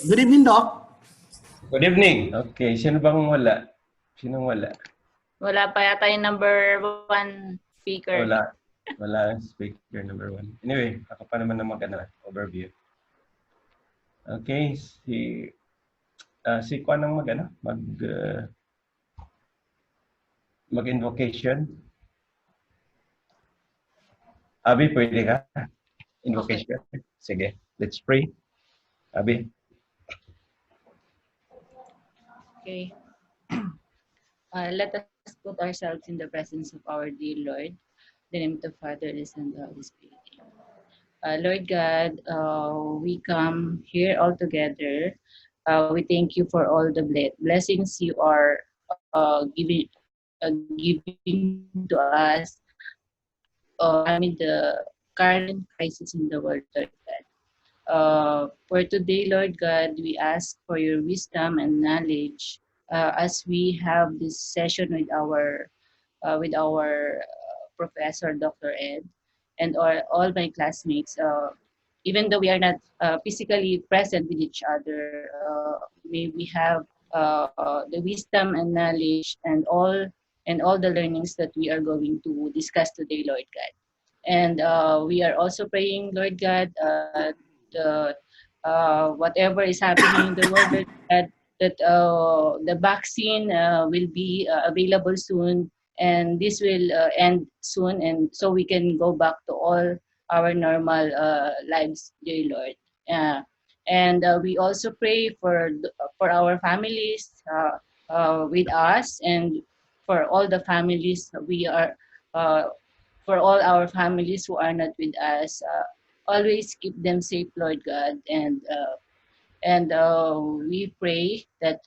Good evening, Doc. Good evening. Okay, sino bang wala? Sinong wala? Wala pa yata yung number 1 speaker. Wala. Wala ang speaker number 1. Anyway, ako pa naman na overview. Okay, si Juan ang mag-invocation. Abi, pwede ka? Invocation. Okay. Sige, let's pray. Abi. Okay. Let us put ourselves in the presence of our dear Lord. In the name of the Father, the Son, and the Holy Spirit. Lord God, we come here all together. We thank you for all the blessings you are giving to us amid the current crisis in the world, Lord God. For today, Lord God, we ask for your wisdom and knowledge as we have this session with our professor, Dr. Ed, and all my classmates. Even though we are not physically present with each other, may we have the wisdom and knowledge and all the learnings that we are going to discuss today, Lord God. And we are also praying, Lord God, whatever is happening in the world, Lord God, that the vaccine will be available soon, and this will end soon, and so we can go back to all our normal lives, dear Lord. And we also pray for our families with us, and for all the families we are. For all our families who are not with us, always keep them safe, Lord God, and we pray that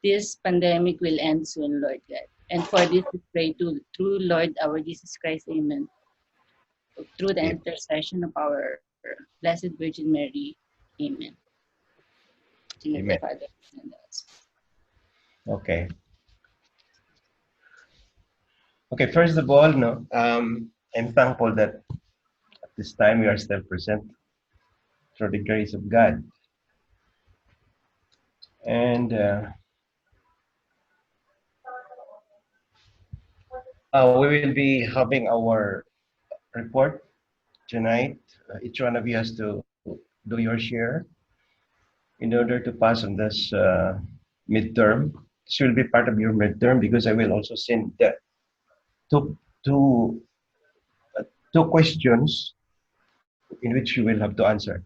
this pandemic will end soon, Lord God. And for this, we pray through Lord our Jesus Christ, Amen. Through the intercession of our Blessed Virgin Mary, Amen. Amen. Father, okay. Okay, first of all, I'm thankful that at this time we are still present through the grace of God. And we will be having our report tonight. Each one of you has to do your share in order to pass on this midterm. This will be part of your midterm because I will also send two questions in which you will have to answer.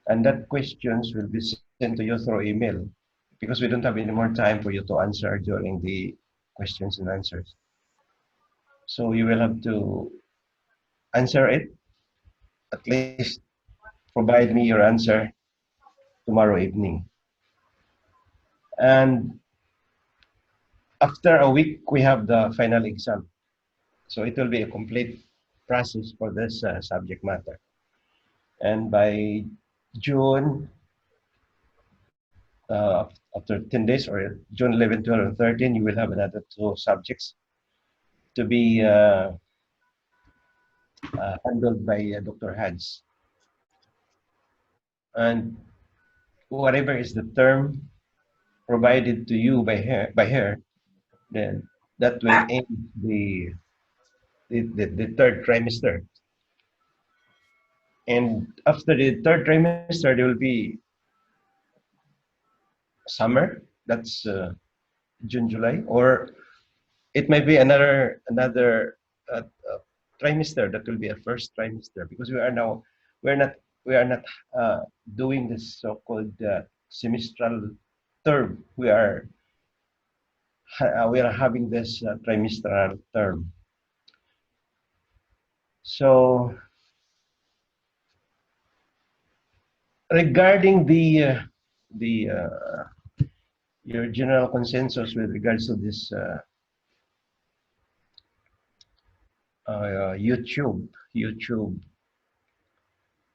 And that questions will be sent to you through email because we don't have any more time for you to answer during the questions and answers. So you will have to answer it, at least provide me your answer tomorrow evening. And after a week, we have the final exam. So it will be a complete process for this subject matter. And by June, after 10 days, or June 11, 12, and 13, you will have another 2 subjects to be handled by Dr. Hans. And whatever is the term provided to you by her, then that will end the 3rd trimester. And after the 3rd trimester, there will be summer. That's June, July, or it might be another trimester. That will be a 1st trimester because we are not doing this so-called semestral term. We are having this trimestral term. So regarding your general consensus with regards to this YouTube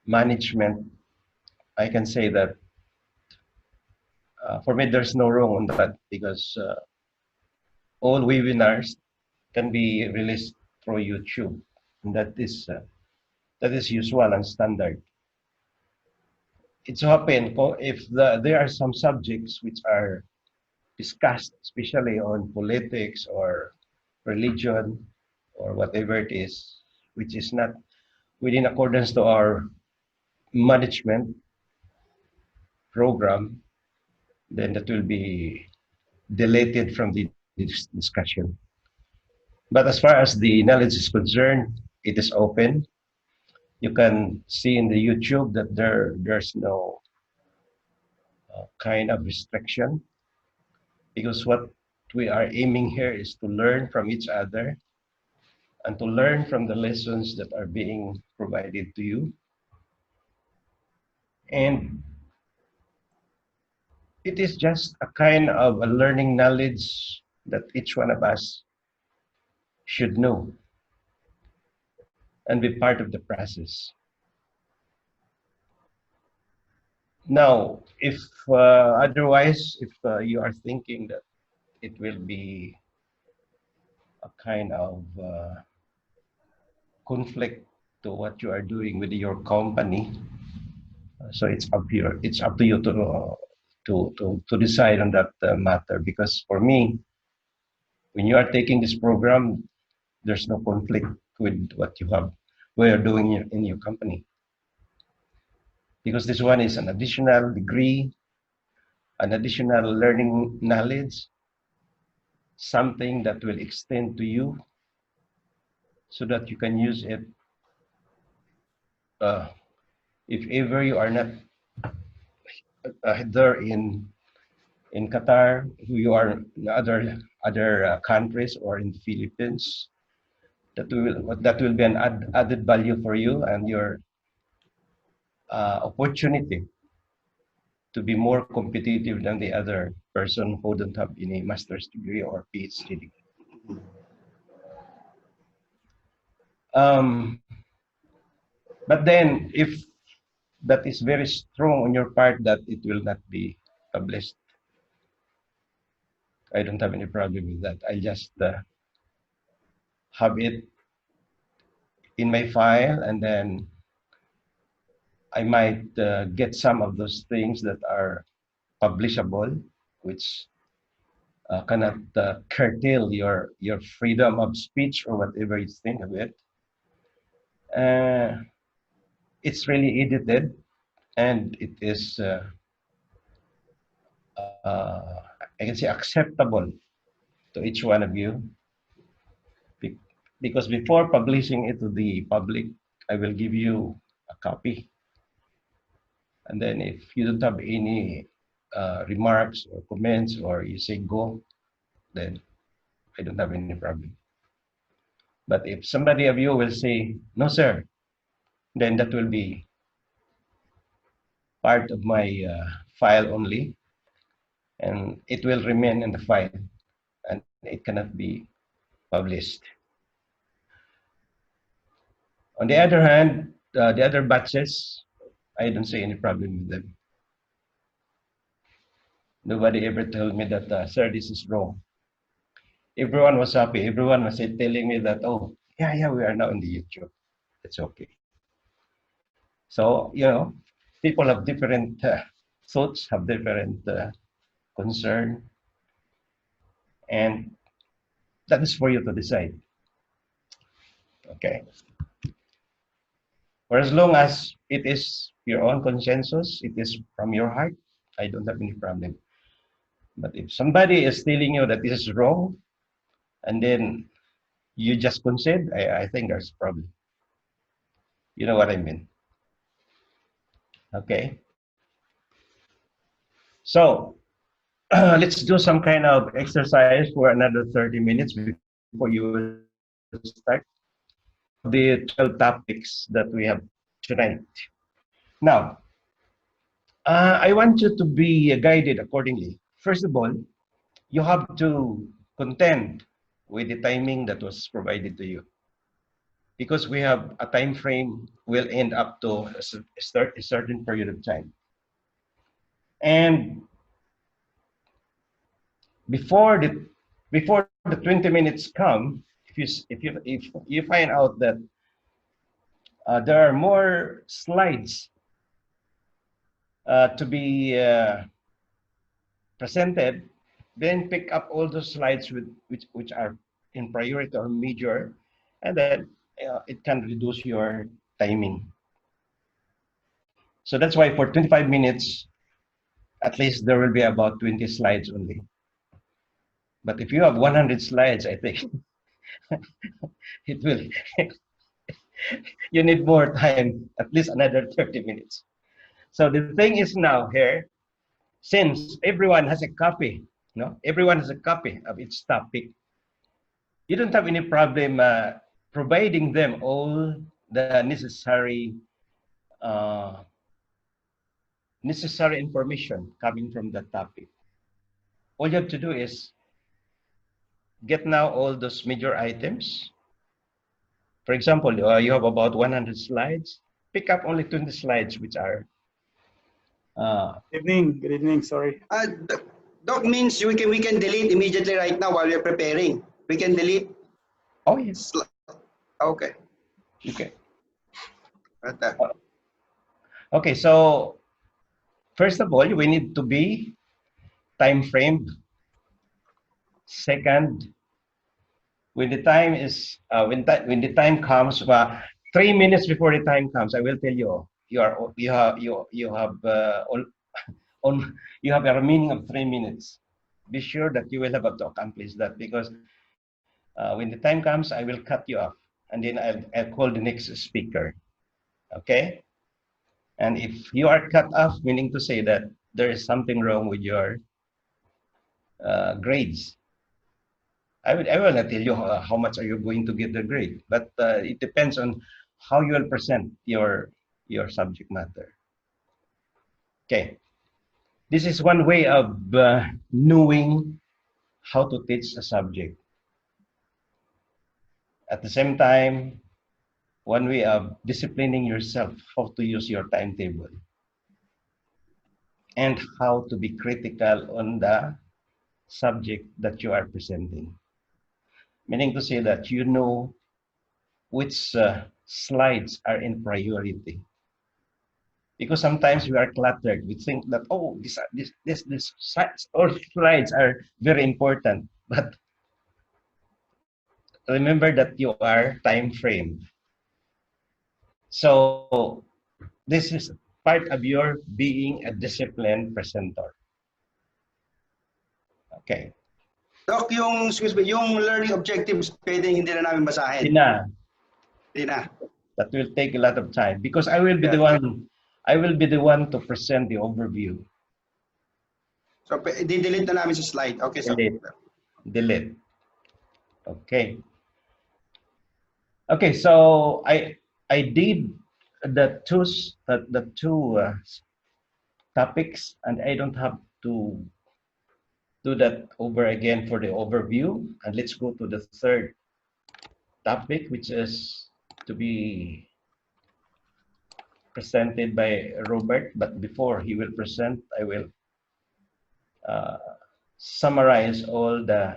management, I can say that for me there's no wrong on that because all webinars can be released through YouTube, and that is usual and standard. it so happen if there are some subjects which are discussed, especially on politics or religion or whatever it is, which is not within accordance to our management program, then that will be deleted from the discussion. But as far as the knowledge is concerned, it is open. You can see in the YouTube that there's no kind of restriction, because what we are aiming here is to learn from each other and to learn from the lessons that are being provided to you. And it is just a kind of a learning knowledge that each one of us should know and be part of the process. Now, if otherwise, if you are thinking that it will be a kind of conflict to what you are doing with your company, so it's up to you to decide on that matter. Because for me, when you are taking this program, there's no conflict with what you have, what you're doing in your company. Because this one is an additional degree, an additional learning knowledge, something that will extend to you so that you can use it uh, if ever you are not there in Qatar, who you are in other countries or in the Philippines. That will be an added value for you and your opportunity to be more competitive than the other person who don't have any master's degree or PhD degree. Um, but then, if that is very strong on your part that it will not be published, I don't have any problem with that. I'll just have it in my file, and then I might get some of those things that are publishable, which cannot curtail your freedom of speech or whatever you think of it. Uh, it's really edited, and it is I can say acceptable to each one of you, because before publishing it to the public, I will give you a copy, and then if you don't have any remarks or comments, or you say go, then I don't have any problem. But if somebody of you will say no sir, then that will be part of my file only, and it will remain in the file, and it cannot be published. On the other hand, the other batches, I don't see any problem with them. Nobody ever told me that, sir, this is wrong. Everyone was happy. Everyone was telling me that, oh, yeah, we are now on the YouTube. It's okay. So, people have different thoughts, have different concern, and that is for you to decide. Okay. For as long as it is your own consensus, it is from your heart, I don't have any problem. But if somebody is telling you that this is wrong, and then you just concede, I think there's a problem. You know what I mean? Okay. So let's do some kind of exercise for another 30 minutes before you will start. Of the 12 topics that we have tonight. Now, I want you to be guided accordingly. First of all, you have to contend with the timing that was provided to you, because we have a time frame will end up to a certain period of time. And before the 20 minutes come, if you find out that there are more slides to be presented, then pick up all those slides which are in priority or major, and then it can reduce your timing. So that's why for 25 minutes, at least there will be about 20 slides only. But if you have 100 slides, I think it will, you need more time, at least another 30 minutes. So the thing is now here, since everyone has a copy, no, everyone has a copy of each topic, you don't have any problem providing them all the uh, necessary information coming from the topic. All you have to do is get now all those major items. For example, you have about 100 slides. Pick up only 20 slides, which are. Good evening. Sorry. Doc means we can delete immediately right now while we're preparing. We can delete. Oh yes. Okay. Okay. Right. Okay. So first of all, we need to be time framed. Second, when the time is when the time comes, 3 minutes before the time comes, I will tell you you have you have a remaining of 3 minutes. Be sure that you will have to accomplish that, because when the time comes, I will cut you off, and then I'll call the next speaker. Okay? And if you are cut off, meaning to say that there is something wrong with your grades. I will not tell you how much are you going to get the grade, but it depends on how you will present your subject matter. Okay, this is one way of knowing how to teach a subject. At the same time, one way of disciplining yourself how to use your timetable and how to be critical on the subject that you are presenting. Meaning to say that you know which slides are in priority. Because sometimes we are cluttered. We think that, oh, this all slides are very important. But remember that you are time framed. So this is part of your being a disciplined presenter. Okay. Doc, excuse me, yung learning objectives, pwedeng hindi na namin basahin. Hindi na. That will take a lot of time, because I will be the one to present the overview. So, delete na namin sa slide. Okay, so. Delete. Okay. Okay, so I did the two topics, and I don't have to do that over again for the overview. And let's go to the third topic, which is to be presented by Robert. But before he will present, I will summarize all the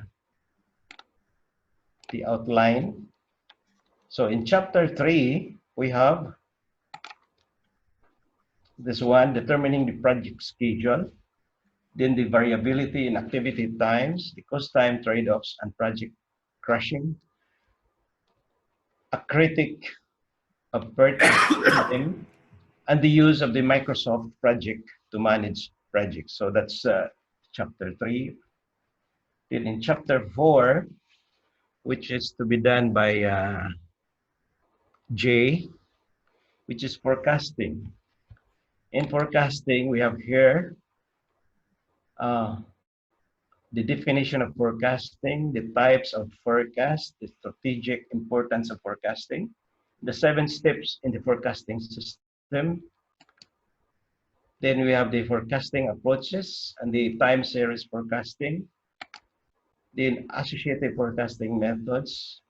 outline. So in chapter 3, we have this one, determining the project schedule, then the variability in activity times, the cost time trade-offs, and project crushing, a critic of PERT and the use of the Microsoft project to manage projects. So that's chapter 3. Then in chapter 4, which is to be done by J, which is forecasting. In forecasting, we have here the definition of forecasting, the types of forecast, the strategic importance of forecasting, the 7 steps in the forecasting system. Then we have the forecasting approaches and the time series forecasting, the associative forecasting methods,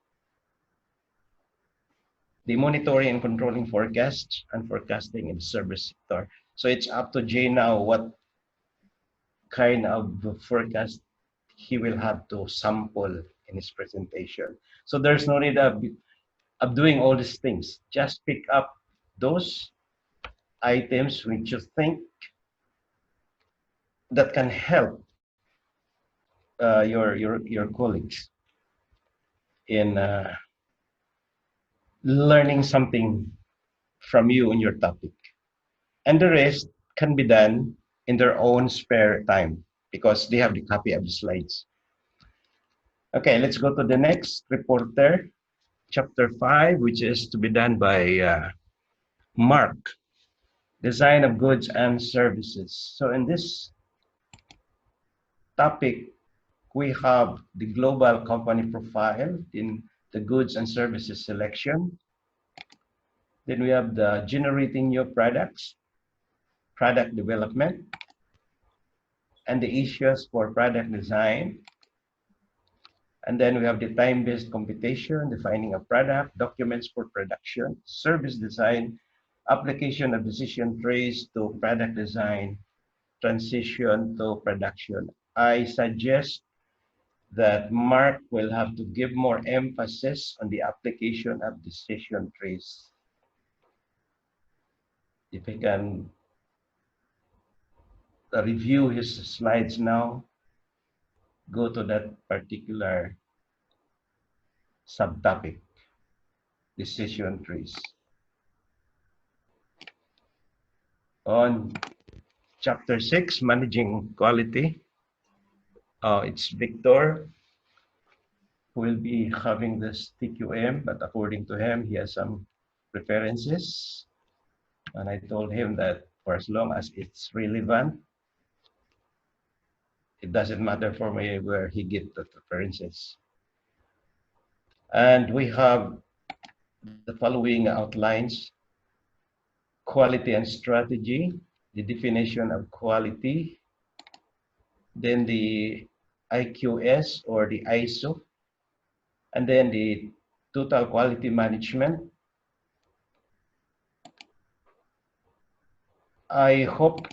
the monitoring and controlling forecasts, and forecasting in the service sector. So it's up to Jay now what kind of forecast he will have to sample in his presentation. So there's no need of doing all these things. Just pick up those items which you think that can help your colleagues in learning something from you in your topic. And the rest can be done in their own spare time because they have the copy of the slides. Okay, let's go to the next reporter, chapter 5, which is to be done by Mark, design of goods and services. So in this topic, we have the global company profile in the goods and services selection. Then we have the generating new products, product development, and the issues for product design. And then we have the time-based computation, defining a product, documents for production, service design, application of decision trees to product design, transition to production. I suggest that Mark will have to give more emphasis on the application of decision trees. If he can review his slides now, go to that particular subtopic, decision trees. On chapter 6, managing quality, it's Victor who will be having this TQM, but according to him, he has some preferences. And I told him that for as long as it's relevant, it doesn't matter for me where he gets the preferences. And we have the following outlines: quality and strategy, the definition of quality, then the IQS or the ISO, and then the total quality management. I hope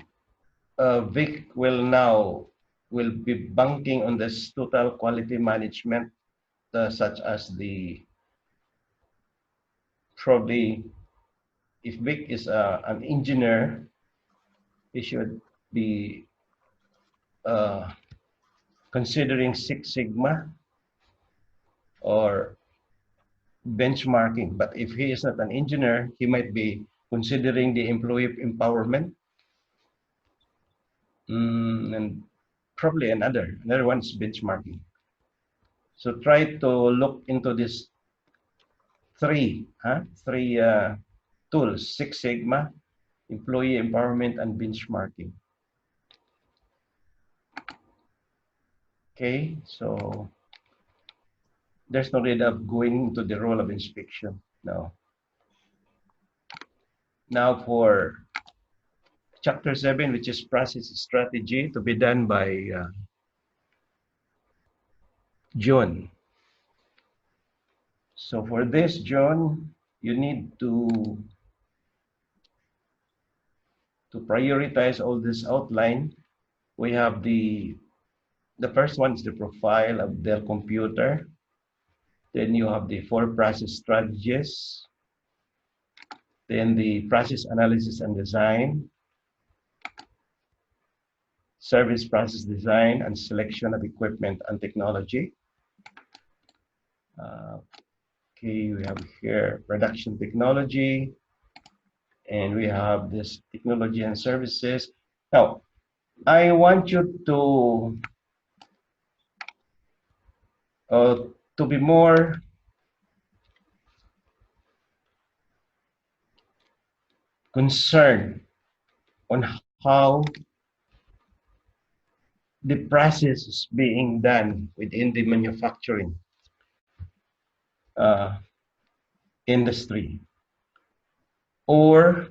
Vic will be banking on this total quality management, such as the, probably if Vic is an engineer, he should be considering Six Sigma or benchmarking. But if he is not an engineer, he might be considering the employee empowerment, and probably another one is benchmarking. So try to look into this three tools: Six Sigma, employee empowerment, and benchmarking. Okay, so there's no need of going into the role of inspection now. Now for chapter 7, which is process strategy, to be done by John. So for this, John, you need to prioritize all this outline. We have the first one is the profile of Dell computer. Then you have the 4 process strategies. Then the process analysis and design, service process design, and selection of equipment and technology. Okay, we have here production technology, and we have this technology and services. Now, I want you to be more concerned on how the process is being done within the manufacturing industry. Or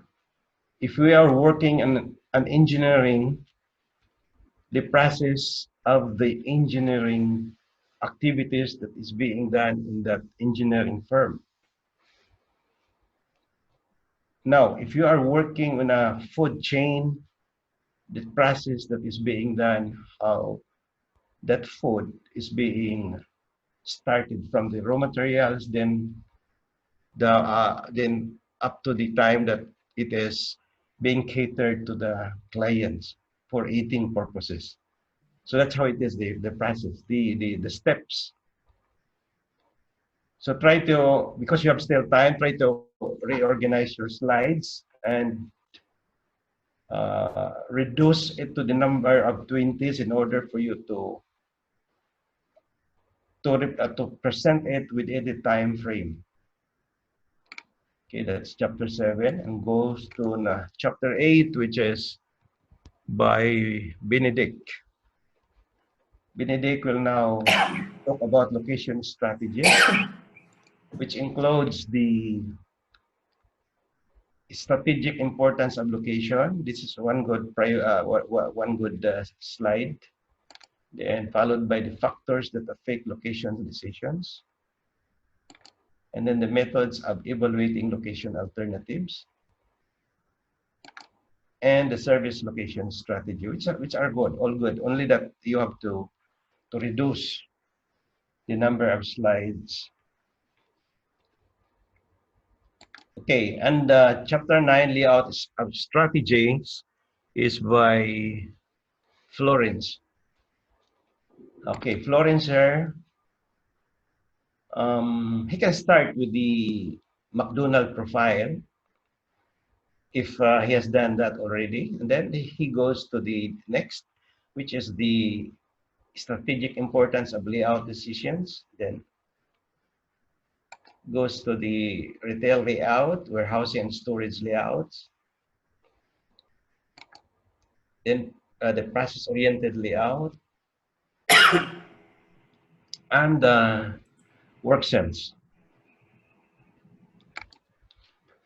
if we are working on engineering, the process of the engineering activities that is being done in that engineering firm. Now, if you are working on a food chain, the process that is being done, how that food is being started from the raw materials, then up to the time that it is being catered to the clients. for eating purposes. So that's how it is, the process, the steps. So try to, because you have still time, try to reorganize your slides and reduce it to the number of 20s in order for you to present it within the time frame. Okay, that's chapter 7, and goes to chapter 8, which is by Benedict. Benedict will now talk about location strategy, which includes the strategic importance of location. This is one good slide. Then followed by the factors that affect location decisions. And then the methods of evaluating location alternatives. And the service location strategy, which are good, all good. Only that you have to reduce the number of slides. Okay, and chapter 9, layout of strategies, is by Florence. Okay, Florence here. He can start with the McDonald profile if he has done that already, and then he goes to the next, which is the strategic importance of layout decisions. Then goes to the retail layout, warehousing and storage layouts. Then the process-oriented layout and work cells.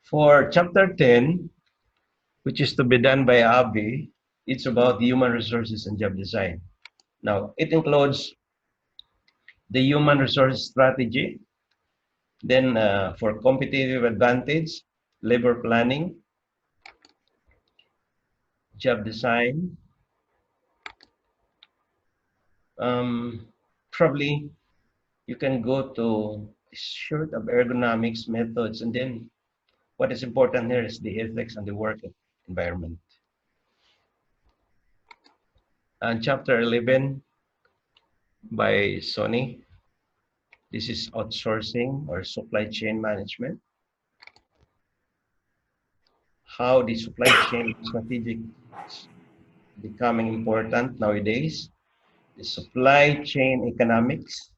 For chapter 10, which is to be done by Abby, it's about human resources and job design. Now, it includes the human resources strategy, then for competitive advantage, labor planning, job design, probably you can go to short of ergonomics methods, and then what is important here is the ethics and the work environment. And chapter 11 by Sony, this is outsourcing or supply chain management. How the supply chain strategic is becoming important nowadays. The supply chain economics,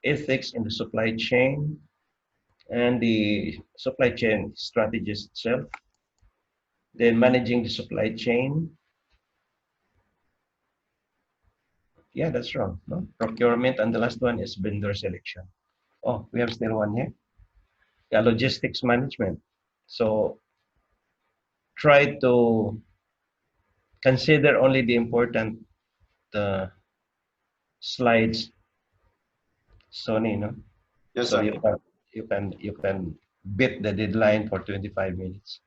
ethics in the supply chain, and the supply chain strategies itself. Then managing the supply chain. Yeah, that's wrong. No? Procurement, and the last one is vendor selection. Oh, we have still one here. Yeah, logistics management. So try to consider only the important slides, Sony, no? Yes, So sir. you can beat the deadline for 25 minutes.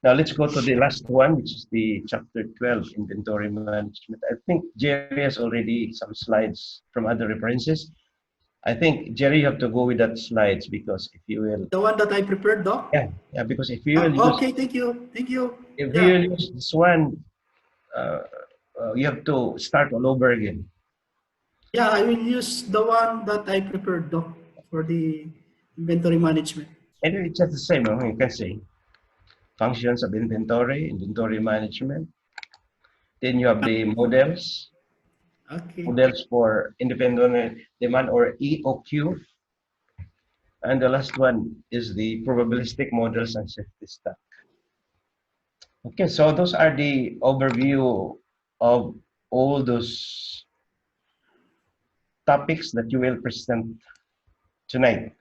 Now let's go to the last one, which is the chapter 12, inventory management. I think Jerry has already some slides from other references. I think Jerry, you have to go with that slides, because if you will. The one that I prepared, Doc? Yeah, because if you will use. Okay, thank you. If you will use this one, you have to start all over again. Yeah, I will use the one that I prepared, Doc, for the inventory management. Anyway, it's just the same. You can say functions of inventory management. Then you have the models. Okay. Models for independent demand, or EOQ. And the last one is the probabilistic models and safety stock. Okay, so those are the overview of all those topics that you will present tonight.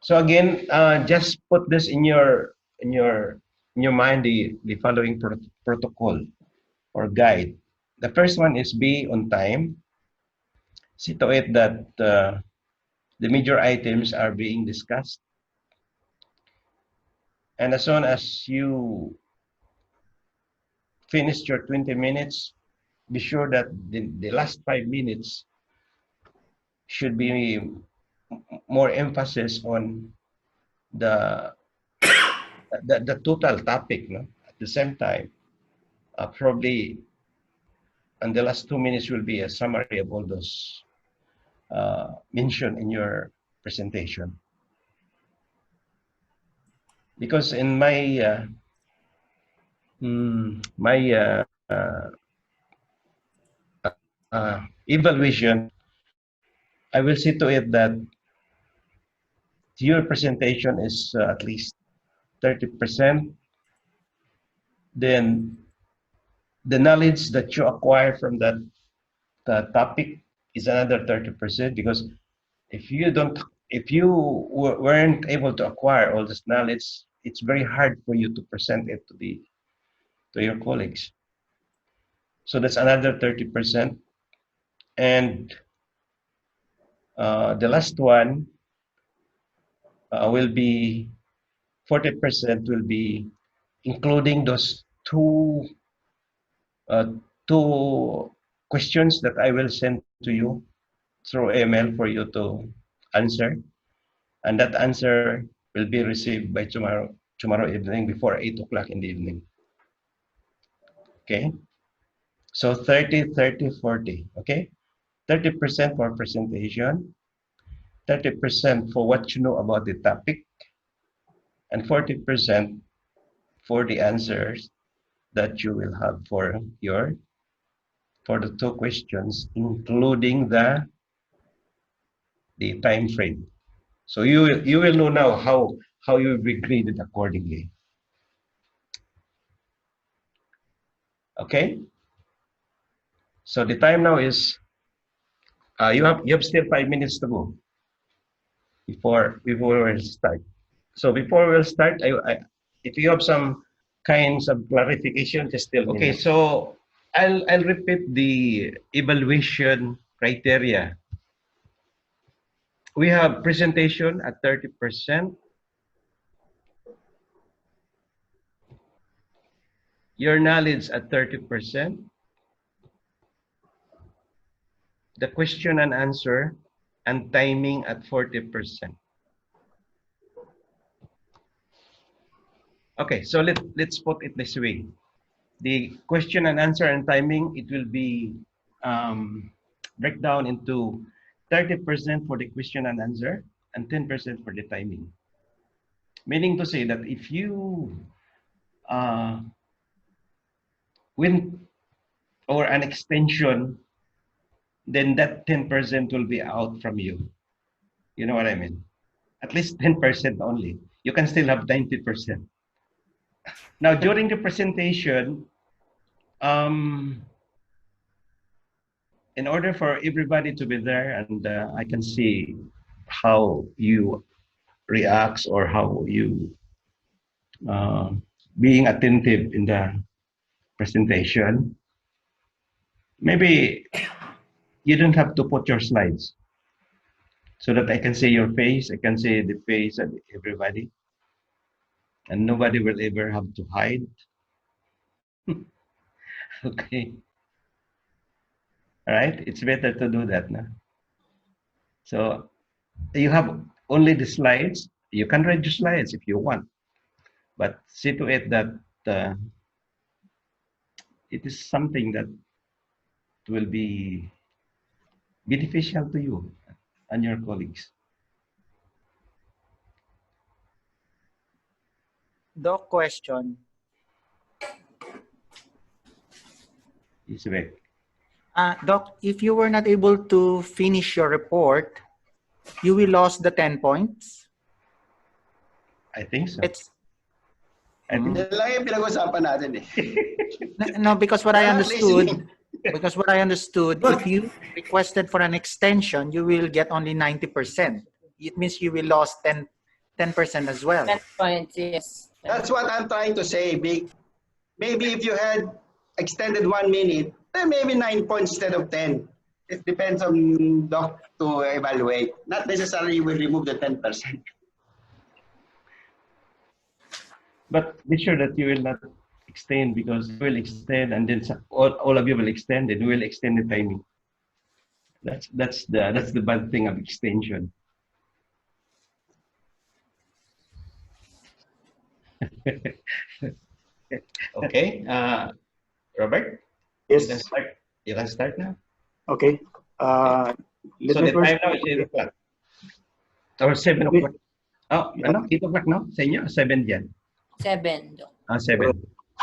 So again, just put this in your mind, the following protocol or guide. The first one is be on time. See to it that the major items are being discussed. And as soon as you finish your 20 minutes, be sure that the last 5 minutes should be more emphasis on the total topic, no? At the same time. probably, and the last 2 minutes will be a summary of all those mentioned in your presentation. Because in my evaluation, I will see to it that your presentation is at least 30%. Then the knowledge that you acquire from that topic is another 30%, because if you weren't able to acquire all this knowledge, it's very hard for you to present it to your colleagues. So that's another 30%. And the last one will be 40% will be including those two questions that I will send to you through email for you to answer, and that answer will be received by tomorrow evening before 8 o'clock in the evening. Okay, so 30, 30, 40. Okay, 30% for presentation, 30% for what you know about the topic, and 40% for the answers that you will have for the two questions, including the time frame. So you will know now how you will be graded accordingly. Okay. So the time now is you have still 5 minutes to go before we'll start. So before we'll start, if you have some kinds of clarification, just tell me. Okay. So I'll repeat the evaluation criteria. We have presentation at 30%. Your knowledge at 30%. The question and answer and timing at 40%. Okay, so let's put it this way. The question and answer and timing, it will be break down into 30% for the question and answer and 10% for the timing. Meaning to say that if you win or an extension, then that 10% will be out from you. You know what I mean? At least 10% only. You can still have 90%. Now, during the presentation, in order for everybody to be there and I can see how you react or how you being attentive in the presentation, maybe you don't have to put your slides so that I can see your face, I can see the face of everybody, and nobody will ever have to hide. Okay. All right, it's better to do that now. So you have only the slides. You can read the slides if you want, but see to it that it is something that will be beneficial to you and your colleagues. Doc, question. It's back. Doc, if you were not able to finish your report, you will lose the 10 points? I think so. I think Yan lang yung pinag-usapan natin eh. no, because what I You're not understood, listening. if you requested for an extension, you will get only 90%. It means you will lose 10% as well. 10 points, yes. That's what I'm trying to say, Big. Maybe if you had extended 1 minute, then maybe 9 points instead of 10. It depends on Doc to evaluate. Not necessarily you will remove the 10%. But be sure that you will not extend, because you will extend and then all of you will extend and we will extend the timing. That's the bad thing of extension. Okay. Robert, you can Yes. start. You can start now. Okay. Let So me the first. time now is 8 o'clock. Or 7 Let me- o'clock. Oh, ano? 8 o'clock, no? Sa inyo? 7 dyan. 7. Ah, 7.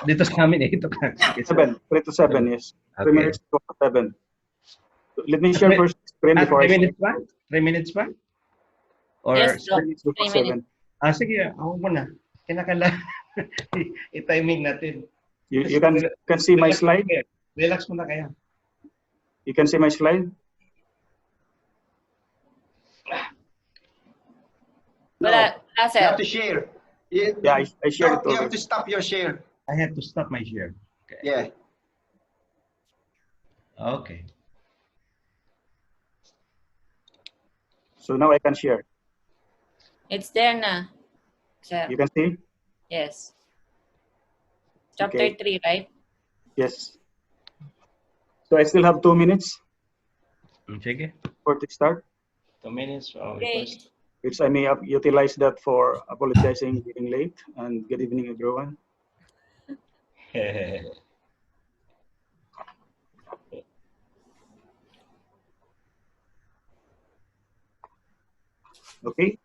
Dito sa amin, 8 o'clock. Okay, so, 7, 3 to 7, yes. 3 Okay. minutes to 7. Let me share first screen Ah, before 3 I minutes pa? 3 minutes pa? Or, Yes, Doc. 3 minutes before 3 minutes. 7. sige, ako muna. Kinakala. I-timing natin. You can see my slide. Relax muna kaya. You can see my slide. Wala, You sir. have to share. Yeah, I shared it You have already. to stop your share. I had to stop my share. Okay. Yeah. Okay. So now I can share. It's there na, sir. You can see? Yes. Chapter Okay. 3, right? Yes. So I still have 2 minutes Sige. for to start, 2 minutes. Okay. which I may utilize that for apologizing being late. And good evening, everyone. Okay.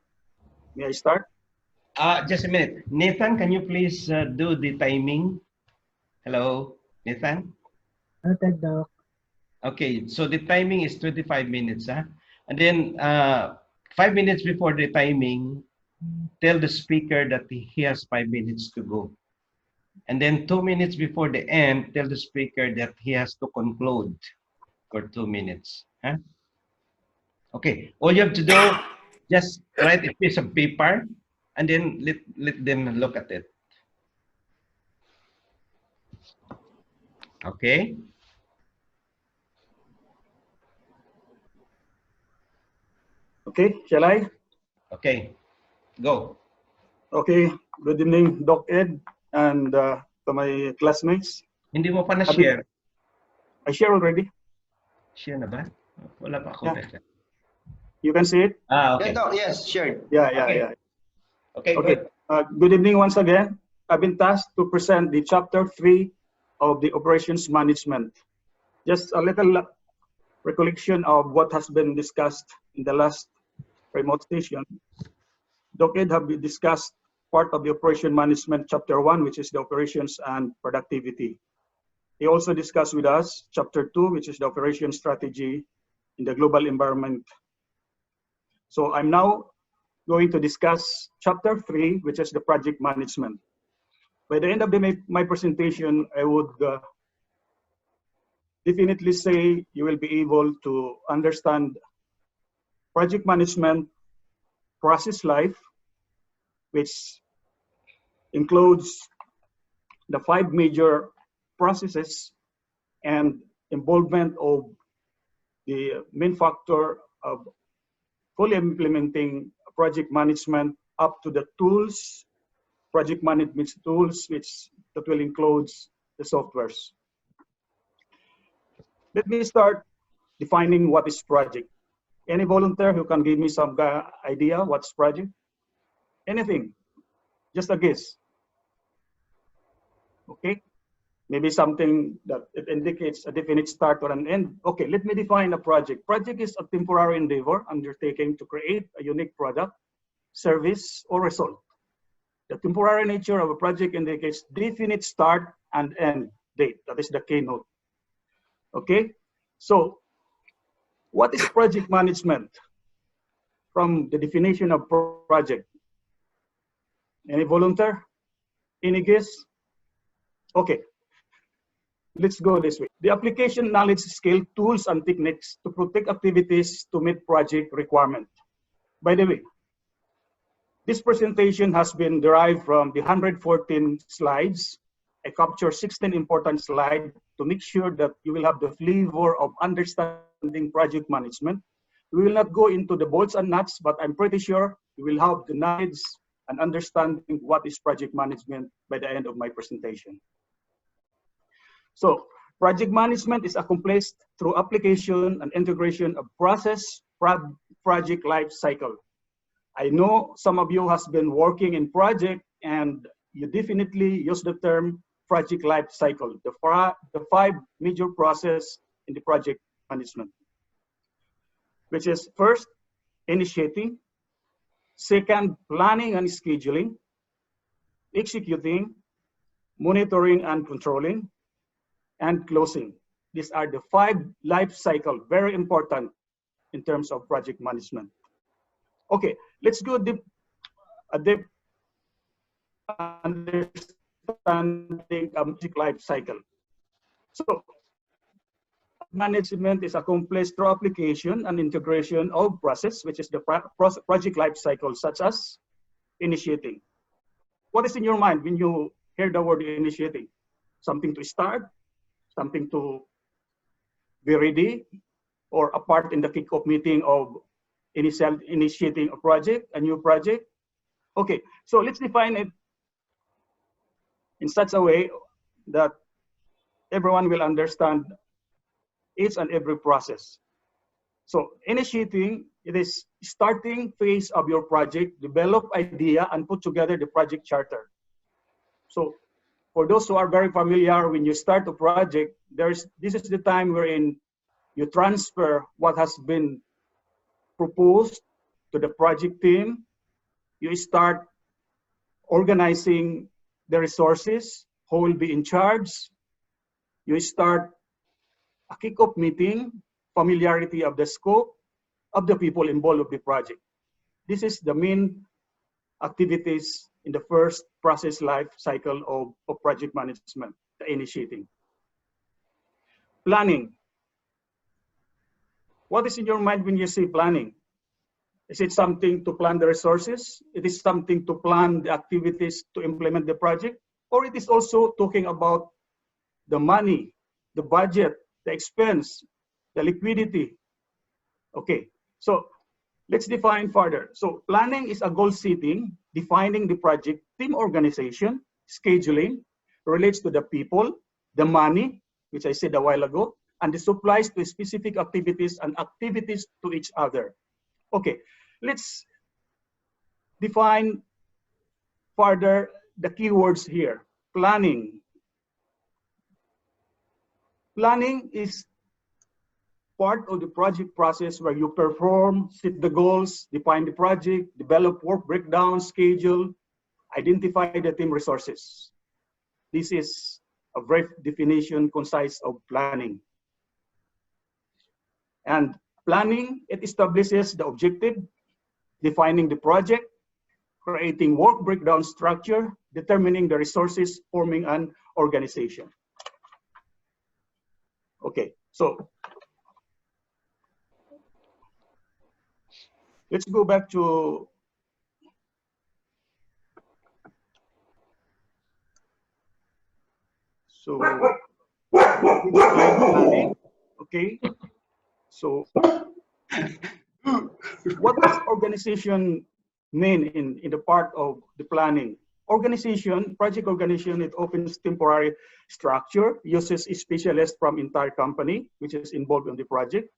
May I start? Just a minute. Nathan, can you please do the timing? Hello, Nathan? Noted, Doc. Okay, so the timing is 25 minutes. Huh? And then 5 minutes before the timing, tell the speaker that he has 5 minutes to go. And then 2 minutes before the end, tell the speaker that he has to conclude for 2 minutes. Huh? Okay, all you have to do, just write a piece of paper and then let them look at it. Okay? Okay, shall I? Okay, go. Okay, good evening, Doc Ed, and to my classmates. Hindi mo pa na-share. I share already. Share na ba? Wala pa ako. Yeah. You can see it? Okay. Yeah, Doc, yes, sure. Yeah. Okay, Okay. good. Good evening once again. I've been tasked to present the chapter 3 of the operations management. Just a little recollection of what has been discussed in the last remote session. Doc Ed have discussed part of the operation management chapter 1, which is the operations and productivity. He also discussed with us chapter 2, which is the operation strategy in the global environment. So I'm now going to discuss chapter 3, which is the project management. By the end of my presentation, I would definitely say you will be able to understand project management process life, which includes the 5 major processes and involvement of the main factor of fully implementing project management up to the tools, project management tools, that will include the softwares. Let me start defining what is project. Any volunteer who can give me some idea what's project? Anything, just a guess. Okay, maybe something that it indicates a definite start or an end. Okay, let me define a project. Project is a temporary endeavor undertaken to create a unique product, service, or result. The temporary nature of a project indicates definite start and end date. That is the keynote. Okay, so what is project management? From the definition of project. Any volunteer? Any guess? Okay, let's go this way. The application, knowledge, skill, tools, and techniques to protect activities to meet project requirement. By the way, this presentation has been derived from the 114 slides. I capture 16 important slides to make sure that you will have the flavor of understanding project management. We will not go into the bolts and nuts, but I'm pretty sure you will have the knowledge and understanding what is project management by the end of my presentation. So project management is accomplished through application and integration of process, project life cycle. I know some of you has been working in project and you definitely use the term project life cycle, the five major process in the project management, which is first, initiating, second, planning and scheduling, executing, monitoring and controlling, and closing. These are the five life cycle, very important in terms of project management. Okay, let's go deep understanding a project life cycle. So, management is accomplished through application and integration of process, which is the project life cycle, such as initiating. What is in your mind when you hear the word initiating? Something to start, something to be ready, or a part in the kickoff meeting of initiating a project, a new project. Okay, so let's define it in such a way that everyone will understand each and every process. So initiating, it is starting phase of your project, develop idea and put together the project charter. So for those who are very familiar, when you start a project, this is the time wherein you transfer what has been proposed to the project team. You start organizing the resources, who will be in charge. You start a kickoff meeting, familiarity of the scope of the people involved with the project. This is the main activities in the first process life cycle of project management, the initiating. Planning. What is in your mind when you say planning? Is it something to plan the resources? It is something to plan the activities to implement the project? Or it is also talking about the money, the budget, the expense, the liquidity? Okay, so let's define further. So planning is a goal setting, defining the project, team organization, scheduling, relates to the people, the money, which I said a while ago, and the supplies to specific activities and activities to each other. Okay, let's define further the keywords here. Planning. Planning is part of the project process where you perform, set the goals, define the project, develop work breakdown, schedule, identify the team resources. This is a brief definition, concise of planning. And planning, it establishes the objective, defining the project, creating work breakdown structure, determining the resources, forming an organization. Okay, so let's go back to planning. Okay, so what does organization mean in the part of the planning? Organization, project organization, it opens temporary structure, uses specialists from entire company, which is involved in the project,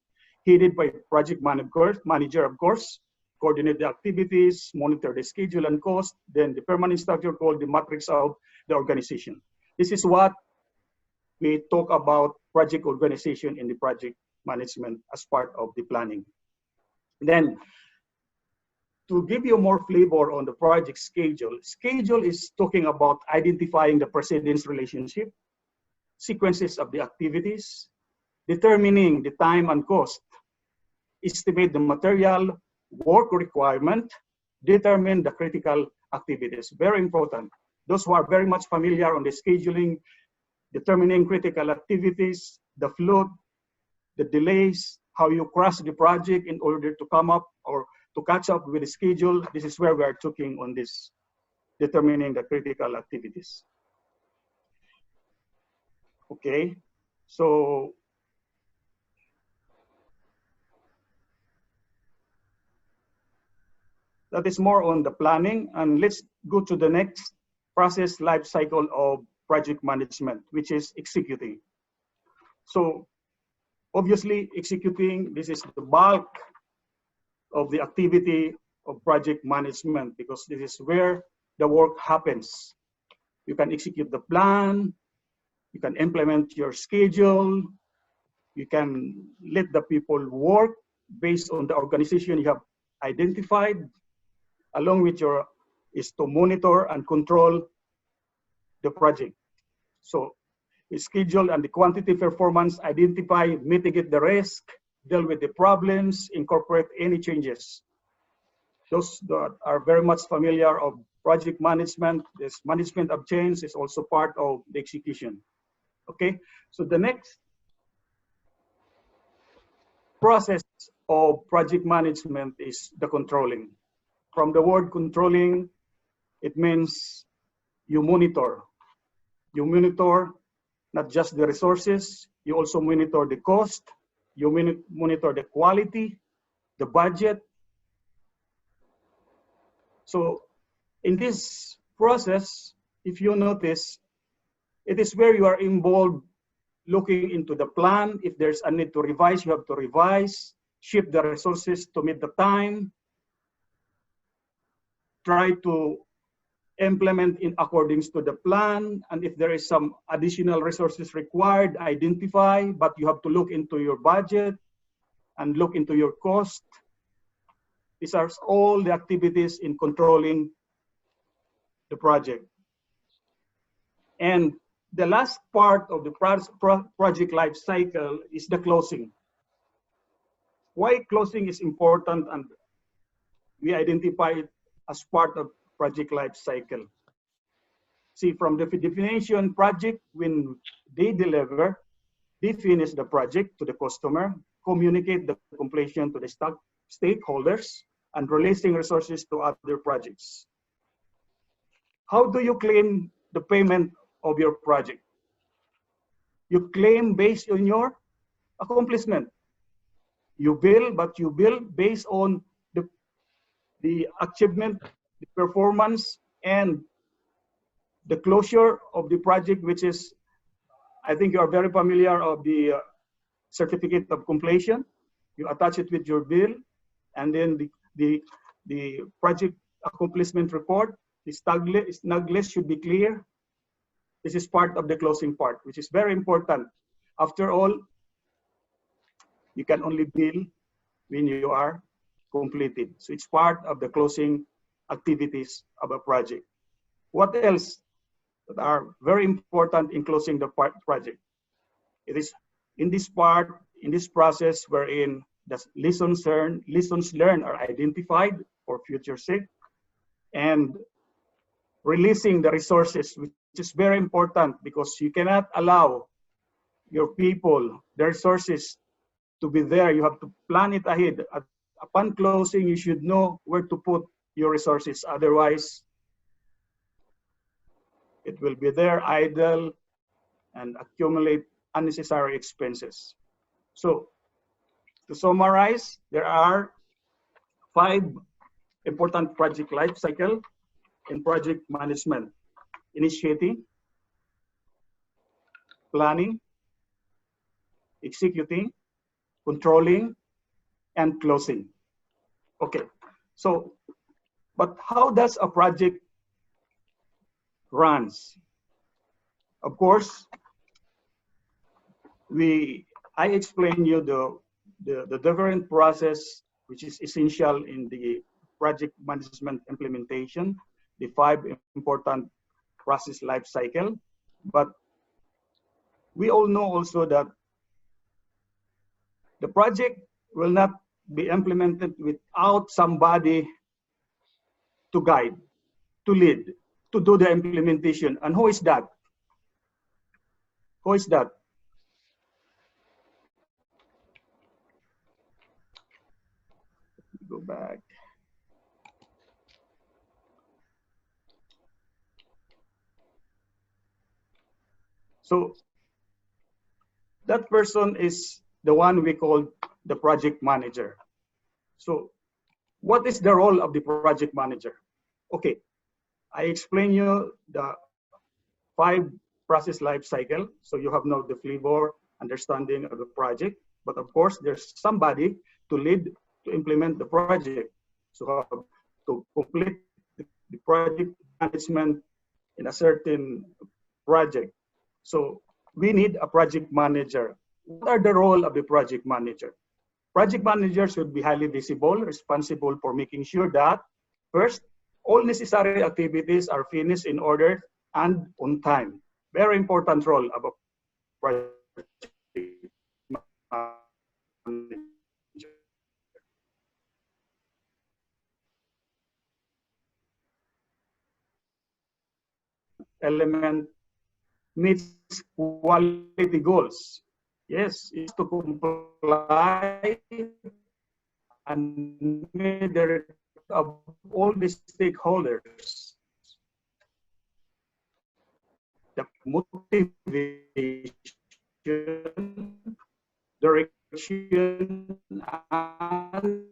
headed by project manager, of course, coordinate the activities, monitor the schedule and cost, then the permanent structure called the matrix of the organization. This is what we talk about project organization in the project management as part of the planning. Then, to give you more flavor on the project schedule, schedule is talking about identifying the precedence relationship, sequences of the activities, determining the time and cost, estimate the material, work requirement, determine the critical activities. Very important. Those who are very much familiar on the scheduling, determining critical activities, the flow, the delays, how you crash the project in order to come up or to catch up with the schedule. This is where we are talking on this, determining the critical activities. Okay, so that is more on the planning, and let's go to the next process life cycle of project management, which is executing. So obviously executing, this is the bulk of the activity of project management because this is where the work happens. You can execute the plan. You can implement your schedule. You can let the people work based on the organization you have identified. Along with your is to monitor and control the project. So schedule and the quantity performance, identify, mitigate the risk, deal with the problems, incorporate any changes. Those that are very much familiar of project management, this management of change is also part of the execution. Okay, so the next process of project management is the controlling. From the word controlling, it means you monitor. You monitor not just the resources, you also monitor the cost, you monitor the quality, the budget. So in this process, if you notice, it is where you are involved looking into the plan. If there's a need to revise, you have to revise, shift the resources to meet the time, try to implement in accordance to the plan, and if there is some additional resources required, identify, but you have to look into your budget and look into your cost. These are all the activities in controlling the project. And the last part of the project life cycle is the closing. Why closing is important, and we identify it as part of project life cycle. See, from the definition project, when they deliver, they finish the project to the customer, communicate the completion to the stakeholders, and releasing resources to other projects. How do you claim the payment of your project? You claim based on your accomplishment. You bill, but you bill based on the achievement, the performance, and the closure of the project, which is, I think you are very familiar of the certificate of completion. You attach it with your bill, and then the project accomplishment report, the snug list should be clear. This is part of the closing part, which is very important. After all, you can only bill when you are completed. So it's part of the closing activities of a project. What else that are very important in closing the project? It is in this part, in this process wherein the lessons learned are identified for future sake, and releasing the resources, which is very important because you cannot allow your people, the resources to be there. You have to plan it ahead. Upon closing, you should know where to put your resources. Otherwise, it will be there idle and accumulate unnecessary expenses. So to summarize, there are 5 important project life cycle in project management: initiating, planning, executing, controlling, and closing. Okay, so, but how does a project runs? Of course, I explained you the different process which is essential in the project management implementation, the 5 important process life cycle. But we all know also that the project will not be implemented without somebody to guide, to lead, to do the implementation. And who is that? Who is that? Go back. So that person is the one we call the project manager. So what is the role of the project manager? Okay, I explain you the 5 process life cycle. So you have now the flavor, understanding of the project. But of course, there's somebody to lead, to implement the project. So to complete the project management in a certain project. So we need a project manager. What are the role of the project manager? Project manager should be highly visible, responsible for making sure that, first, all necessary activities are finished in order and on time. Very important role of a project manager. Element meets quality goals. Yes, it's to comply and meet the of all the stakeholders. The motivation, direction, and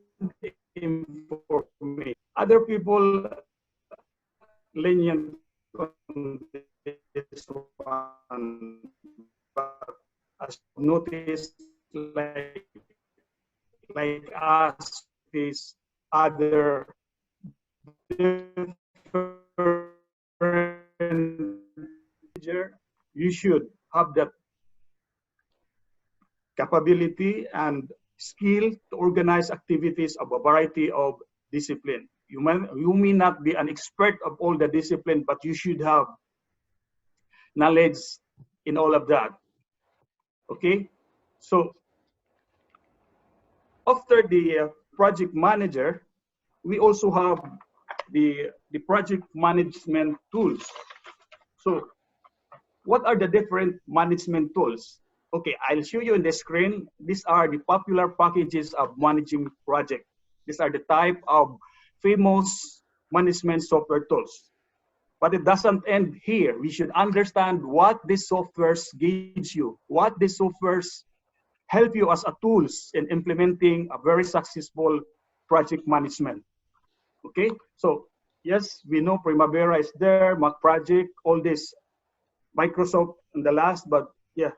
information. Other people lenient on this one, but as noticed, like us, this other different, you should have that capability and skill to organize activities of a variety of discipline. You may not be an expert of all the discipline, but you should have knowledge in all of that. Okay, so after the project manager, we also have the project management tools. So what are the different management tools? Okay, I'll show you on the screen. These are the popular packages of managing project. These are the type of famous management software tools. But it doesn't end here. We should understand what these softwares gives you, what these softwares help you as a tools in implementing a very successful project management. Okay, so yes, we know Primavera is there, Mac Project, all this, Microsoft and the last, but yeah,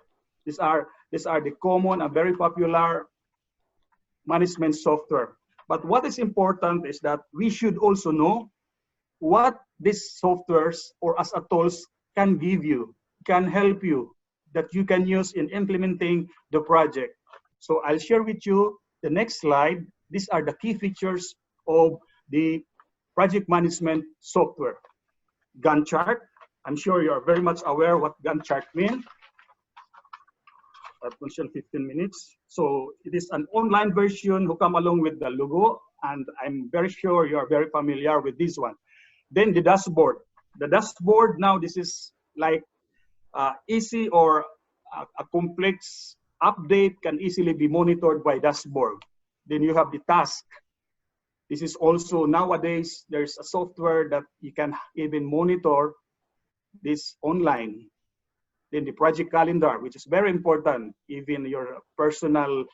these are the common and very popular management software. But what is important is that we should also know what these softwares or as a tools can give you, can help you, that you can use in implementing the project. So I'll share with you the next slide. These are the key features of the project management software. Gantt chart. I'm sure you are very much aware what Gantt chart means. I've mentioned 15 minutes. So it is an online version who come along with the logo, and I'm very sure you are very familiar with this one. Then the dashboard. The dashboard now, this is like easy or a complex update can easily be monitored by dashboard. Then you have the task. This is also nowadays, there's a software that you can even monitor this online. Then the project calendar, which is very important. Even your personal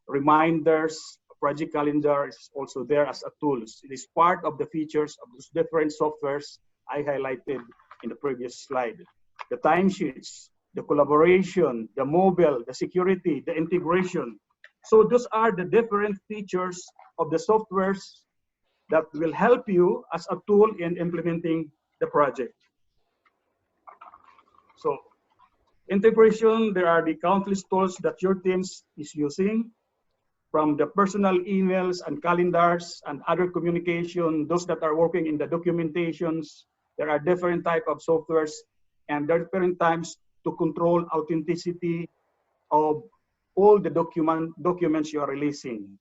reminders, project calendar is also there as a tool. It is part of the features of those different softwares I highlighted in the previous slide. The timesheets, the collaboration, the mobile, the security, the integration. So those are the different features of the softwares that will help you as a tool in implementing the project. So integration, there are the countless tools that your teams is using, from the personal emails and calendars and other communication, those that are working in the documentations. There are different type of softwares and different times to control authenticity of all the documents you are releasing.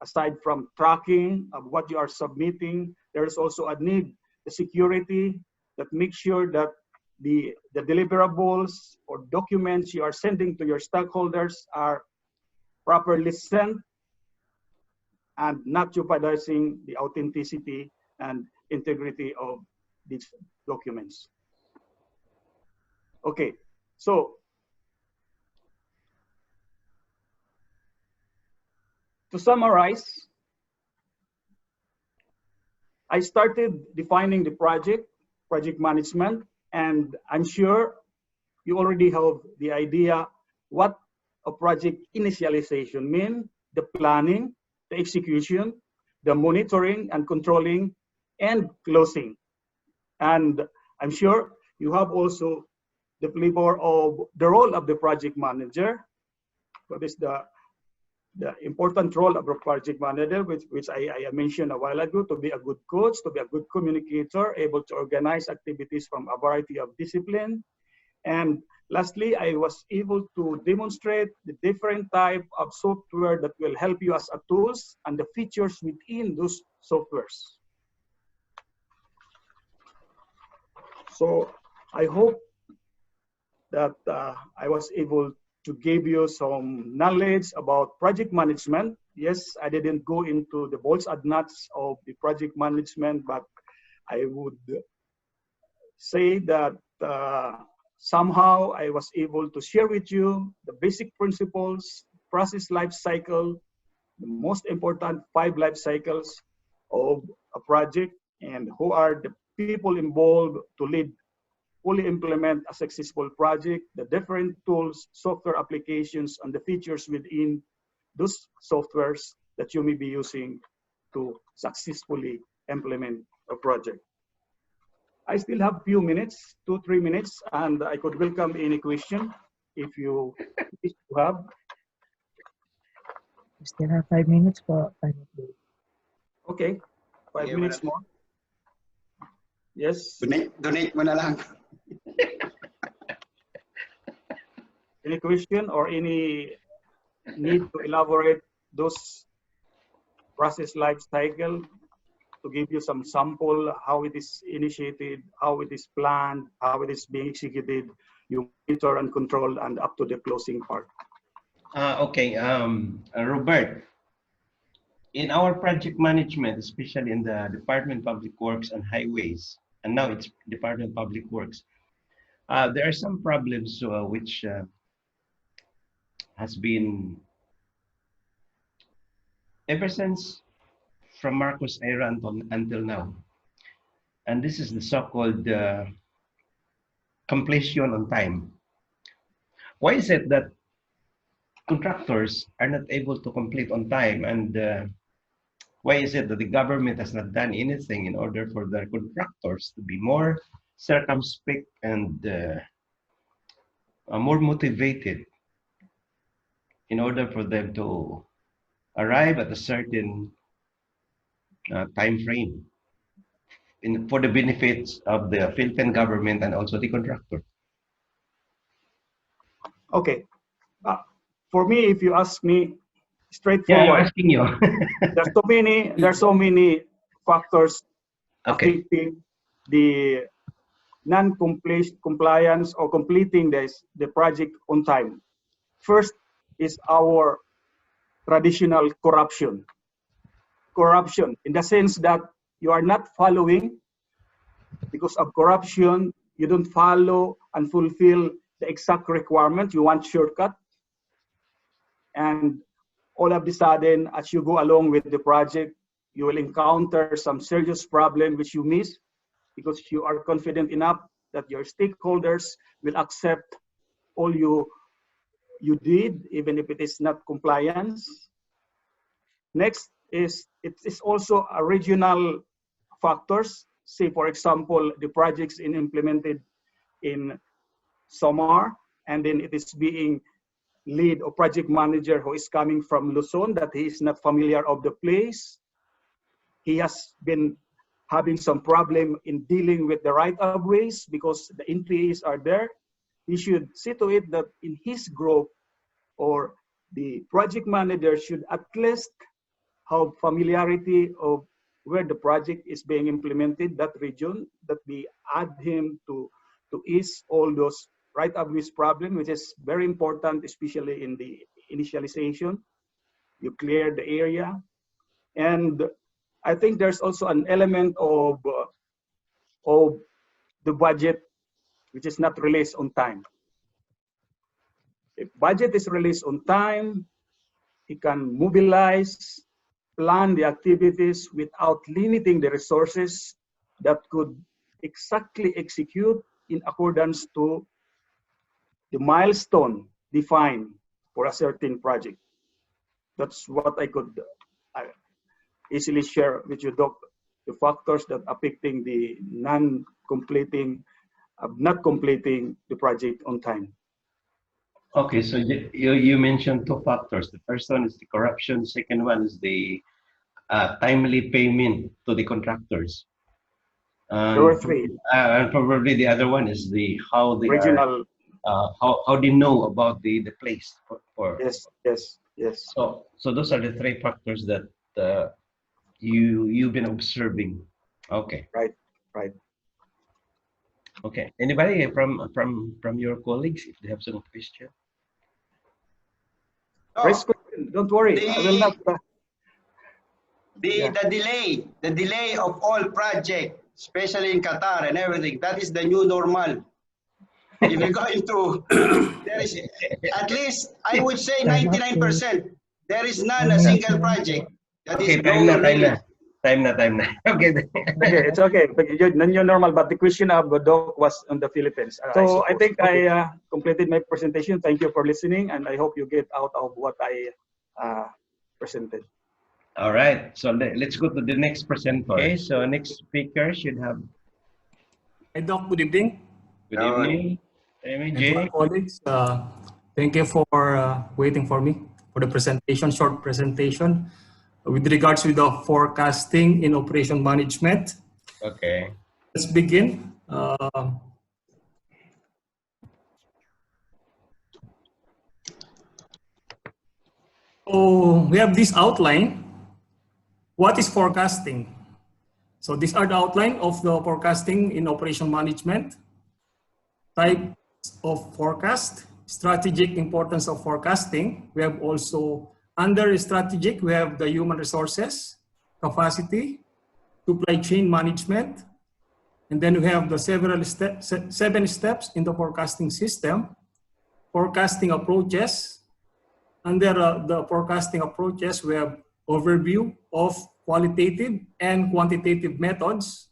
Aside from tracking of what you are submitting, there is also a need, the security that makes sure that the deliverables or documents you are sending to your stakeholders are properly sent and not jeopardizing the authenticity and integrity of these documents. Okay, so to summarize, I started defining the project management, and I'm sure you already have the idea what a project initialization means, the planning, the execution, the monitoring and controlling, and closing. And I'm sure you have also the flavor of the role of the project manager. What is the important role of a project manager, which I mentioned a while ago, to be a good coach, to be a good communicator, able to organize activities from a variety of discipline. And lastly, I was able to demonstrate the different type of software that will help you as a tools and the features within those softwares. So I hope that I was able to give you some knowledge about project management. Yes, I didn't go into the bolts and nuts of the project management, but I would say that somehow I was able to share with you the basic principles, process life cycle, the most important 5 life cycles of a project, and who are the people involved to lead fully implement a successful project, the different tools, software applications, and the features within those softwares that you may be using to successfully implement a project. I still have few minutes, 2-3 minutes, and I could welcome any question if you have. We still have 5 minutes for final play. Okay, 5 minutes more. Yes. Donate mo na lang. Any question or any need to elaborate those process life cycle, to give you some sample, how it is initiated, how it is planned, how it is being executed, you monitor and control, and up to the closing part. Okay, Robert, in our project management, especially in the Department of Public Works and Highways, and now it's Department of Public Works, there are some problems which has been ever since from Marcos era until now. And this is the so-called completion on time. Why is it that contractors are not able to complete on time? And why is it that the government has not done anything in order for the contractors to be more circumspect and more motivated in order for them to arrive at a certain time frame for the benefits of the Philippine government and also the contractor? Okay. For me, if you ask me straightforward, yeah, I'm asking you. there's so many factors Okay. affecting the non-compliance or completing the project on time. First is our traditional corruption. Corruption in the sense that you are not following, because of corruption, you don't follow and fulfill the exact requirement. You want shortcut. And all of a sudden, as you go along with the project, you will encounter some serious problem which you miss, because you are confident enough that your stakeholders will accept all you did, even if it is not compliance. Next is, it is also a regional factors. Say, for example, the projects implemented in Samar, and then it is being lead or project manager who is coming from Luzon, that he is not familiar of the place. He has been having some problem in dealing with the right-of-ways because the entries are there. He should see to it that in his group, or the project manager should at least have familiarity of where the project is being implemented, that region, that we add him to ease all those right-of-ways problem, which is very important, especially in the initialization. You clear the area. And I think there's also an element of the budget, which is not released on time. If budget is released on time, it can mobilize, plan the activities without limiting the resources that could exactly execute in accordance to the milestone defined for a certain project. That's what I could easily share with you, Doc, the factors that affecting the non-completing not completing the project on time. Okay, so you mentioned two factors. The first one is the corruption. Second one is the timely payment to the contractors. There were three. And probably the other one is the how they Regional. are, how they know about the place for. Yes. So those are the three factors that you've been observing. Okay. Right. Okay. Anybody from your colleagues, if they have some question? Raise question. Don't worry. I will not. The delay of all project, especially in Qatar and everything, that is the new normal. If you're going to, there is at least, I would say 99%. There is none a single project that is time na. Okay. Okay, it's okay. The new normal, but the question of Doc was on the Philippines. So I think I completed my presentation. Thank you for listening, and I hope you get out of what I presented. All right. So let's go to the next presenter. Okay. So next speaker should have. Hi, Doc. Good evening. Good evening. And to my colleagues, thank you for waiting for me for the presentation, short presentation with regards to the forecasting in operation management. Okay. Let's begin. So we have this outline. What is forecasting? So these are the outline of the forecasting in operation management. Types of forecast, strategic importance of forecasting. We have also under strategic, we have the human resources, capacity, supply chain management, and then we have the seven steps in the forecasting system, forecasting approaches. Under the forecasting approaches, we have overview of qualitative and quantitative methods.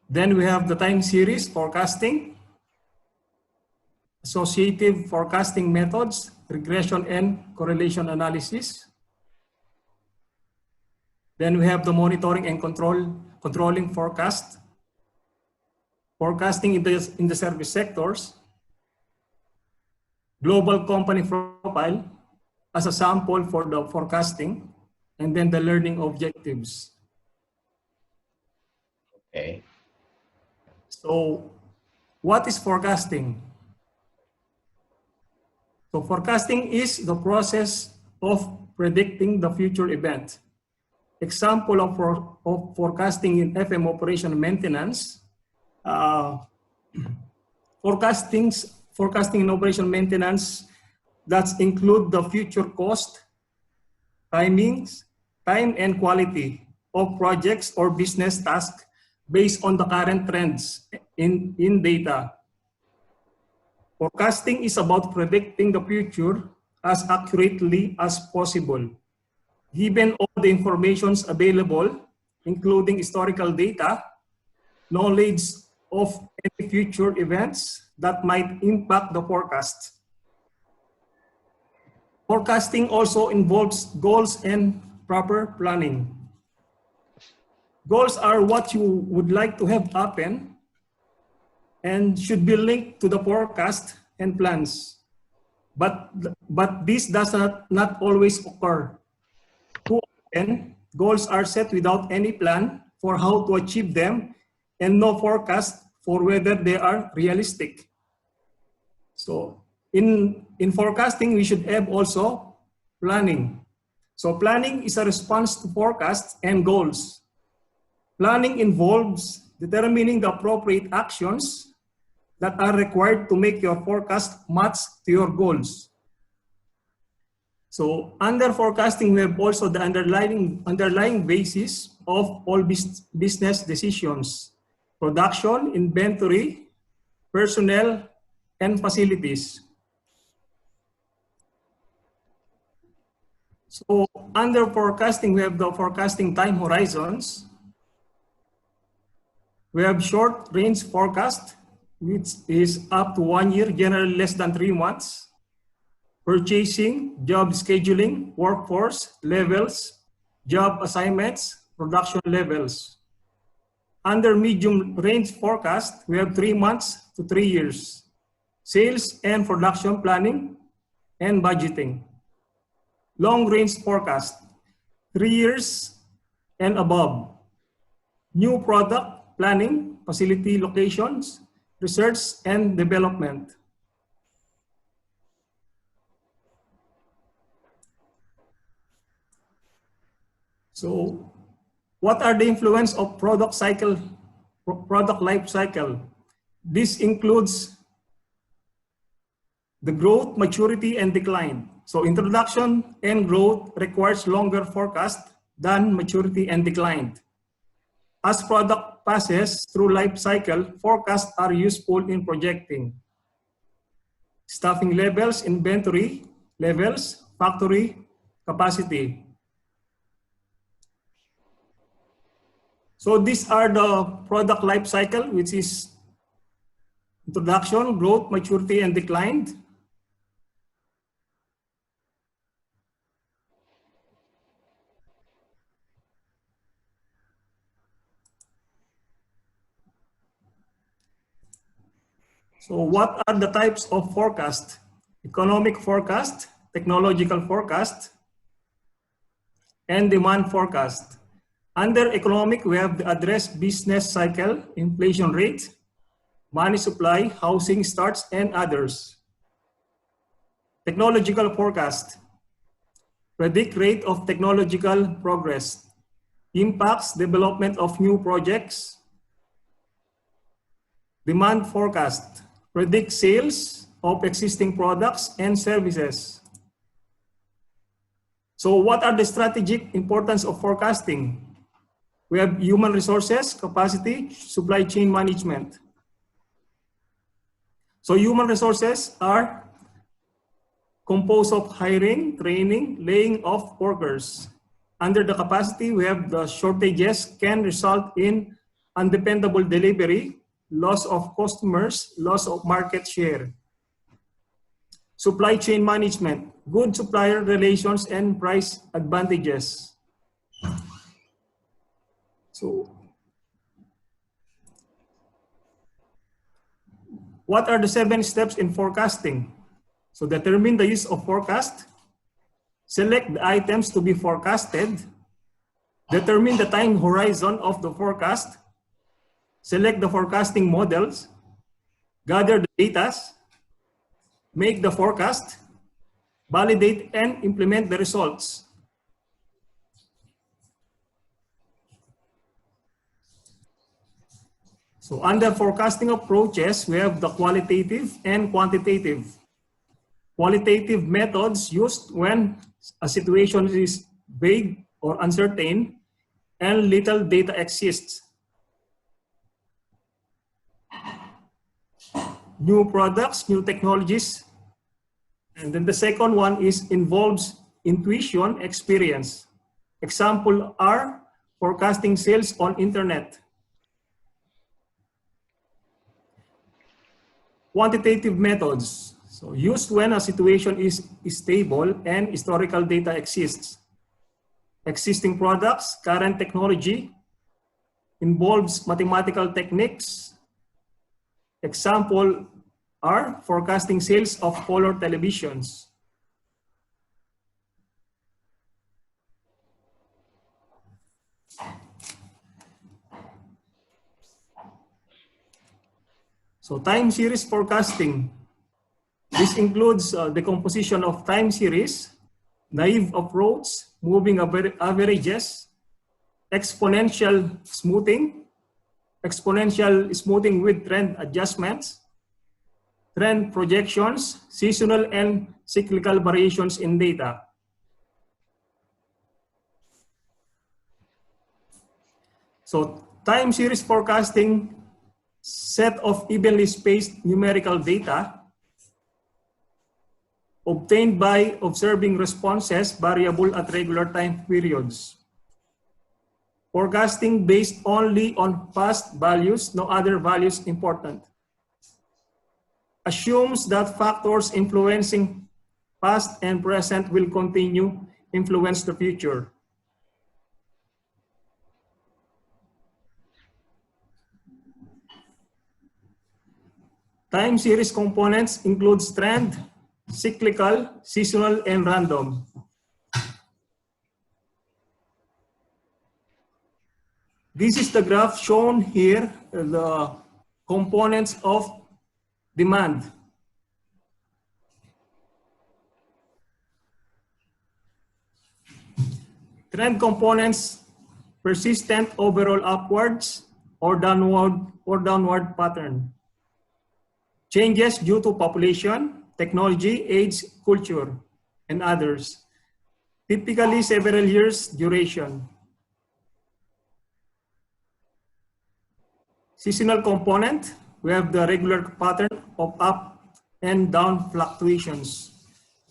Then we have the time series forecasting, associative forecasting methods, regression and correlation analysis. Then we have the monitoring and controlling forecast, forecasting in the service sectors, global company profile as a sample for the forecasting, and then the learning objectives. Okay. So what is forecasting? So forecasting is the process of predicting the future event. Example of forecasting in FM operation and maintenance. Forecasting in operation maintenance that include the future cost, timings, time and quality of projects or business tasks based on the current trends in data. Forecasting is about predicting the future as accurately as possible, given all the information available, including historical data, knowledge of any future events that might impact the forecast. Forecasting also involves goals and proper planning. Goals are what you would like to have happen and should be linked to the forecast and plans. But this does not always occur. Too often, goals are set without any plan for how to achieve them and no forecast for whether they are realistic. So in forecasting, we should have also planning. So planning is a response to forecasts and goals. Planning involves determining the appropriate actions that are required to make your forecast match to your goals. So under forecasting, we have also the underlying basis of all business decisions: production, inventory, personnel, and facilities. So under forecasting, we have the forecasting time horizons. We have short range forecast, which is up to 1 year, generally less than 3 months. Purchasing, job scheduling, workforce levels, job assignments, production levels. Under medium range forecast, we have 3 months to 3 years. Sales and production planning and budgeting. Long range forecast, 3 years and above. New product planning, facility locations, research and development. So, what are the influence of product life cycle? This includes the growth, maturity, and decline. So introduction and growth requires longer forecast than maturity and decline. As product passes through life cycle, forecasts are useful in projecting staffing levels, inventory levels, factory capacity. So these are the product life cycle, which is introduction, growth, maturity, and decline. So what are the types of forecast? Economic forecast, technological forecast, and demand forecast. Under economic, we have the address business cycle, inflation rate, money supply, housing starts, and others. Technological forecast, predict rate of technological progress, impacts development of new projects. Demand forecast, predict sales of existing products and services. So what are the strategic importance of forecasting? We have human resources, capacity, supply chain management. So human resources are composed of hiring, training, laying off workers. Under the capacity, we have the shortages can result in undependable delivery, loss of customers, loss of market share. Supply chain management, good supplier relations and price advantages. So, what are the 7 steps in forecasting? So determine the use of forecast, select the items to be forecasted, determine the time horizon of the forecast, select the forecasting models, gather the data, make the forecast, validate and implement the results. So under forecasting approaches, we have the qualitative and quantitative. Qualitative methods used when a situation is vague or uncertain and little data exists. New products, new technologies. And then the second one is involves intuition experience. Example are forecasting sales on internet. Quantitative methods, so used when a situation is stable and historical data exists. Existing products, current technology, involves mathematical techniques. Example are forecasting sales of color televisions. So time series forecasting. This includes the composition of time series, naive approach, moving averages, exponential smoothing with trend adjustments, trend projections, seasonal and cyclical variations in data. So time series forecasting, set of evenly spaced numerical data obtained by observing responses variable at regular time periods. Forecasting based only on past values, no other values important. Assumes that factors influencing past and present will continue influence the future. Time series components includes trend, cyclical, seasonal, and random. This is the graph shown here, the components of demand. Trend components, persistent overall upwards or downward pattern. Changes due to population, technology, age, culture, and others. Typically several years duration. Seasonal component, we have the regular pattern of up and down fluctuations.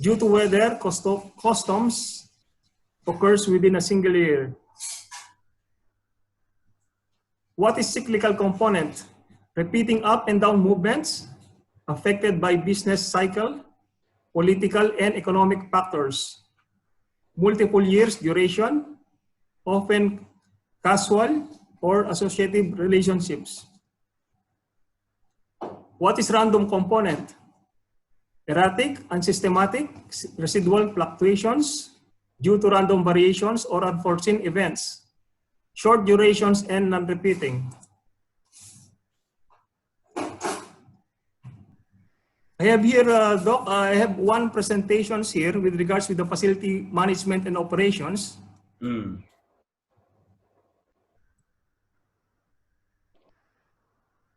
Due to weather, customs occurs within a single year. What is cyclical component? Repeating up and down movements affected by business cycle, political and economic factors. Multiple years duration, often casual or associative relationships. What is random component? Erratic, unsystematic, residual fluctuations due to random variations or unforeseen events. Short durations and non-repeating. I have here, Doc, I have one presentation here with regards to the facility management and operations.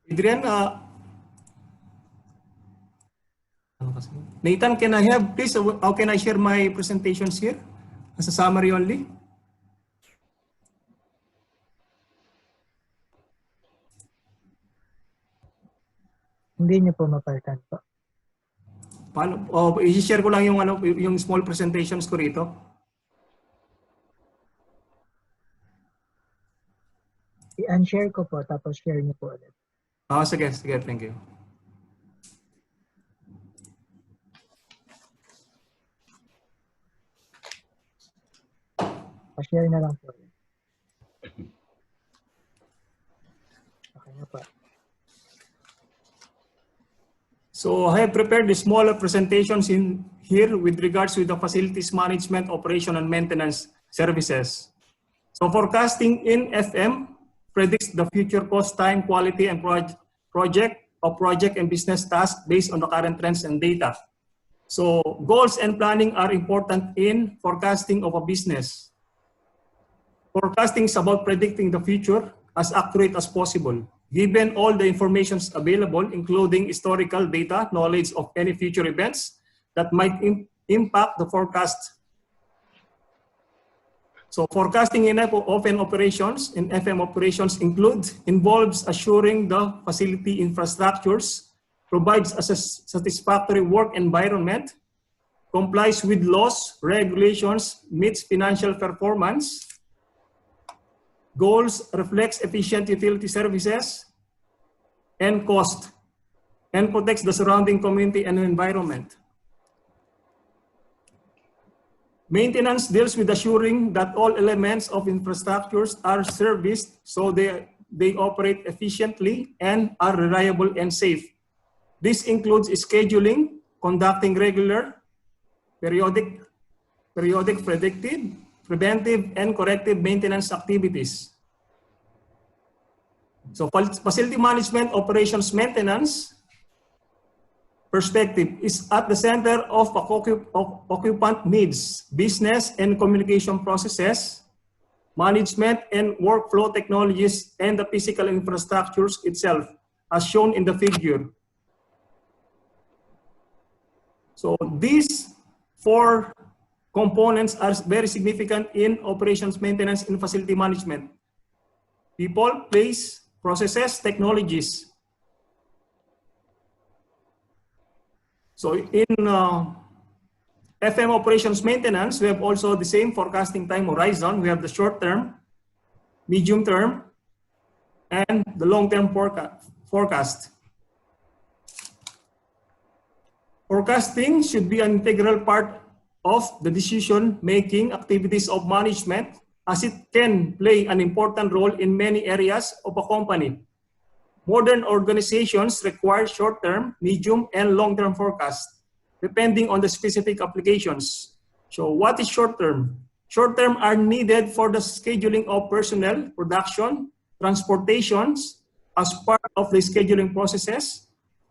Adrian, Nathan, can I have, please, how can I share my presentations here? As a summary only? Hindi niyo po mapalitan po. Paano? I-share ko lang yung, yung small presentations ko rito. I-unshare ko po, tapos share niyo po ulit. Sige, sige, thank you. Pa-share na lang po. Okay na po. So I have prepared the smaller presentations in here with regards to the facilities management, operation, and maintenance services. So forecasting in FM predicts the future cost, time, quality, and project and business tasks based on the current trends and data. So goals and planning are important in forecasting of a business. Forecasting is about predicting the future as accurate as possible, given all the information available, including historical data, knowledge of any future events that might impact the forecast. So forecasting in FM operations involves assuring the facility infrastructures, provides a satisfactory work environment, complies with laws, regulations, meets financial performance, goals, reflects efficient utility services and cost, and protects the surrounding community and environment. Maintenance deals with assuring that all elements of infrastructures are serviced so they operate efficiently and are reliable and safe. This includes scheduling, conducting regular, periodic, predictive, preventive, and corrective maintenance activities. So facility management, operations, maintenance perspective is at the center of occupant needs, business and communication processes, management and workflow technologies, and the physical infrastructures itself, as shown in the figure. So these four components are very significant in operations, maintenance, and facility management. People, place, processes, technologies. So in FM operations maintenance, we have also the same forecasting time horizon. We have the short term, medium term, and the long term forecast. Forecasting should be an integral part of the decision-making activities of management, as it can play an important role in many areas of a company. Modern organizations require short-term, medium, and long-term forecasts, depending on the specific applications. So what is short-term? Short-term are needed for the scheduling of personnel, production, transportations as part of the scheduling processes.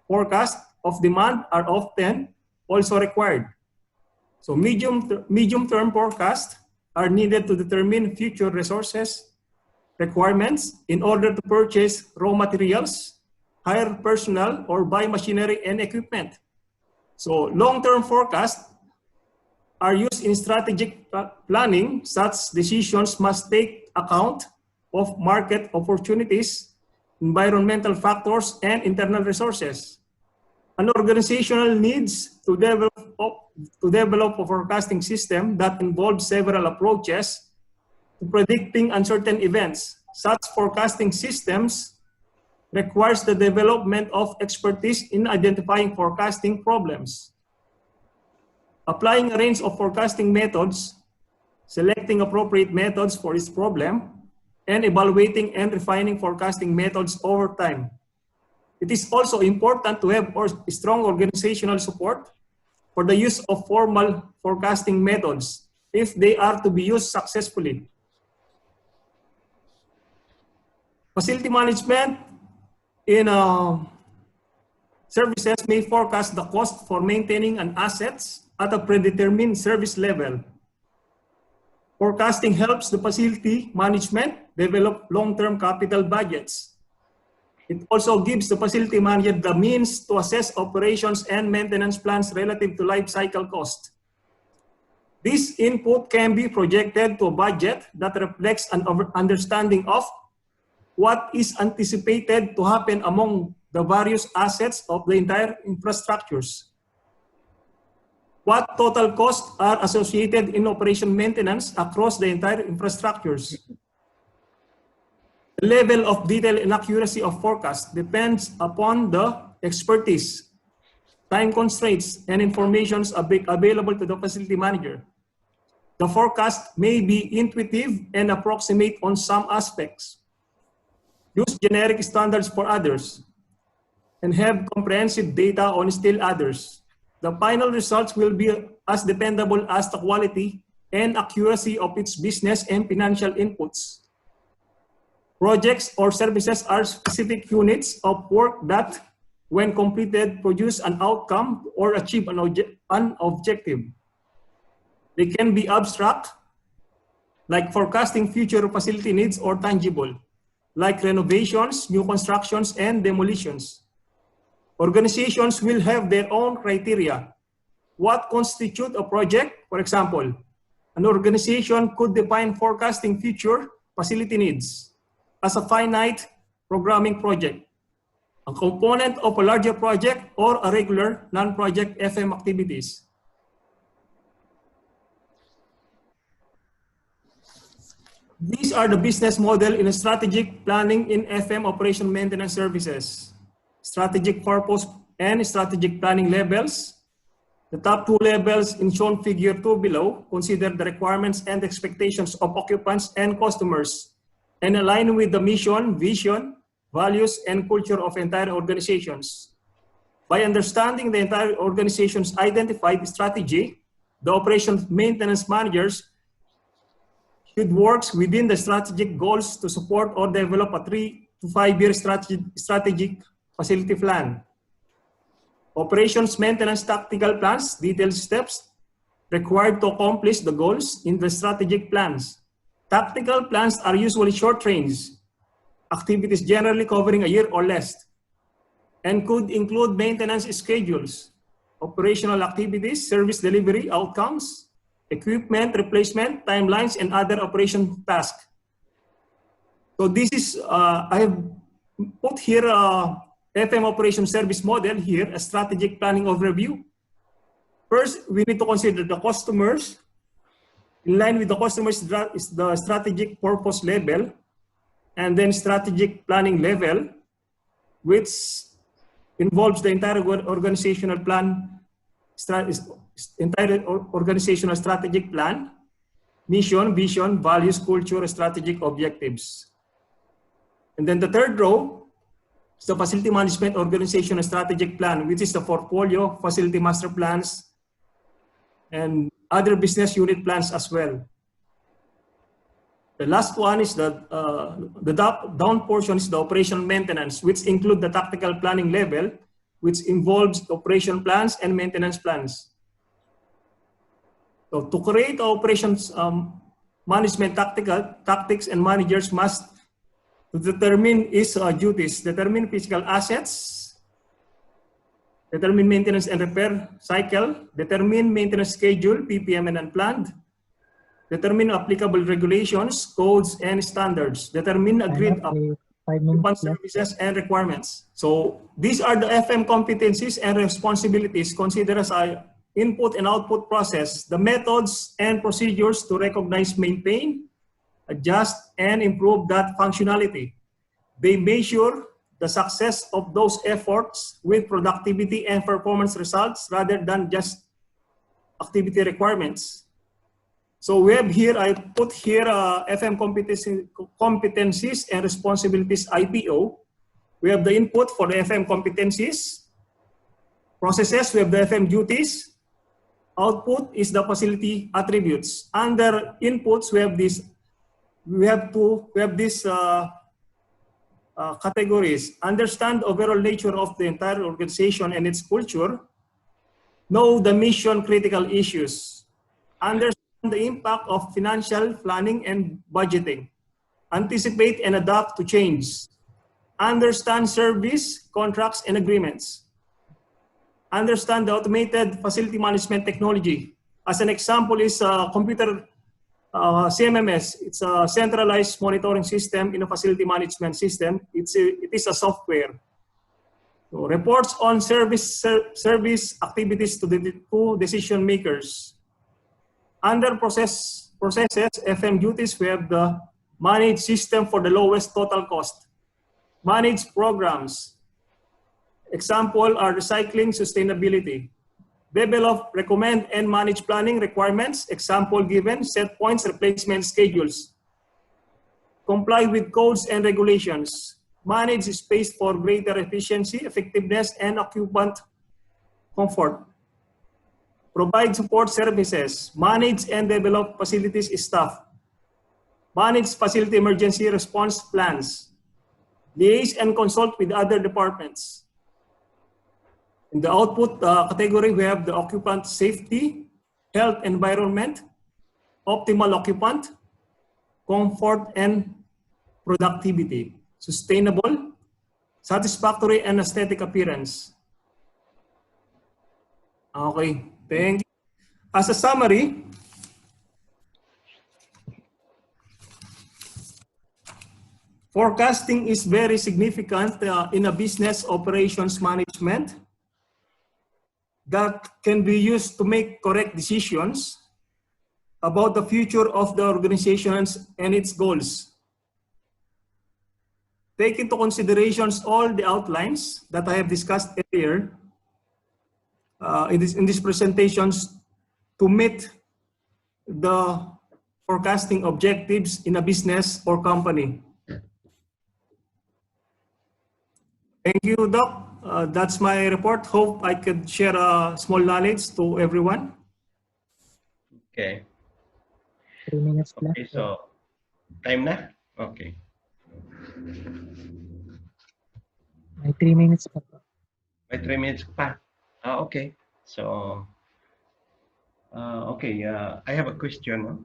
Forecasts of demand are often also required. So medium-term forecasts are needed to determine future resources requirements in order to purchase raw materials, hire personnel, or buy machinery and equipment. So long-term forecasts are used in strategic planning. Such decisions must take account of market opportunities, environmental factors, and internal resources. An organizational needs to develop a forecasting system that involves several approaches to predicting uncertain events. Such forecasting systems requires the development of expertise in identifying forecasting problems. Applying a range of forecasting methods, selecting appropriate methods for each problem, and evaluating and refining forecasting methods over time. It is also important to have strong organizational support for the use of formal forecasting methods if they are to be used successfully. Facility management in services may forecast the cost for maintaining an assets at a predetermined service level. Forecasting helps the facility management develop long-term capital budgets. It also gives the facility manager the means to assess operations and maintenance plans relative to life cycle cost. This input can be projected to a budget that reflects an understanding of what is anticipated to happen among the various assets of the entire infrastructures. What total costs are associated in operation maintenance across the entire infrastructures? The level of detail and accuracy of forecast depends upon the expertise, time constraints, and information available to the facility manager. The forecast may be intuitive and approximate on some aspects, use generic standards for others, and have comprehensive data on still others. The final results will be as dependable as the quality and accuracy of its business and financial inputs. Projects or services are specific units of work that, when completed, produce an outcome or achieve an objective. They can be abstract, like forecasting future facility needs, or tangible, like renovations, new constructions, and demolitions. Organizations will have their own criteria. What constitutes a project? For example, an organization could define forecasting future facility needs as a finite programming project, a component of a larger project, or a regular non-project FM activities. These are the business model in strategic planning in FM operation maintenance services. Strategic purpose and strategic planning levels. The top two levels in shown figure 2 below consider the requirements and expectations of occupants and customers and align with the mission, vision, values, and culture of entire organizations. By understanding the entire organization's identified strategy, the operations maintenance managers should work within the strategic goals to support or develop a 3 to 5 year strategic facility plan. Operations maintenance tactical plans, detailed steps required to accomplish the goals in the strategic plans. Tactical plans are usually short range activities generally covering a year or less and could include maintenance schedules, operational activities, service delivery outcomes, equipment replacement, timelines, and other operation tasks. So this is, I have put here FM operation service model here, a strategic planning overview. First, we need to consider the customers. In line with the customers is the strategic purpose level, and then strategic planning level, which involves the entire organizational plan, entire organizational strategic plan, mission, vision, values, culture, strategic objectives. And then the third row, is the facility management organization and strategic plan, which is the portfolio, facility master plans, and other business unit plans as well. The last one is the down portion is the operational maintenance, which include the tactical planning level, which involves operation plans and maintenance plans. So to create operations management tactics and managers must determine its duties, determine physical assets, determine maintenance and repair cycle, determine maintenance schedule, PPM and unplanned, determine applicable regulations, codes, and standards, determine agreed upon services and requirements. So these are the FM competencies and responsibilities considered as input and output process, the methods and procedures to recognize, maintain, adjust, and improve that functionality. They measure the success of those efforts with productivity and performance results rather than just activity requirements. So we have here, I put here FM competencies and responsibilities IPO. We have the input for the FM competencies. Processes, we have the FM duties. Output is the facility attributes. Under inputs, we have this. We have these categories. Understand the overall nature of the entire organization and its culture. Know the mission critical issues. Understand the impact of financial planning and budgeting. Anticipate and adapt to change. Understand service, contracts, and agreements. Understand the automated facility management technology. As an example is computer CMMS. It's a centralized monitoring system in a facility management system. It is a software. So reports on service activities to decision makers. Under processes, FM duties, we have the managed system for the lowest total cost. Managed programs. Example are recycling, sustainability. Develop, recommend, and manage planning requirements. Example given, set points, replacement schedules. Comply with codes and regulations. Manage space for greater efficiency, effectiveness, and occupant comfort. Provide support services. Manage and develop facilities staff. Manage facility emergency response plans. Liaise and consult with other departments. In the output category, we have the occupant safety, health, environment, optimal occupant, comfort, and productivity, sustainable, satisfactory, and aesthetic appearance. Okay, thank you. As a summary, forecasting is very significant in a business operations management that can be used to make correct decisions about the future of the organizations and its goals. Take into considerations all the outlines that I have discussed earlier in these presentations to meet the forecasting objectives in a business or company. Thank you, Doc. That's my report. Hope I could share a small knowledge to everyone. Okay. 3 minutes left. Okay, so time na? Okay. May 3 minutes pa po. May 3 minutes pa. Okay. So, okay. I have a question.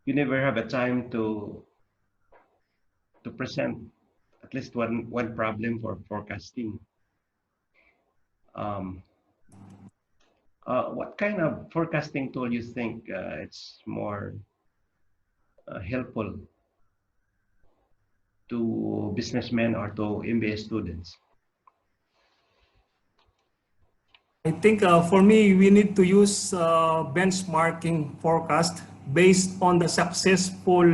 You never have a time to present at least one problem for forecasting. What kind of forecasting tool you think it's more helpful to businessmen or to MBA students? I think for me, we need to use benchmarking forecast based on the successful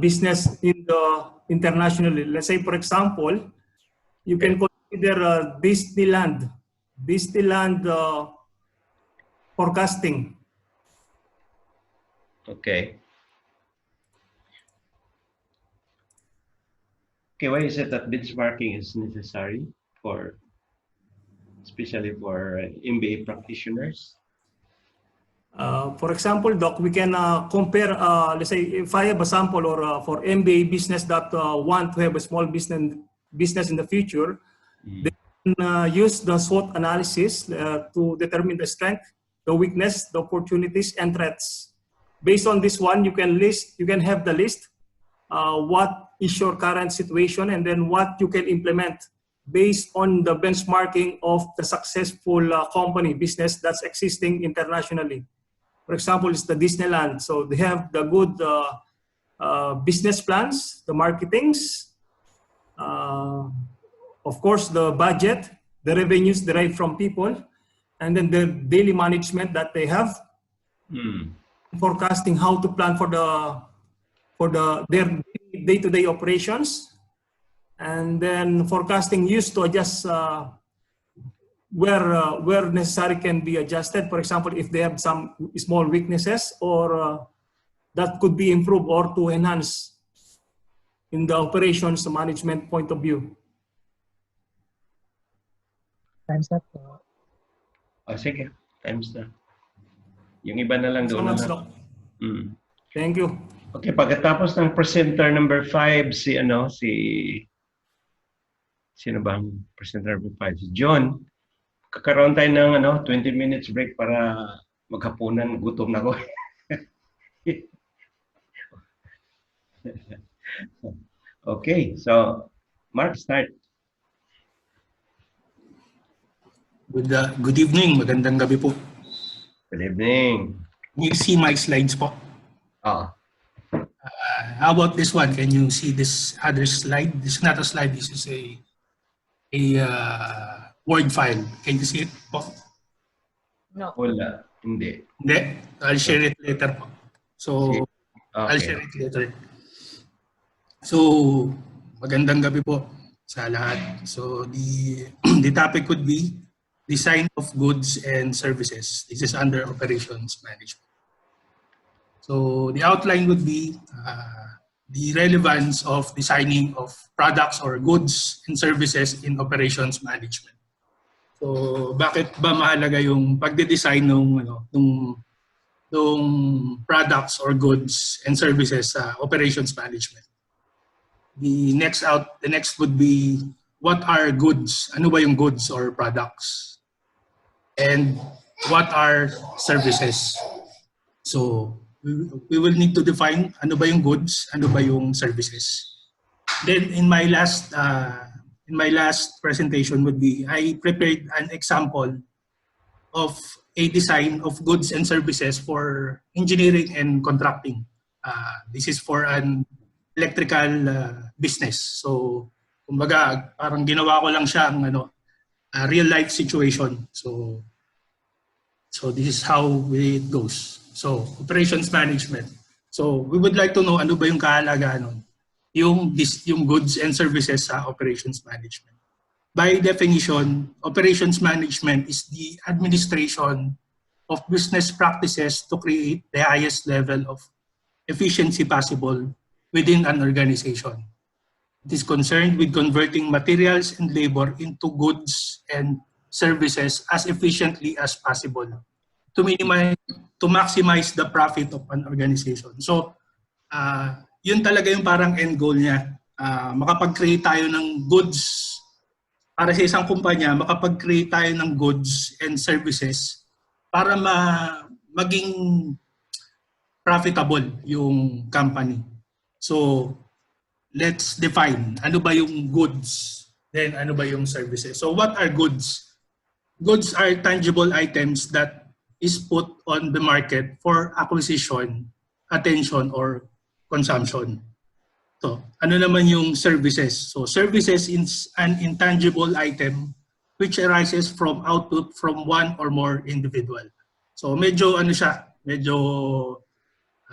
business in the internationally. Let's say, for example, you can consider Disneyland forecasting. Okay. Okay, why is it that benchmarking is necessary for, especially for MBA practitioners? For example, Doc, we can compare, let's say, if I have a sample or for MBA business that want to have a small business in the future, they can use the SWOT analysis to determine the strength, the weakness, the opportunities, and threats. Based on this one, you can have the list, what is your current situation, and then what you can implement based on the benchmarking of the successful company business that's existing internationally. For example, it's the Disneyland. So they have the good business plans, the marketings, of course, the budget, the revenues derived from people, and then the daily management that they have, forecasting how to plan for their day-to-day operations, and then forecasting used to adjust where necessary can be adjusted. For example, if they have some small weaknesses or that could be improved or to enhance in the operations management point of view. Time's up po. Oh, sige. Time's up. Yung iba na lang So doon much, na. Doc. Thank you. Okay, pagkatapos ng presenter number 5, sino ba ang presenter number 5? Si John. Kakaroon tayo ng 20 minutes break para maghapunan. Gutom na ko. Okay, so Mark, start. Good evening. Magandang gabi po. Good evening. Can you see my slides po? How about this one? Can you see this other slide? This is not a slide. This is a Word file. Can you see it po? No. Wala. Hindi. Hindi? I'll share it later po. So, okay. I'll share it later. So, magandang gabi po sa lahat. So, the topic would be design of goods and services. This is under operations management. So, the outline would be the relevance of designing of products or goods and services in operations management. So, bakit ba mahalaga yung pagde-design ng products or goods and services sa operations management? The next would be, what are goods? Ano ba yung goods or products? And what are services? So, we will need to define ano ba yung goods, ano ba yung services. Then in my last presentation would be, I prepared an example of a design of goods and services for engineering and contracting. This is for an electrical business. So, kumbaga, parang ginawa ko lang siya ang real life situation. So this is how it goes. So, operations management. So, we would like to know ano ba yung kahalagaan nun, yung goods and services sa operations management. By definition, operations management is the administration of business practices to create the highest level of efficiency possible within an organization. It is concerned with converting materials and labor into goods and services as efficiently as possible to maximize the profit of an organization. So, yun talaga yung parang end goal niya. Makapag-create tayo ng goods para sa isang kumpanya, makapag-create tayo ng goods and services para maging profitable yung company. So, let's define ano ba yung goods, then ano ba yung services. So, what are goods? Goods are tangible items that is put on the market for acquisition, attention, or consumption. So, ano naman yung services? So, services is an intangible item which arises from output from one or more individual. So, medyo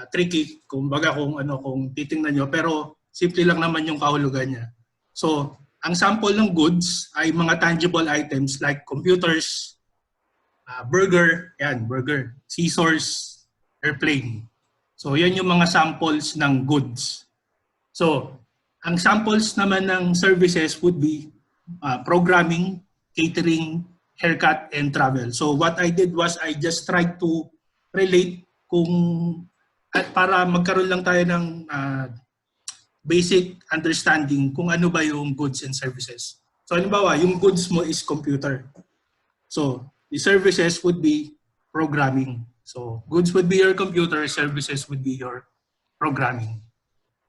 tricky kung titingnan nyo, pero simple lang naman yung kahulugan niya. So, ang sample ng goods ay mga tangible items like computers, burger, scissors, airplane. So yan yung mga samples ng goods. So ang samples naman ng services would be programming, catering, haircut, and travel. So what I did was I just tried to relate at para magkaroon lang tayo ng basic understanding kung ano ba yung goods and services. So halimbawa, yung goods mo is computer. So the services would be programming. So goods would be your computer, services would be your programming.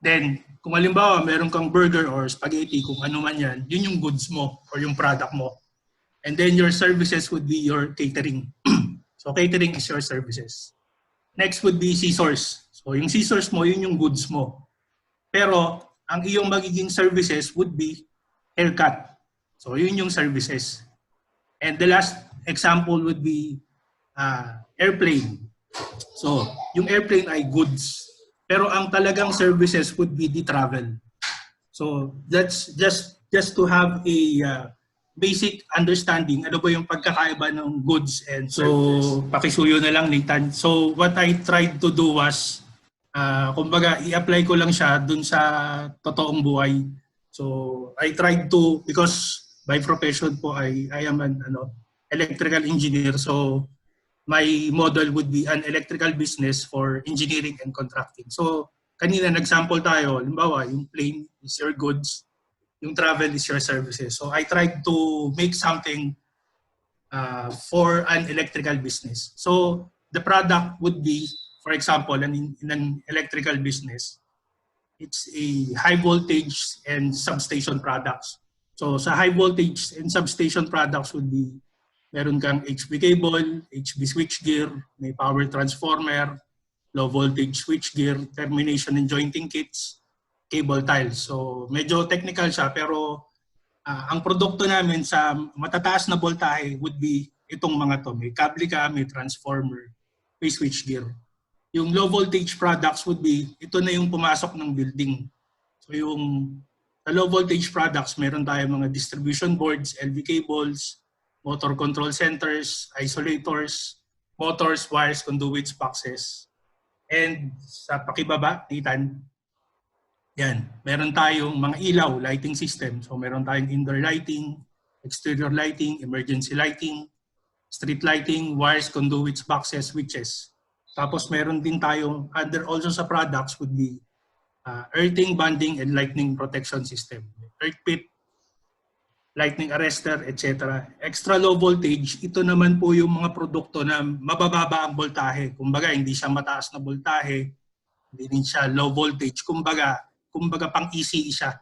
Then, kung halimbawa meron kang burger or spaghetti, kung ano man yan, yun yung goods mo or yung product mo. And then your services would be your catering. So catering is your services. Next would be scissors. So yung scissors mo, yun yung goods mo. Pero ang iyong magiging services would be haircut. So yun yung services. And the last example would be airplane. So yung airplane ay goods. Pero ang talagang services would be the travel. So that's just to have a basic understanding ano ba yung pagkakaiba ng goods and services. So pakisuyo na lang, Nathan. So what I tried to do was kumbaga i-apply ko lang siya dun sa totoong buhay. So I tried to, because by profession po I am an electrical engineer. So my model would be an electrical business for engineering and contracting. So kanina nag-sample tayo, halimbawa yung plane is your goods, yung travel is your services. So I tried to make something for an electrical business. So the product would be, for example, in an electrical business, it's a high voltage and substation products. So sa high voltage and substation products would be, meron kang HV cable, HV switchgear, may power transformer, low voltage switchgear, termination and jointing kits, cable tiles. So medyo technical siya, pero ang produkto namin sa matataas na voltahe would be itong mga to. May kable ka, may transformer, may switchgear. Yung low voltage products would be, ito na yung pumasok ng building. So yung sa low voltage products, meron tayo mga distribution boards, LV cables, motor control centers, isolators, motors, wires, conduits, boxes. And sa pakibaba, Nathan, yan, meron tayong mga ilaw, lighting system. So meron tayong indoor lighting, exterior lighting, emergency lighting, street lighting, wires, conduits, boxes, switches. Tapos meron din tayong, also sa products would be earthing, bonding, and lightning protection system. Earth pit, lightning arrestor, etc. Extra low voltage, ito naman po yung mga produkto na mabababa ang voltahe. Kumbaga, hindi siya mataas na voltahe, hindi din siya low voltage. Kumbaga pang ECE siya.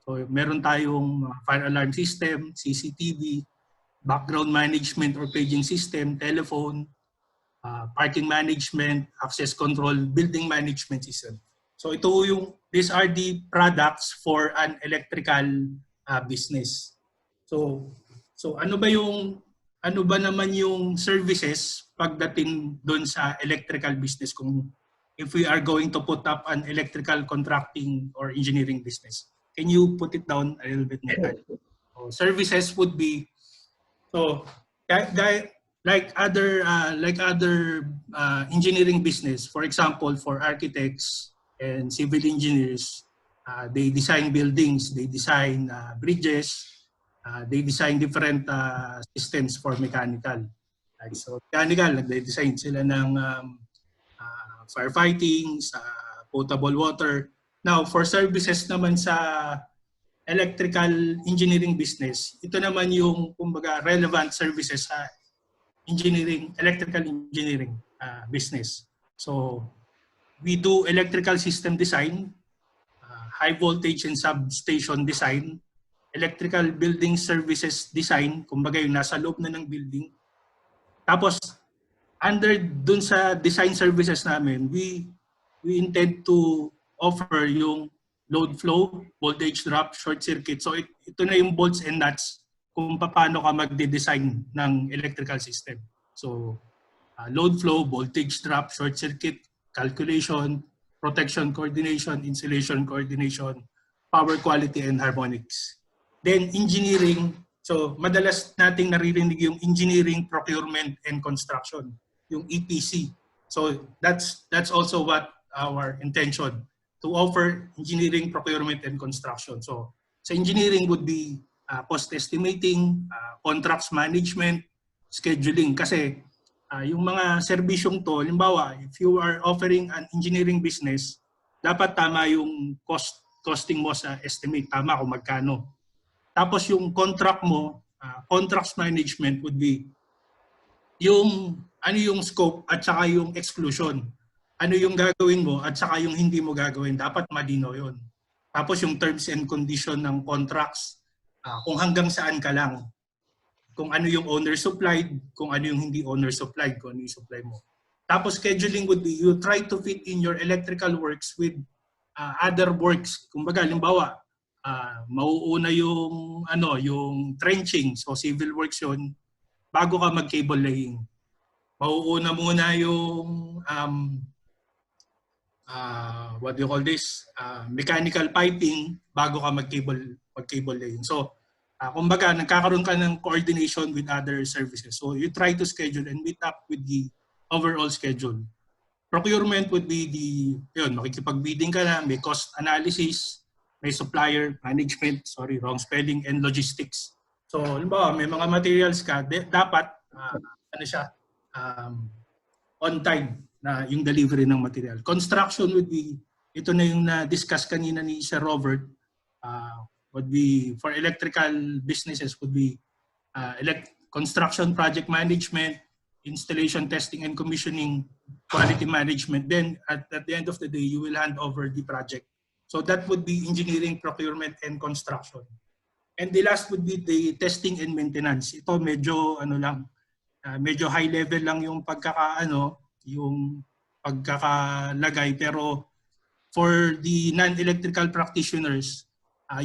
So, meron tayong fire alarm system, CCTV, background management or paging system, telephone, parking management, access control, building management system. So, these are the products for an electrical business. So ano ba naman yung services pagdating doon sa electrical business kung if we are going to put up an electrical contracting or engineering business? Can you put it down a little bit more? So, services would be, so like other engineering business, for example, for architects and civil engineers, they design buildings, they design bridges, they design different systems for mechanical. Like, so mechanical, nagde-design sila ng firefighting, potable water. Now, for services naman sa electrical engineering business, ito naman yung kumbaga relevant services sa electrical engineering business. So, we do electrical system design, high voltage and substation design, electrical building services design, kumbaga yung nasa loob na ng building. Tapos, under dun sa design services namin, we intend to offer yung load flow, voltage drop, short circuit. So, ito na yung bolts and nuts kung paano ka magde-design ng electrical system. So, load flow, voltage drop, short circuit, calculation, protection coordination, insulation coordination, power quality, and harmonics. Then engineering, so madalas nating naririnig yung engineering, procurement, and construction, yung EPC. So that's also what our intention to offer engineering, procurement, and construction. So sa engineering would be cost estimating, contracts management, scheduling. Kasi yung mga serbisyong to, halimbawa, if you are offering an engineering business, dapat tama yung costing mo sa estimate, tama kung magkano. Tapos yung contract mo, contracts management would be yung ano yung scope at saka yung exclusion. Ano yung gagawin mo at saka yung hindi mo gagawin. Dapat malinaw yun. Tapos yung terms and condition ng contracts, kung hanggang saan ka lang. Kung ano yung owner supplied, kung ano yung hindi owner supplied, kung ano yung supply mo. Tapos scheduling would be you try to fit in your electrical works with other works. Kumbaga, halimbawa, mauuna yung yung trenching, so civil works yun, bago ka mag-cable laying. Mauuna muna yung what do you call this? Mechanical piping bago ka mag-cable laying. So, kumbaga, nagkakaroon ka ng coordination with other services. So, you try to schedule and meet up with the overall schedule. Procurement would be makikipag-bidding ka na, may cost analysis, may supplier management, wrong spelling, and logistics. So, halimbawa, may mga materials ka, dapat, on time na yung delivery ng material. Construction would be, ito na yung na-discuss kanina ni Sir Robert, would be, for electrical businesses, would be construction project management, installation, testing, and commissioning, quality management. Then, at the end of the day, you will hand over the project. So that would be engineering, procurement, and construction. And the last would be the testing and maintenance. Ito medyo medyo high level lang yung yung pagkakalagay, pero for the non-electrical practitioners,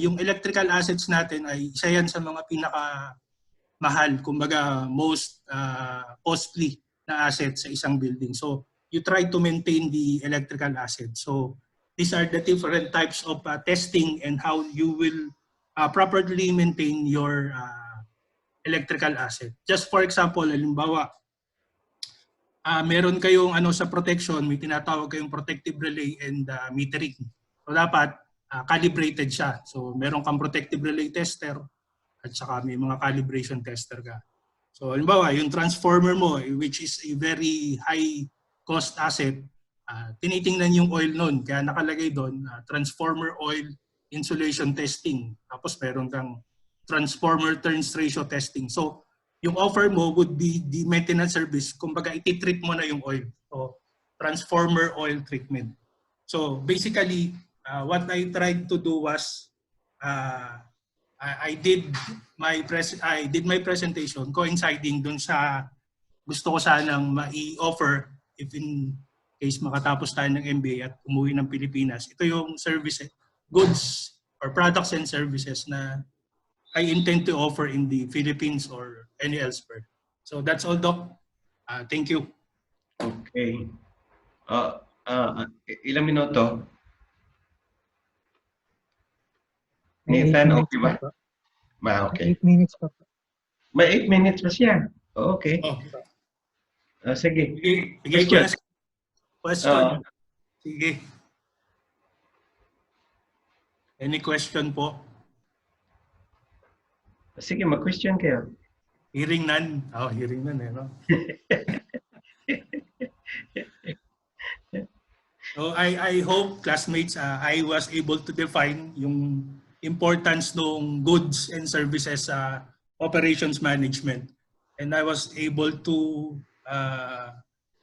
yung electrical assets natin ay isa yan sa mga pinakamahal, kumbaga most costly na assets sa isang building. So you try to maintain the electrical assets. So these are the different types of testing and how you will properly maintain your electrical asset. Just for example, halimbawa, meron kayong sa protection, may tinatawag kayong protective relay and metering. So dapat calibrated siya. So meron kang protective relay tester at saka may mga calibration tester ka. So halimbawa, yung transformer mo, which is a very high cost asset, tinitingnan yung oil nun. Kaya nakalagay doon, transformer oil insulation testing. Tapos meron kang transformer turns ratio testing. So yung offer mo would be the maintenance service. Kumbaga, iti-treat mo na yung oil. So transformer oil treatment. So basically, what I tried to do was, I did my presentation coinciding dun sa gusto ko sanang mai-offer if in case makatapos tayo ng MBA at umuwi ng Pilipinas. Ito yung service, goods or products and services na I intend to offer in the Philippines or any elsewhere. So that's all, Doc. Thank you. Okay. Ilang minuto? Nathan, okay ba? Okay. 8 minutes pa po. May 8 minutes pa siya. Okay. Sige. Question. Question. Sige. Any question po? Sige, mag-question kayo. Hearing none. Hearing none no? So I hope, classmates, I was able to define yung importance ng goods and services sa operations management. And I was able to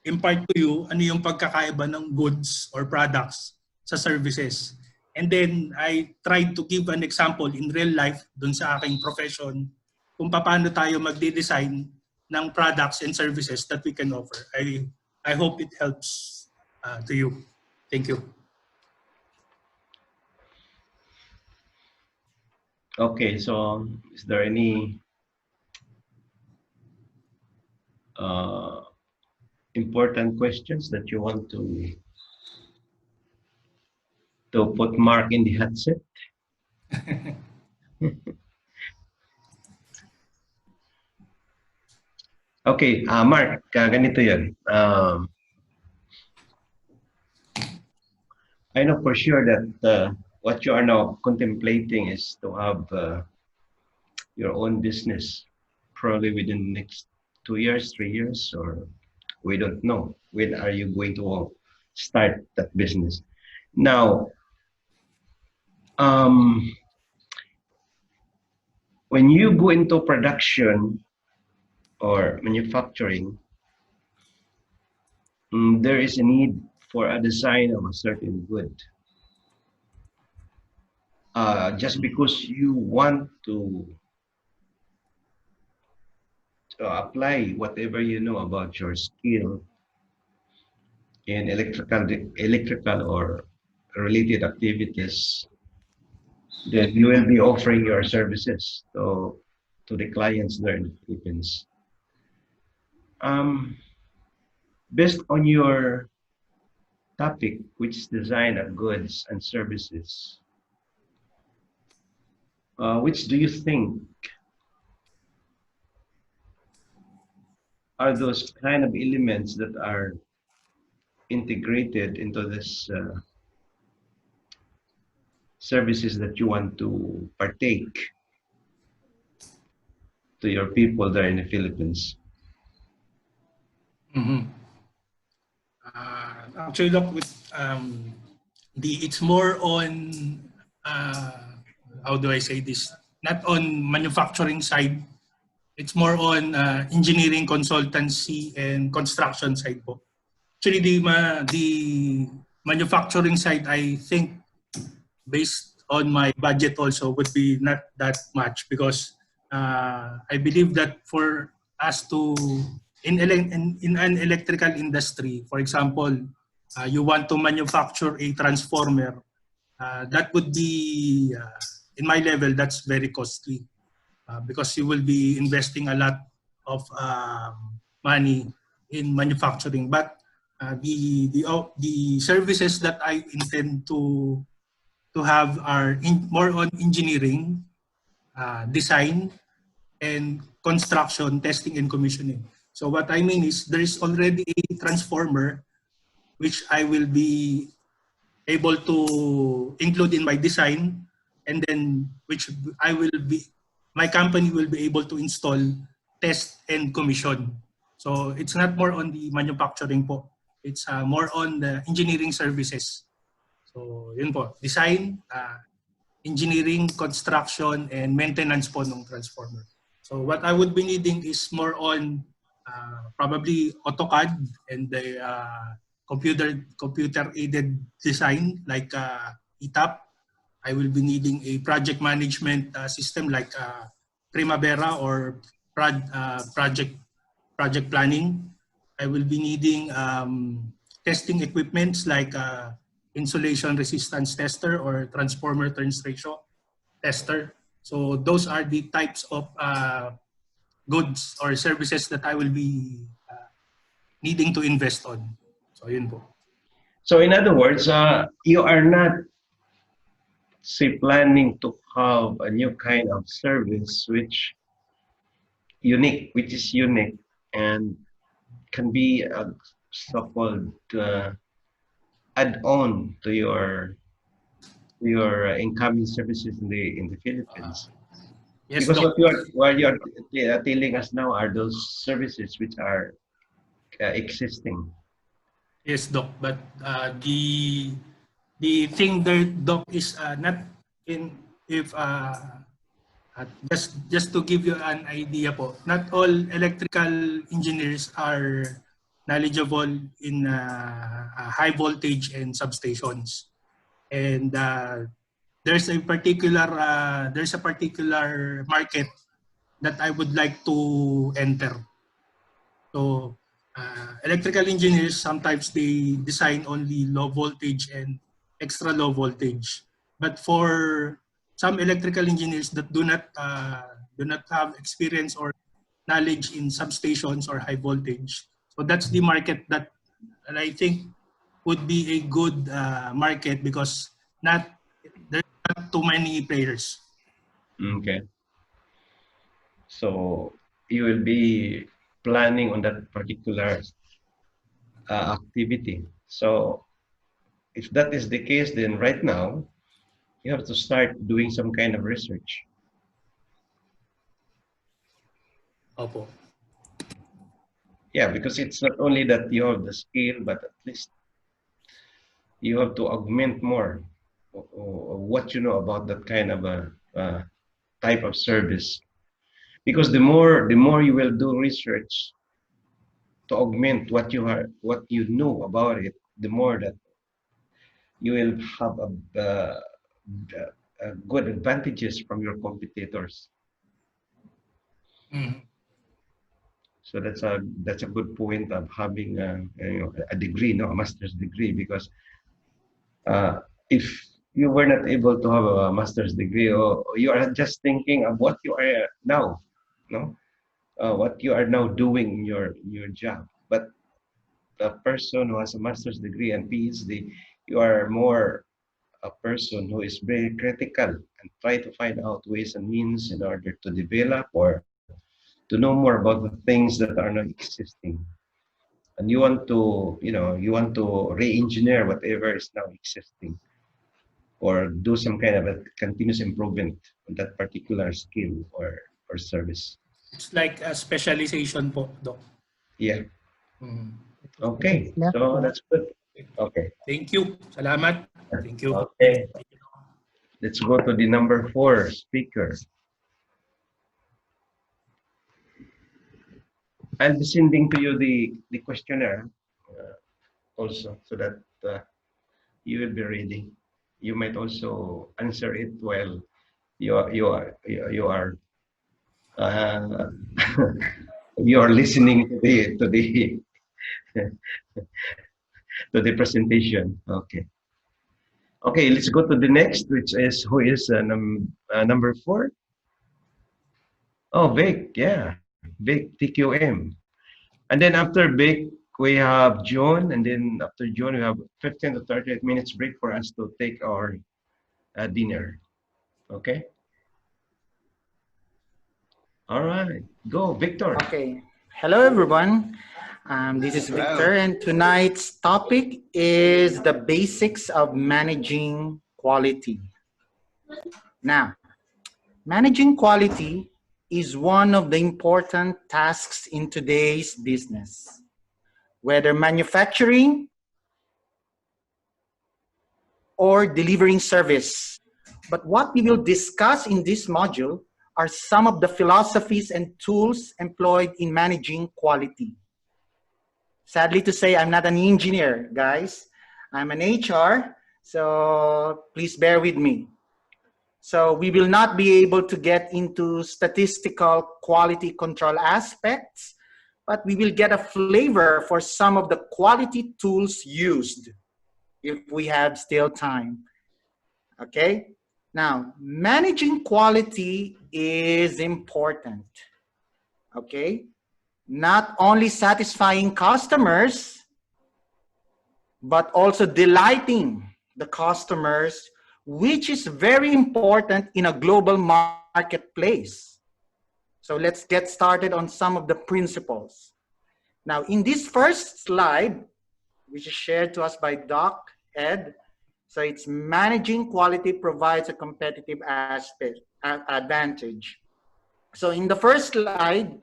impart to you ano yung pagkakaiba ng goods or products sa services. And then I tried to give an example in real life dun sa aking profession kung paano tayo magde-design ng products and services that we can offer. I hope it helps to you. Thank you. Okay, so is there any important questions that you want to put Mark in the hot seat? Okay, Mark, ganito yun. I know for sure that what you are now contemplating is to have your own business, probably within the next 2 years, 3 years, or we don't know. When are you going to start that business? Now, um, when you go into production or manufacturing, there is a need for a design of a certain good. Just because you want to apply whatever you know about your skill in electrical or related activities, then you will be offering your services to the clients there in the Philippines. Um, Based on your topic, which is design of goods and services, which do you think are those kind of elements that are integrated into this services that you want to partake to your people there in the Philippines? Mhm. Actually, look, with it's more on how do I say this? Not on manufacturing side. It's more on engineering, consultancy, and construction side po. Actually, the manufacturing side, I think, based on my budget also, would be not that much because I believe that for us to in an electrical industry, for example, you want to manufacture a transformer, that would be in my level, that's very costly because you will be investing a lot of money in manufacturing. But the services that I intend to have are more on engineering, design, and construction, testing, and commissioning. So what I mean is there is already a transformer which I will be able to include in my design, and then which my company will be able to install, test, and commission. So it's not more on the manufacturing po. It's more on the engineering services. So yun po, design, engineering, construction, and maintenance po ng transformer. So what I would be needing is more on probably AutoCAD and the computer aided design like ETAP. I will be needing a project management system like Primavera or project planning. I will be needing testing equipments like insulation resistance tester or transformer turns ratio tester. So those are the types of goods or services that I will be needing to invest on. So yun po. So in other words, you are not, say, planning to have a new kind of service which is unique and can be a so-called add-on to your incoming services in the Philippines. Yes, Because Doc. what you are telling us now are those services which are existing. Yes, Doc. But the thing there, Doc, is not in if just to give you an idea po, not all electrical engineers are knowledgeable in high voltage and substations. And there's a particular market that I would like to enter. So electrical engineers, sometimes they design only low voltage and extra low voltage. But for some electrical engineers that do not have experience or knowledge in substations or high voltage, so that's the market that and I think would be a good market because there's not too many players. Okay. So you will be planning on that particular activity. So if that is the case, then right now, you have to start doing some kind of research. Opo. Yeah, because it's not only that you have the skill, but at least you have to augment more what you know about that kind of a type of service. Because the more you will do research to augment what you know about it, the more that you will have a good advantages from your competitors. Mm. So that's a good point of having a degree, no, a master's degree, because uh, if you were not able to have a master's degree, or you are just thinking of what you are now, no, what you are now doing in your job, but the person who has a master's degree and PhD, you are more a person who is very critical and try to find out ways and means in order to develop or to know more about the things that are not existing. And you want to, you want to re-engineer whatever is now existing or do some kind of a continuous improvement on that particular skill or service. It's like a specialization po, Doc. Yeah. Mm. Okay. Left So po. that's good. Okay. Thank you. Salamat. Thank you. Okay. Let's go to the number 4 speaker. I'll be sending to you the questionnaire also, so that you will be ready. You might also answer it while you are uh, you are listening to the presentation. Okay. Okay, let's go to the next, which is who is number 4. Oh, Vic, yeah, Vic TQM. And then after Vic, we have John, and then after John, we have 15 to 38 minutes break for us to take our dinner. Okay. All right, go, Victor. Okay. Hello, everyone. This is Victor, and tonight's topic is the basics of managing quality. Now, managing quality is one of the important tasks in today's business, whether manufacturing or delivering service. But what we will discuss in this module are some of the philosophies and tools employed in managing quality. Sadly to say, I'm not an engineer, guys. I'm an HR, so please bear with me. So we will not be able to get into statistical quality control aspects, but we will get a flavor for some of the quality tools used if we have still time. Okay? Now, managing quality is important. Okay? Not only satisfying customers, but also delighting the customers, which is very important in a global marketplace. So let's get started on some of the principles. Now, in this first slide, which is shared to us by Doc Ed, so it's managing quality provides a competitive advantage. So in the first slide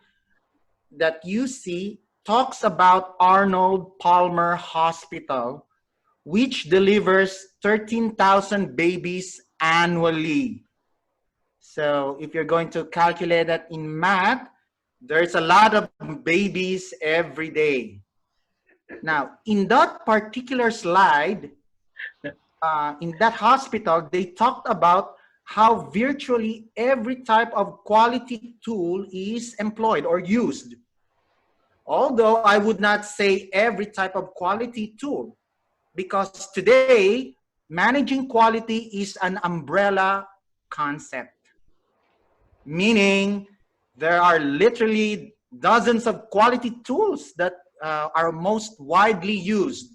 that you see talks about Arnold Palmer Hospital, which delivers 13,000 babies annually. So if you're going to calculate that in math, there's a lot of babies every day. Now, in that particular slide, in that hospital, they talked about how virtually every type of quality tool is employed or used. Although I would not say every type of quality tool, because today, managing quality is an umbrella concept. Meaning, there are literally dozens of quality tools that are most widely used.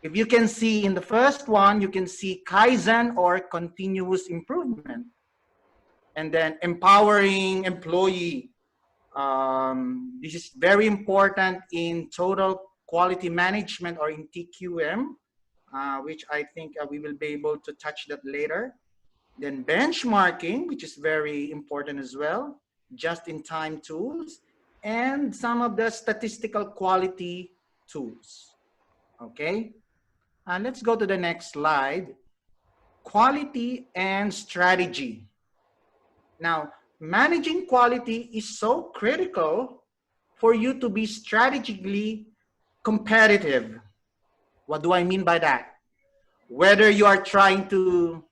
If you can see in the first one, you can see Kaizen or continuous improvement. And then empowering employee. This is very important in total quality management or in TQM. which I think we will be able to touch that later. Then benchmarking, which is very important as well, just-in-time tools, and some of the statistical quality tools. Okay, and let's go to the next slide. Quality and strategy. Now, managing quality is so critical for you to be strategically competitive. What do I mean by that? Whether you are trying to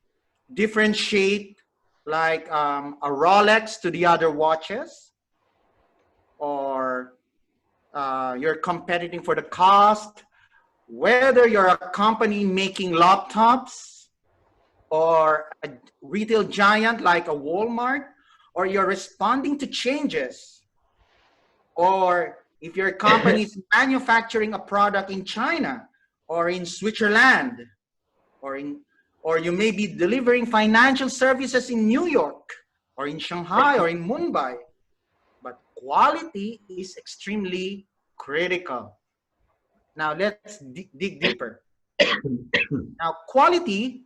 differentiate like a Rolex to the other watches, or you're competing for the cost, whether you're a company making laptops or a retail giant like a Walmart, or you're responding to changes, or if your company is manufacturing a product in China or in Switzerland, or you may be delivering financial services in New York or in Shanghai or in Mumbai. But quality is extremely critical. Now let's dig deeper. Now, quality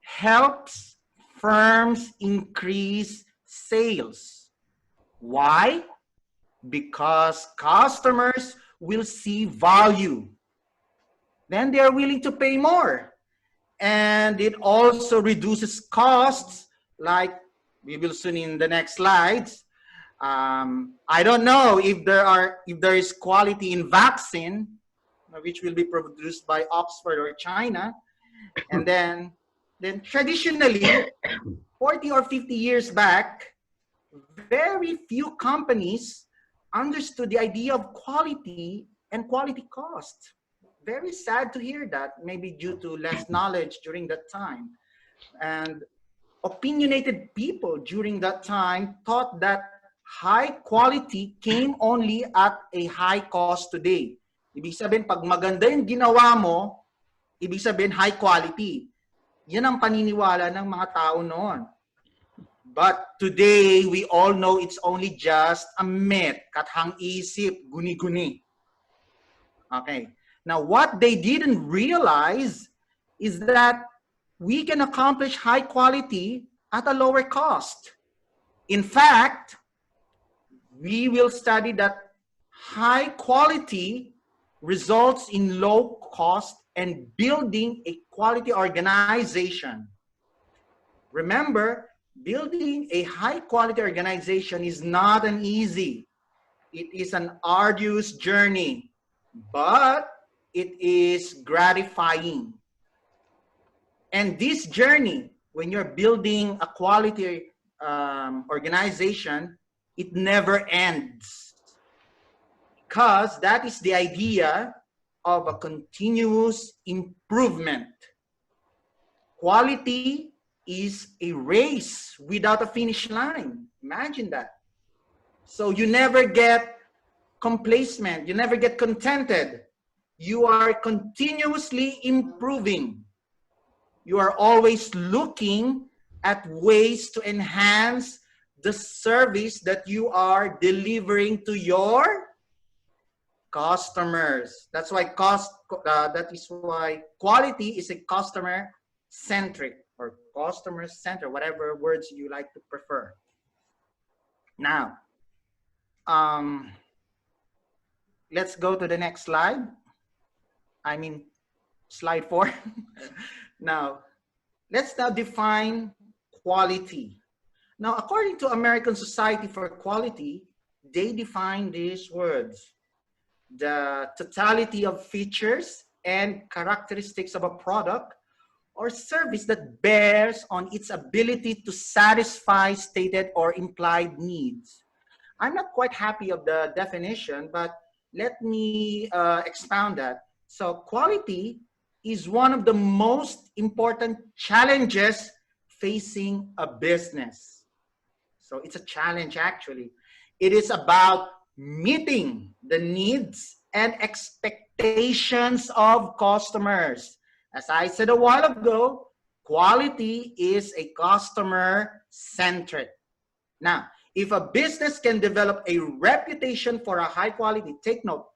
helps firms increase sales. Why? Because customers will see value. Then they are willing to pay more. And it also reduces costs, like we will soon in the next slides. I don't know if there is quality in vaccine, which will be produced by Oxford or China. And then traditionally, 40 or 50 years back, very few companies understood the idea of quality and quality cost. Very sad to hear that, maybe due to less knowledge during that time. And opinionated people during that time thought that high quality came only at a high cost today. Ibig sabihin, pag maganda yung ginawa mo, ibig sabihin high quality. Yan ang paniniwala ng mga tao noon. But today, we all know it's only just a myth. Kathang isip, guni-guni. Okay. Now, what they didn't realize is that we can accomplish high quality at a lower cost. In fact, we will study that high quality results in low cost and building a quality organization. Remember, building a high quality organization is not an easy. It is an arduous journey, but it is gratifying. And this journey, when you're building a quality organization, it never ends. Because that is the idea of a continuous improvement. Quality is a race without a finish line. Imagine that. So you never get complacent, you never get contented. You are continuously improving. You are always looking at ways to enhance the service that you are delivering to your customers. That's why quality is a customer-centric or customer-centered, whatever words you like to prefer. Now, let's go to the next slide. I mean, slide 4. Now, let's now define quality. Now, according to American Society for Quality, they define these words: the totality of features and characteristics of a product or service that bears on its ability to satisfy stated or implied needs. I'm not quite happy of the definition, but let me expound that. So quality is one of the most important challenges facing a business. So it's a challenge, actually. It is about meeting the needs and expectations of customers. As I said a while ago, quality is a customer-centric. Now, if a business can develop a reputation for a high quality, take note,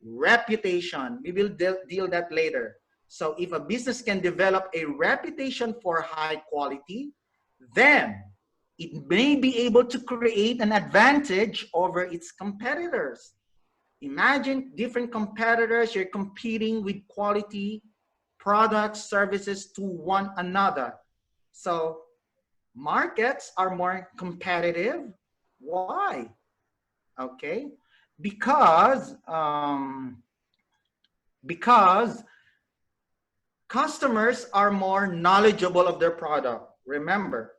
reputation, we will deal that later. So if a business can develop a reputation for high quality, then it may be able to create an advantage over its competitors. Imagine different competitors, you're competing with quality products, services to one another. So markets are more competitive. Why? Okay, because customers are more knowledgeable of their product. Remember,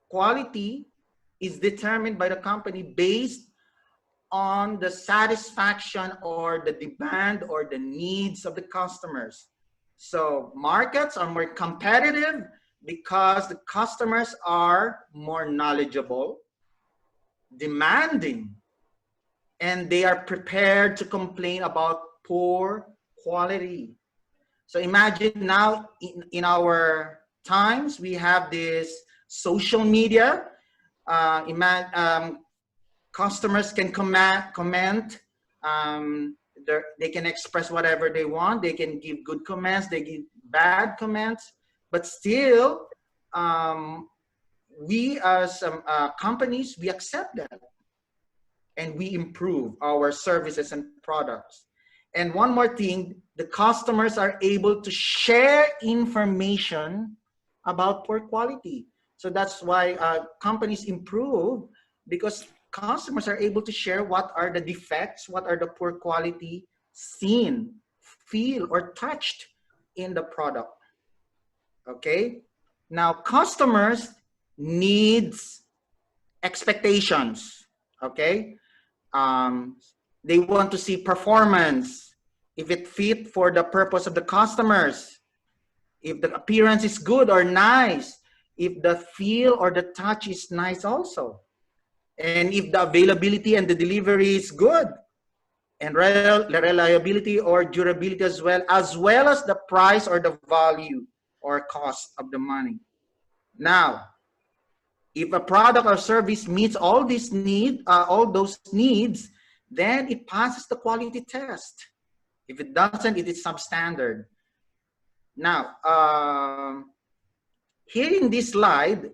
quality is determined by the company based on the satisfaction or the demand or the needs of the customers. So markets are more competitive because the customers are more knowledgeable, demanding, and they are prepared to complain about poor quality. So imagine now in our times, we have this social media. Customers can comment. They can express whatever they want. They can give good comments. They give bad comments. But still, we as companies, we accept that. And we improve our services and products. And one more thing, the customers are able to share information about poor quality. So that's why companies improve, because customers are able to share what are the defects, what are the poor quality seen, feel, or touched in the product. Okay? Now, customers needs expectations. Okay? They want to see performance, if it fit for the purpose of the customers, if the appearance is good or nice, if the feel or the touch is nice also, and if the availability and the delivery is good, and reliability or durability as well as the price or the value or cost of the money. Now, if a product or service meets all these all those needs, then it passes the quality test. If it doesn't, it is substandard. Now, here in this slide,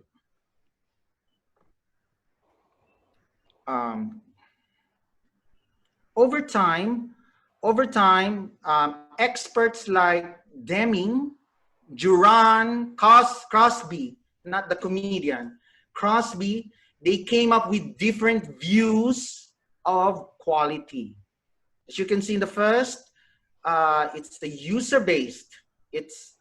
over time, experts like Deming, Juan, Crosby, not the comedian, Crosby, they came up with different views of quality. As you can see in the first, it's the user-based. It's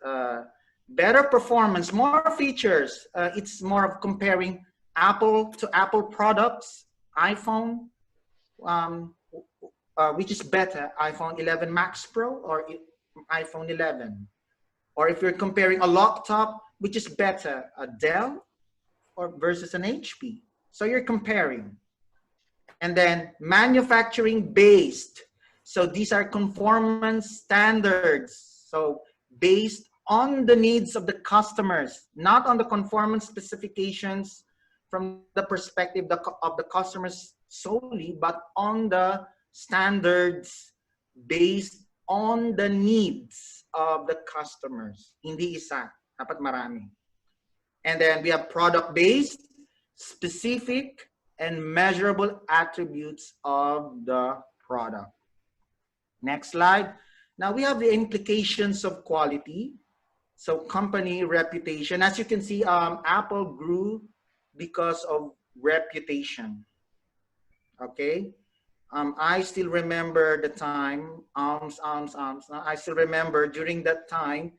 better performance, more features. It's more of comparing Apple to Apple products, iPhone, which is better, iPhone 11 Max Pro or iPhone 11? Or if you're comparing a laptop, which is better, a Dell or versus an HP? So you're comparing. And then manufacturing based. So these are conformance standards. So based on the needs of the customers, not on the conformance specifications from the perspective of the customers solely, but on the standards based on the needs of the customers. Hindi isa, dapat marami. And then we have product-based, specific, and measurable attributes of the product. Next slide. Now we have the implications of quality. So company reputation. As you can see, Apple grew because of reputation. Okay. I still remember the time, I still remember during that time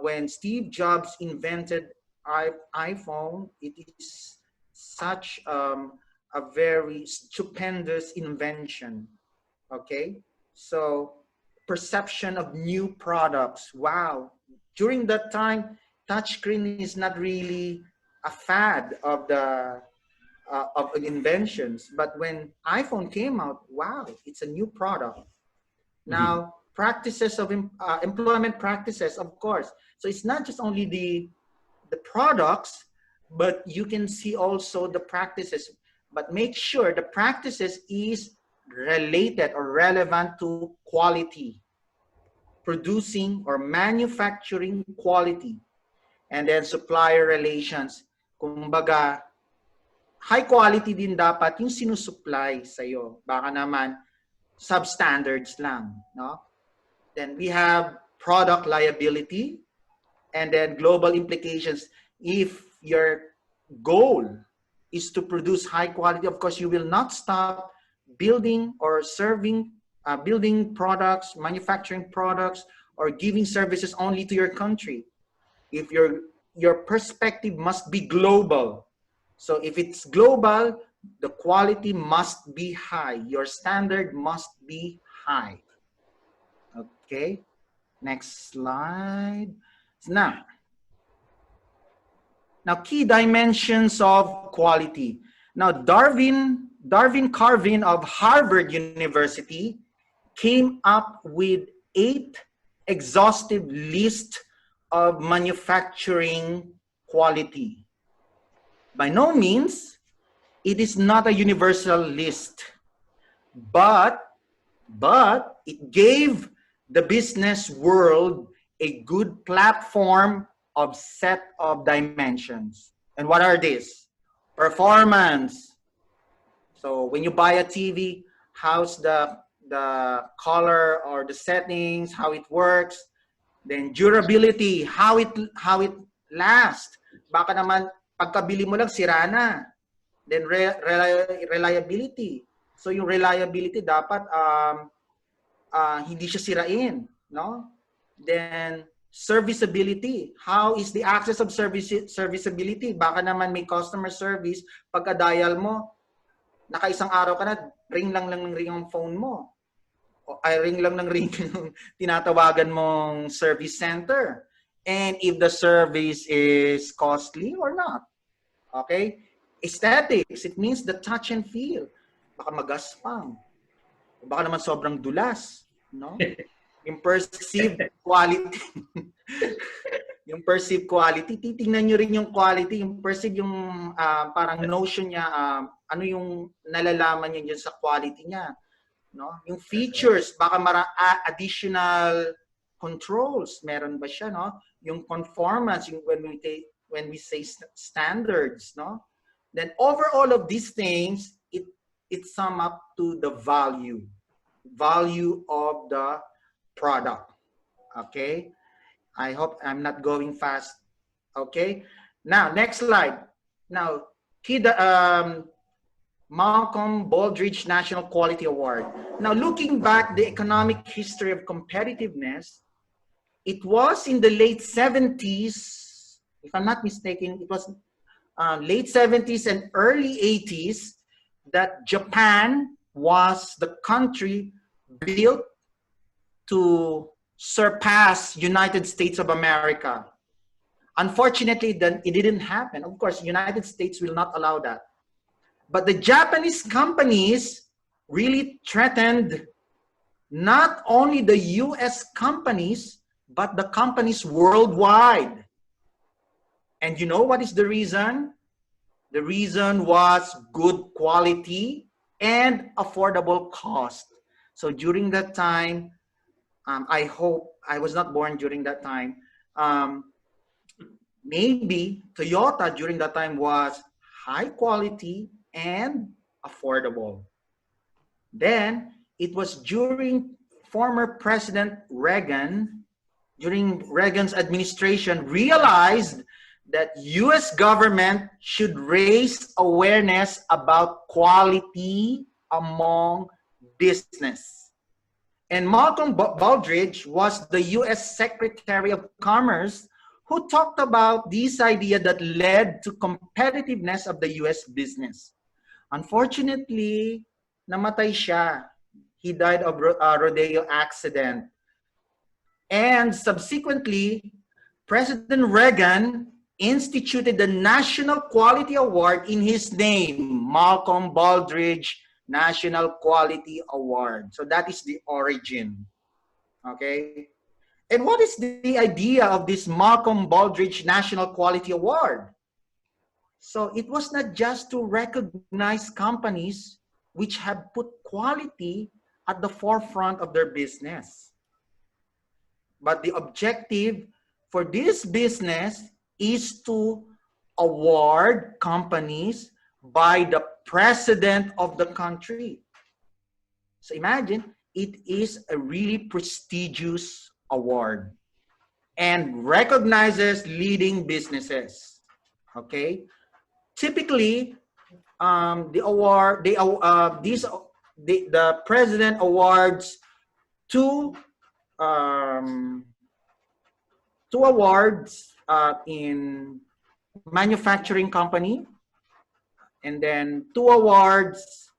when Steve Jobs invented iPhone. It is such a very stupendous invention. Okay, so perception of new products. Wow, during that time, touchscreen is not really a fad of the of inventions, but when iPhone came out, wow, it's a new product. Now, practices of employment practices, of course. So it's not just only the products, but you can see also the practices. But make sure the practices is related or relevant to quality. producing or manufacturing quality. And then supplier relations. Kumbaga, high quality din dapat yung sinusupply sa'yo. Baka naman, substandards lang. No? Then we have product liability and then global implications. If your goal is to produce high quality, of course, you will not stop building or serving, building products, manufacturing products, or giving services only to your country. If your perspective must be global. So if it's global, the quality must be high. Your standard must be high. Okay, next slide. Now key dimensions of quality. Now, Darwin Carvin of Harvard University came up with 8 exhaustive list of manufacturing quality. By no means, it is not a universal list, but it gave the business world a good platform of set of dimensions. And what are these? Performance. So when you buy a TV, how's the color or the settings, how it works. Then durability, how it lasts. Baka naman pagkabili mo lang sira na. Then reliability. So yung reliability dapat hindi siya sirain, no? Then serviceability. How is the access of serviceability? Baka naman may customer service, pagka-dial mo, nakaisang araw ka na, ring lang ng ring ang phone mo. O ay ring lang ng ring yung tinatawagan mong service center. And if the service is costly or not. Okay? Aesthetics, it means the touch and feel. Baka magaspang. Baka naman sobrang dulas, no? Yung perceived quality. Yung perceived quality, titingnan nyo rin yung quality, yung perceived, yung parang notion niya, ano yung nalalaman niya dyan sa quality niya. No? Yung features, baka additional controls, meron ba siya, no? Yung conformance, yung when we say standards, no? Then over all of these things, it sum up to the value of the product. Okay, I hope I'm not going fast. Okay, now next slide. Now, Malcolm Baldrige National Quality Award. Now, looking back the economic history of competitiveness, it was in the late 70s, if I'm not mistaken, it was late 70s and early 80s that Japan was the country built to surpass United States of America. Unfortunately, then it didn't happen. Of course, United States will not allow that. But the Japanese companies really threatened not only the US companies, but the companies worldwide. And you know what is the reason? The reason was good quality and affordable cost. So during that time, I hope I was not born during that time. Maybe Toyota during that time was high quality and affordable. Then it was during former President Reagan, during Reagan's administration, realized that US government should raise awareness about quality among business. And Malcolm Baldrige was the US Secretary of Commerce who talked about this idea that led to competitiveness of the US business. Unfortunately, namatay siya. He died of a rodeo accident. And subsequently, President Reagan instituted the National Quality Award in his name, Malcolm Baldrige National Quality Award. So that is the origin. Okay? And what is the idea of this Malcolm Baldrige National Quality Award? So it was not just to recognize companies which have put quality at the forefront of their business. but the objective for this business is to award companies by the president of the country. So imagine, it is a really prestigious award and recognizes leading businesses. Okay, typically, the award, the president awards two awards in manufacturing company, and then 2 awards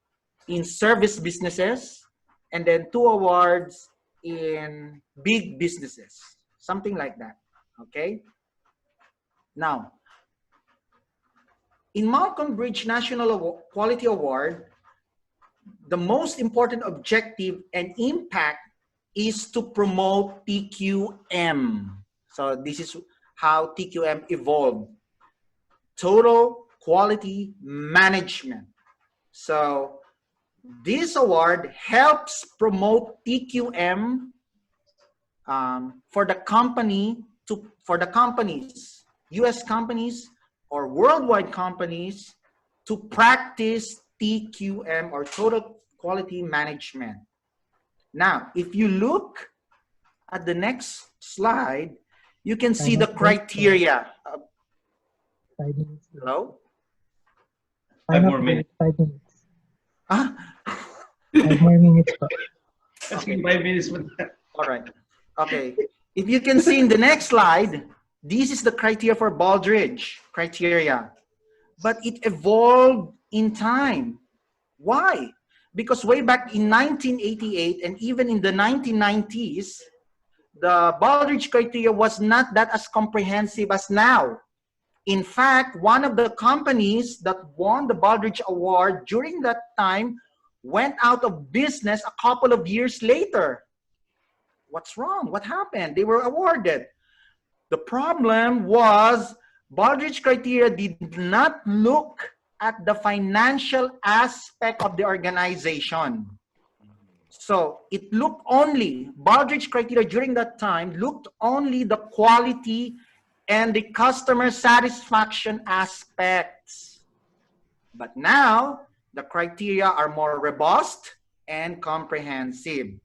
in service businesses, and then 2 awards in big businesses, something like that. Okay. Now, in Malcolm Bridge National Quality Award, the most important objective and impact is to promote TQM. So this is how TQM evolved. Total Quality Management. So this award helps promote TQM for the companies, US companies or worldwide companies, to practice TQM or Total Quality Management. Now, if you look at the next slide, you can see the criteria. 5 minutes. Hello? 5 more minutes. 5 minutes. Ah? 5 more minutes po. Okay. 5 minutes. All right. Okay. If you can see in the next slide, this is the criteria for Baldrige criteria. But it evolved in time. Why? Because way back in 1988 and even in the 1990s, the Baldrige criteria was not that as comprehensive as now. In fact, one of the companies that won the Baldrige Award during that time went out of business a couple of years later. What's wrong? What happened? They were awarded. The problem was Baldrige criteria did not look at the financial aspect of the organization. So it looked only, Baldrige criteria during that time looked only the quality and the customer satisfaction aspects. But now, the criteria are more robust and comprehensive.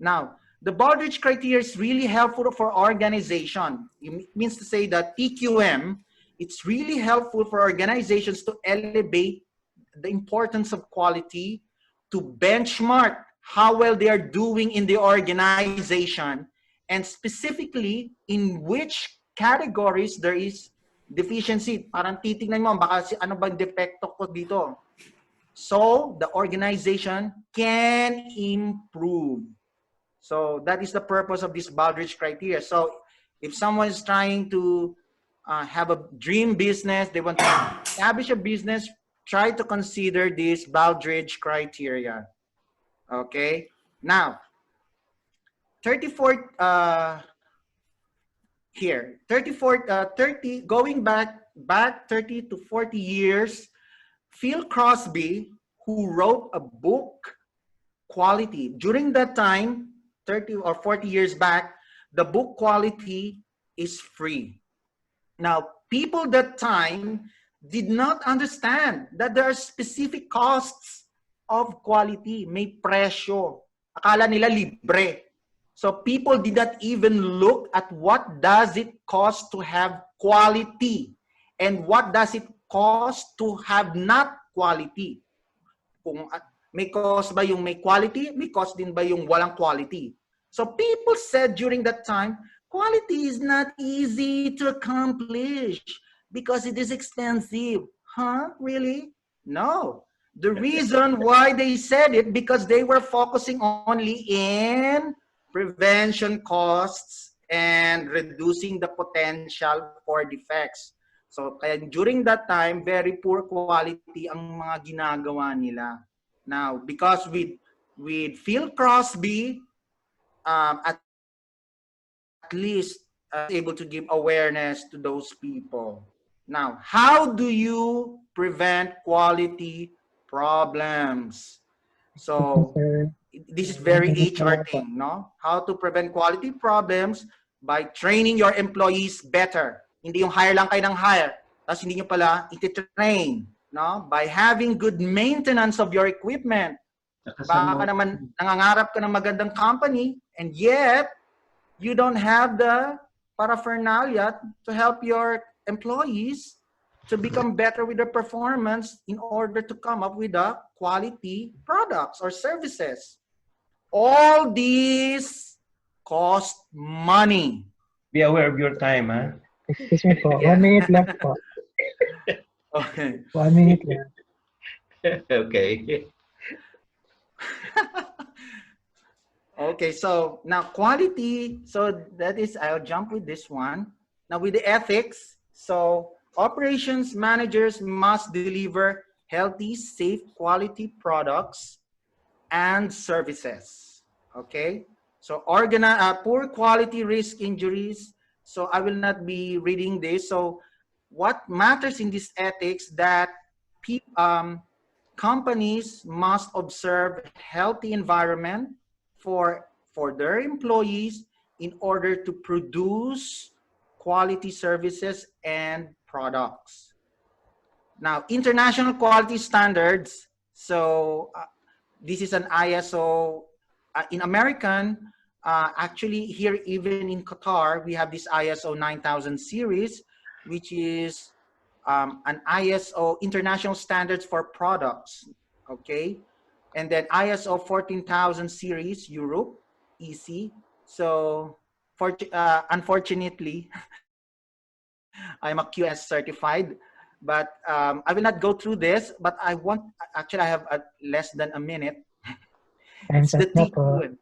Now, the Baldrige criteria is really helpful for organization. It means to say that TQM, it's really helpful for organizations to elevate the importance of quality, to benchmark how well they are doing in the organization, and specifically in which categories there is deficiency. Parang titignan mo, baka ano bang depekto ko dito. So the organization can improve. So that is the purpose of this Baldrige criteria. So if someone is trying to have a dream business, they want to establish a business, try to consider this Baldrige criteria. Okay. Now, 30, going back 30 to 40 years, Phil Crosby, who wrote a book, Quality. During that time, 30 or 40 years back, the book Quality is free. Now, people that time did not understand that there are specific costs of quality. May presyo. Akala nila libre. So people did not even look at what does it cost to have quality and what does it cost to have not quality. Kung may cost ba yung may quality, may cost din ba yung walang quality. So people said during that time, quality is not easy to accomplish because it is expensive. Huh? Really? No. The reason why they said it, because they were focusing only in prevention costs and reducing the potential for defects. So kaya during that time, very poor quality ang mga ginagawa nila. Now, because with Phil Crosby, at least able to give awareness to those people. Now, how do you prevent quality problems? So this is very HR thing, no? How to prevent quality problems by training your employees better. Hindi yung hire lang kayo ng hire, tapos hindi nyo pala iti-train, no? By having good maintenance of your equipment. Baka naman nangangarap ka ng magandang company and yet you don't have the paraphernalia to help your employees to become better with their performance in order to come up with the quality products or services. All these cost money. Be aware of your time, huh? Excuse me po. 1 minute left po. Okay. 1 minute left. Okay. Okay, so now quality, so that is, I'll jump with this one. Now with the ethics, so operations managers must deliver healthy, safe, quality products and services. Okay, so poor quality risk injuries. So I will not be reading this. So what matters in this ethics that companies must observe healthy environment for their employees in order to produce quality services and products. Now, international quality standards. So this is an ISO in American. Actually, here even in Qatar, we have this ISO 9000 series, which is an ISO international standards for products. Okay. And then ISO 14,000 series, Europe, EC. So unfortunately, I'm a QS certified, but I will not go through this, but I have less than a minute. Time's up na po.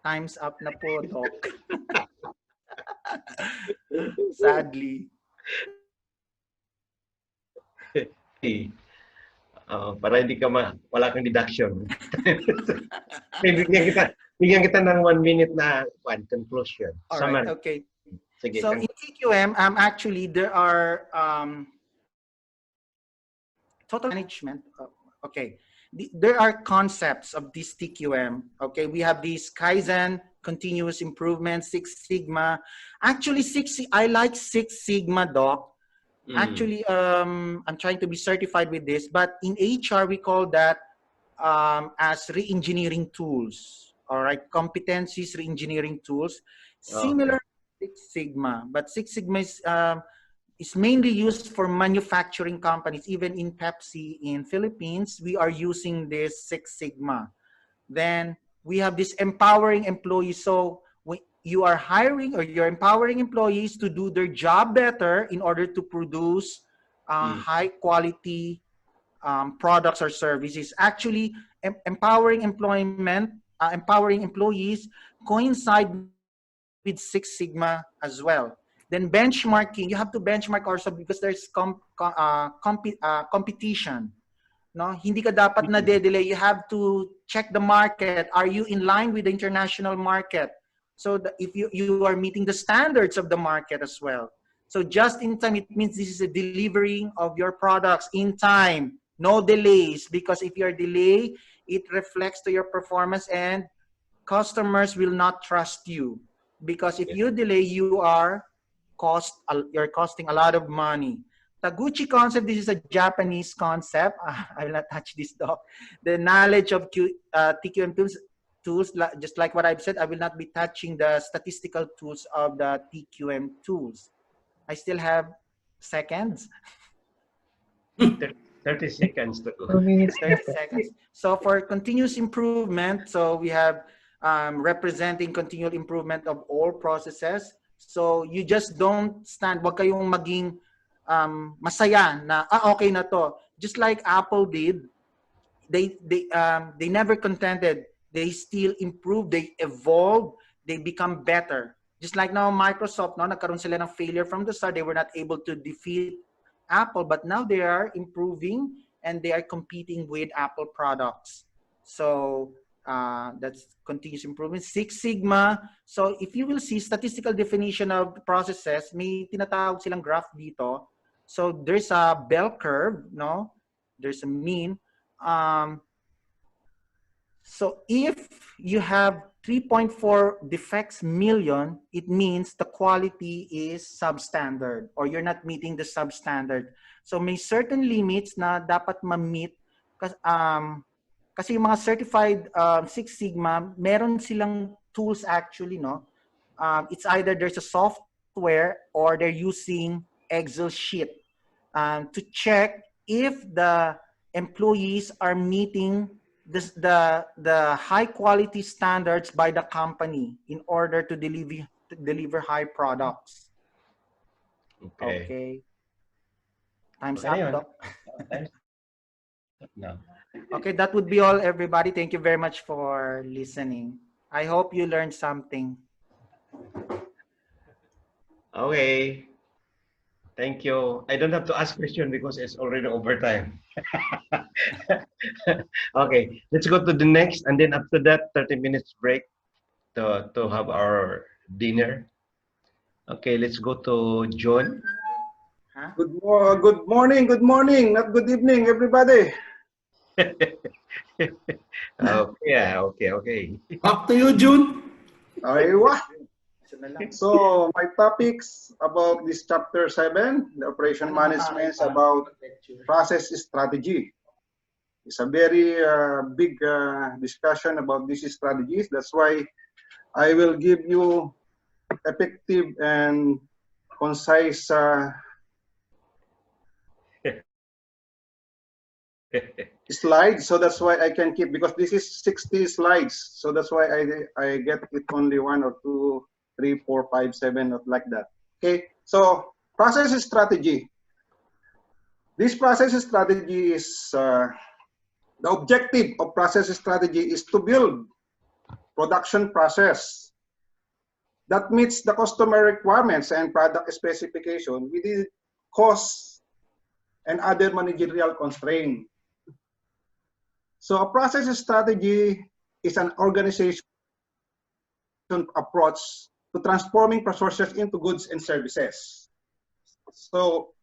Time's up na po, Doc. Sadly. Para hindi ka wala kang deduction. bigyan kita ng 1 minute na conclusion. All right, okay. Sige, so in TQM, actually there are total management. Okay, there are concepts of this TQM. Okay, we have this Kaizen, continuous improvement, Six Sigma. Actually, I like Six Sigma, Doc. Actually, I'm trying to be certified with this, but in HR, we call that as re-engineering tools. All right, competencies, re-engineering tools. Similar to Six Sigma, but Six Sigma is mainly used for manufacturing companies. Even in Pepsi in Philippines, we are using this Six Sigma. Then we have this empowering employees. So you are hiring or you're empowering employees to do their job better in order to produce high quality products or services. Actually, empowering employees coincide with Six Sigma as well. Then benchmarking, you have to benchmark also because there's competition. No, hindi ka dapat na delay. You have to check the market. Are you in line with the international market? So if you are meeting the standards of the market as well. So just in time, it means this is a delivering of your products in time, no delays, because if you're delayed, it reflects to your performance and customers will not trust you. Because if you delay, you're costing a lot of money. Taguchi concept, this is a Japanese concept. I will not touch this, Doc. The knowledge of TQM tools, just like what I've said, I will not be touching the statistical tools of the TQM tools. I still have seconds. 30 seconds to go. 2 minutes. 30 seconds. So for continuous improvement, so we have representing continual improvement of all processes. So you just don't stand, wag kayong maging masaya na, okay na to. Just like Apple did, they never contented. They still improve, they evolve, they become better. Just like now Microsoft, no, nagkaroon sila ng failure from the start. They were not able to defeat Apple, but now they are improving and they are competing with Apple products. So that's continuous improvement. Six Sigma. So if you will see statistical definition of the processes, may tinatawag silang graph dito. So there's a bell curve, no? There's a mean. So if you have 3.4 defects million, it means the quality is substandard or you're not meeting the substandard. So may certain limits na dapat ma-meet kasi yung mga certified Six Sigma, meron silang tools actually, no? It's either there's a software or they're using Excel sheet to check if the employees are meeting the high quality standards by the company in order to deliver high products. Okay. Time's up, Doc. No. Okay, that would be all, everybody. Thank you very much for listening. I hope you learned something. Okay. Thank you. I don't have to ask question because it's already overtime. Okay, let's go to the next, and then after that, 30 minutes break to have our dinner. Okay, let's go to John. Huh? Good morning, not good evening, everybody. Okay. Back to you, June. Aywa. So my topics about this chapter 7, the operation management, is about process strategy. It's a very big discussion about these strategies. That's why I will give you effective and concise slides. So that's why I can keep, because this is 60 slides. So that's why I get it only 1 or 2, 3, 4, 5, 7, not like that. Okay, so process strategy. This process strategy is, the objective of process strategy is to build production process that meets the customer requirements and product specification within cost and other managerial constraints. So a process strategy is an organization approach to transforming processes into goods and services. So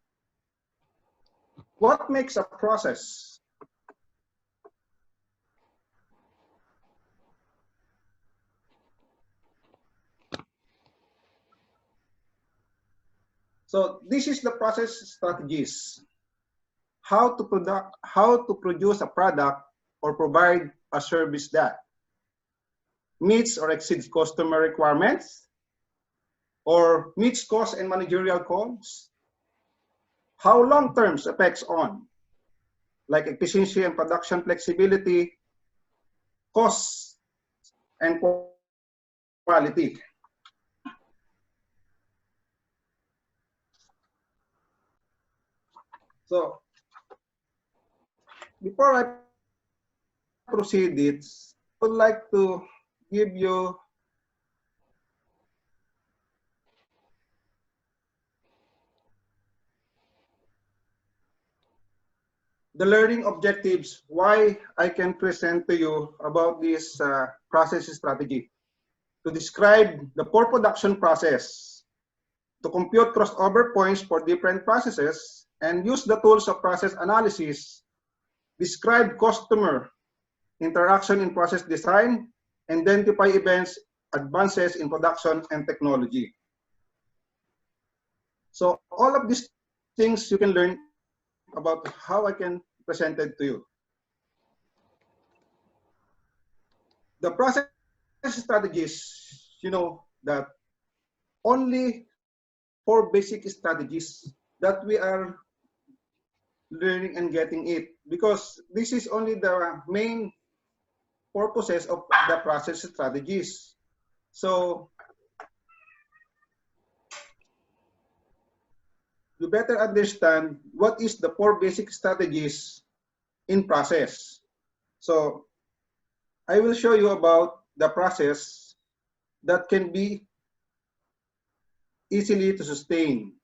what makes a process? So this is the process strategies. How to produce a product or provide a service that meets or exceeds customer requirements or meets cost and managerial goals. How long-term effects on, like efficiency and production flexibility, cost and quality. So before I proceed, I would like to give you the learning objectives, why I can present to you about this process strategy. To describe the core production process, to compute crossover points for different processes, and use the tools of process analysis, describe customer interaction in process design, identify events, advances in production and technology. So all of these things you can learn about how I can present it to you. The process strategies, you know that only 4 basic strategies that we are learning and getting it, because this is only the main purposes of the process strategies. So you better understand what is the 4 basic strategies in process. So I will show you about the process that can be easily to sustain.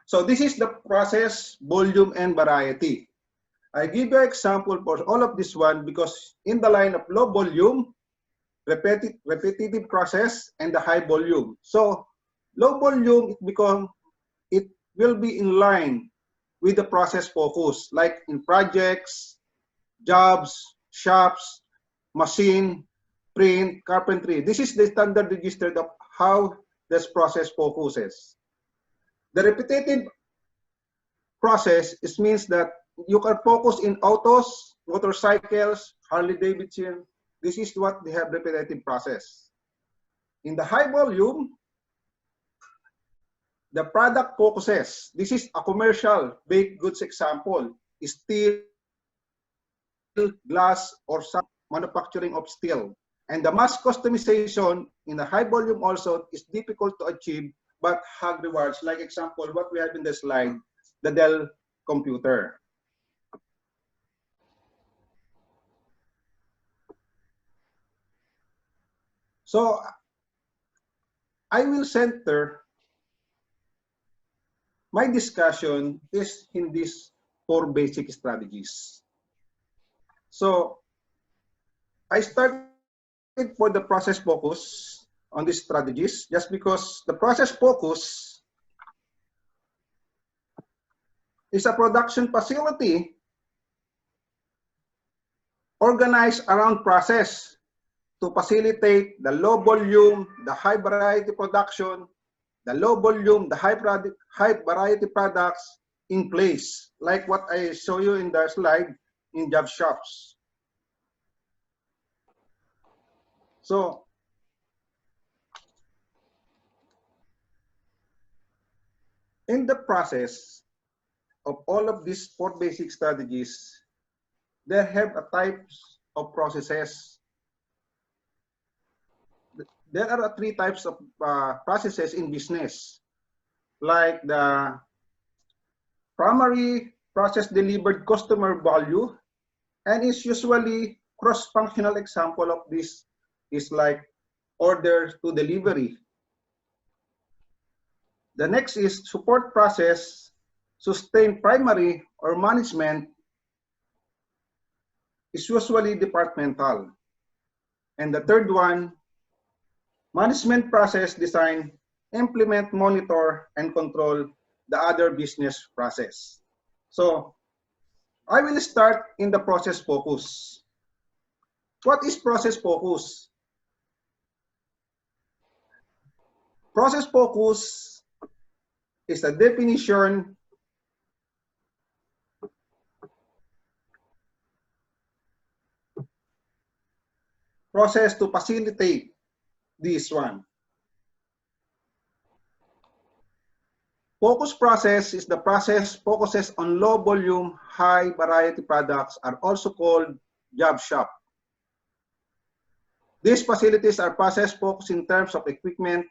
So this is the process, volume, and variety. I give you an example for all of this one because in the line of low volume, repetitive process, and the high volume. So low volume, it will be in line with the process focus, like in projects, jobs, shops, machine, print, carpentry. This is the standard register of how this process focuses. The repetitive process means that you can focus in autos, motorcycles, Harley Davidson. This is what they have repetitive process. In the high volume, the product focuses. This is a commercial baked goods example. Steel, glass, or some manufacturing of steel. And the mass customization in the high volume also is difficult to achieve, but high rewards. Like example, what we have in the slide, the Dell computer. So I will center my discussion is in these 4 basic strategies. So I started for the process focus on these strategies just because the process focus is a production facility organized around process to facilitate the low volume, the high variety production, the low volume, the high variety products in place, like what I show you in the slide in job shops. So in the process of all of these 4 basic strategies, there have a types of processes. There are 3 types of processes in business, like the primary process delivered customer value, and is usually cross-functional example of this is like order to delivery. The next is support process, sustain primary or management is usually departmental. And the third one, management process design, implement, monitor, and control the other business process. So I will start in the process focus. What is process focus? Process focus is a definition process to facilitate this one. Focus process is the process focuses on low volume, high variety products are also called job shop. These facilities are process focused in terms of equipment,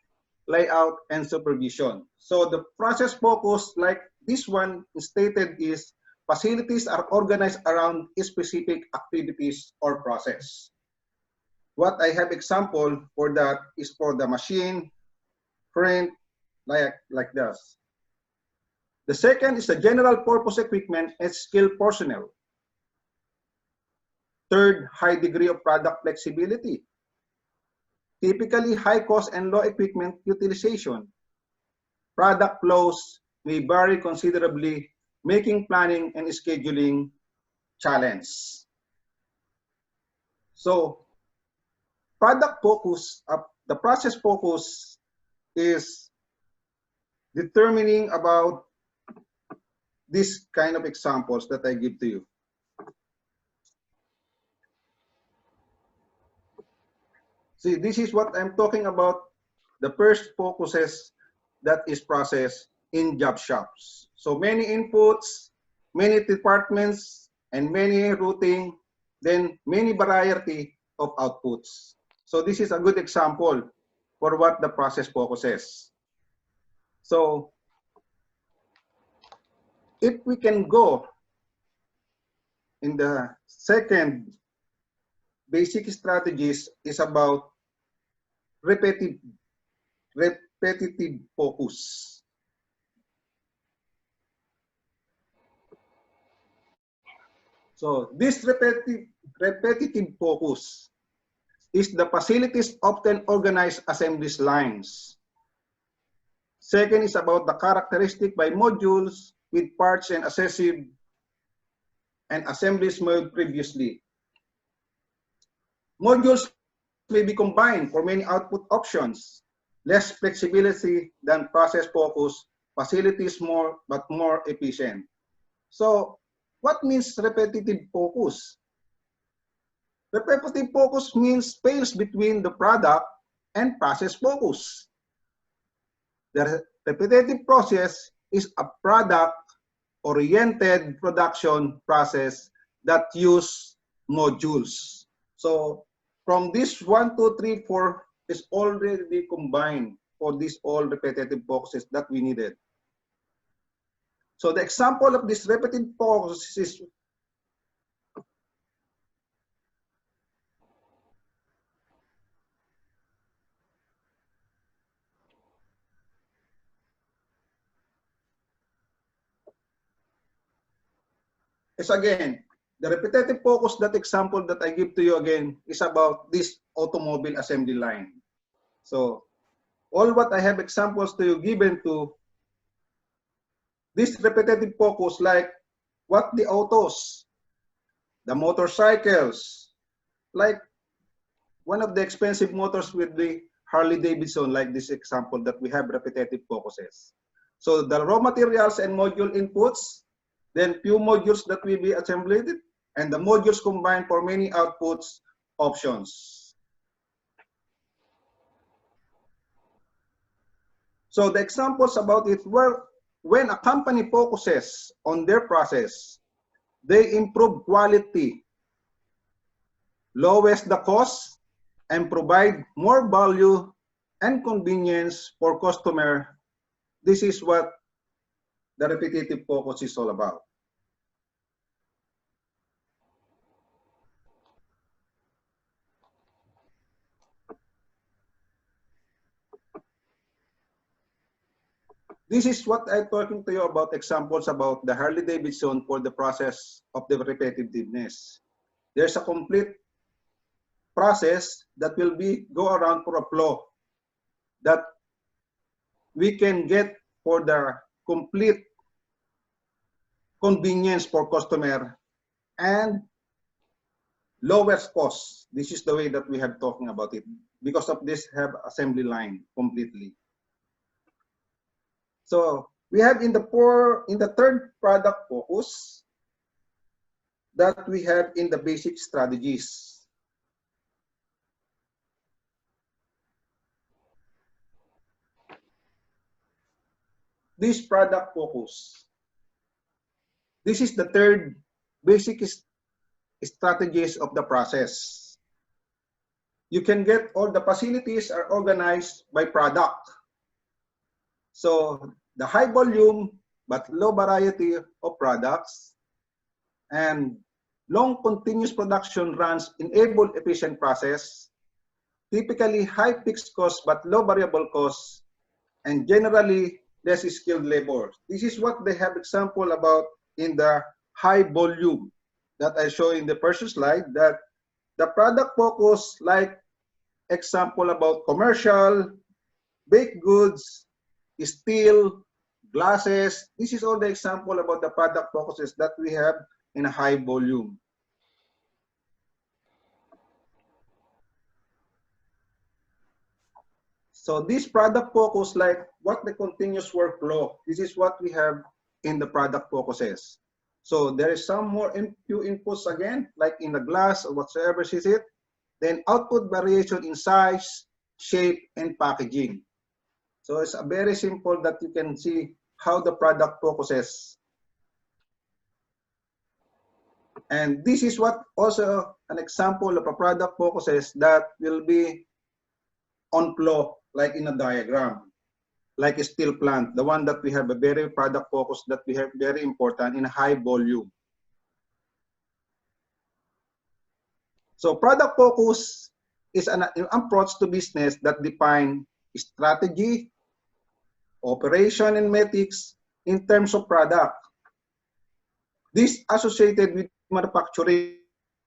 layout, and supervision. So the process focus like this one stated is facilities are organized around specific activities or process. What I have example for that is for the machine, print, like this. The second is the general purpose equipment and skilled personnel. Third, high degree of product flexibility. Typically high cost and low equipment utilization. Product flows may vary considerably, making planning and scheduling challenge. So product focus, the process focus is determining about this kind of examples that I give to you. See, this is what I'm talking about, the first focuses that is process in job shops. So many inputs, many departments, and many routing, then many variety of outputs. So this is a good example for what the process focuses. So if we can go in the second basic strategies is about repetitive focus. So this repetitive focus is the facilities often organized assemblies lines. Second is about the characteristic by modules with parts and assemblies made previously. Modules may be combined for many output options, less flexibility than process focus, facilities more but more efficient. So what means repetitive focus? Repetitive focus means space between the product and process focus. The repetitive process is a product-oriented production process that use modules. So from this 1, 2, 3, 4 is already combined for these all repetitive focuses that we needed. So the example of this repetitive focus is again, the repetitive focus, that example that I give to you again is about this automobile assembly line. So all what I have examples to you given to this repetitive focus, like what the autos, the motorcycles, like one of the expensive motors with the Harley Davidson, like this example that we have repetitive focuses. So the raw materials and module inputs, then few modules that will be assembled, and the modules combined for many outputs options. So the examples about it were when a company focuses on their process, they improve quality, lowest the cost, and provide more value and convenience for customer. This is what the repetitive focus is all about. This is what I'm talking to you about, examples about the Harley Davidson for the process of the repetitiveness. There's a complete process that will be go around for a flow that we can get for the complete convenience for customer and lowest cost. This is the way that we have talking about it. Because of this have assembly line completely. So we have in the third product focus that we have in the basic strategies. This product focus. This is the third basic strategies of the process. You can get all the facilities are organized by product. So the high volume but low variety of products and long continuous production runs enable efficient process, typically high fixed cost but low variable costs, and generally less skilled labor. This is what they have example about in the high volume that I show in the first slide, that the product focus, like example about commercial, baked goods, steel, glasses. This is all the example about the product focuses that we have in a high volume. So this product focus, like what the continuous workflow, this is what we have in the product focuses. So there is some more few inputs again, like in the glass or whatsoever is it. Then output variation in size, shape, and packaging. So it's a very simple that you can see how the product focuses. And this is what also an example of a product focuses that will be on flow, like in a diagram, like a steel plant, the one that we have a very product focus that we have very important in high volume. So product focus is an approach to business that define strategy, operation, and metrics in terms of product. This associated with manufacturing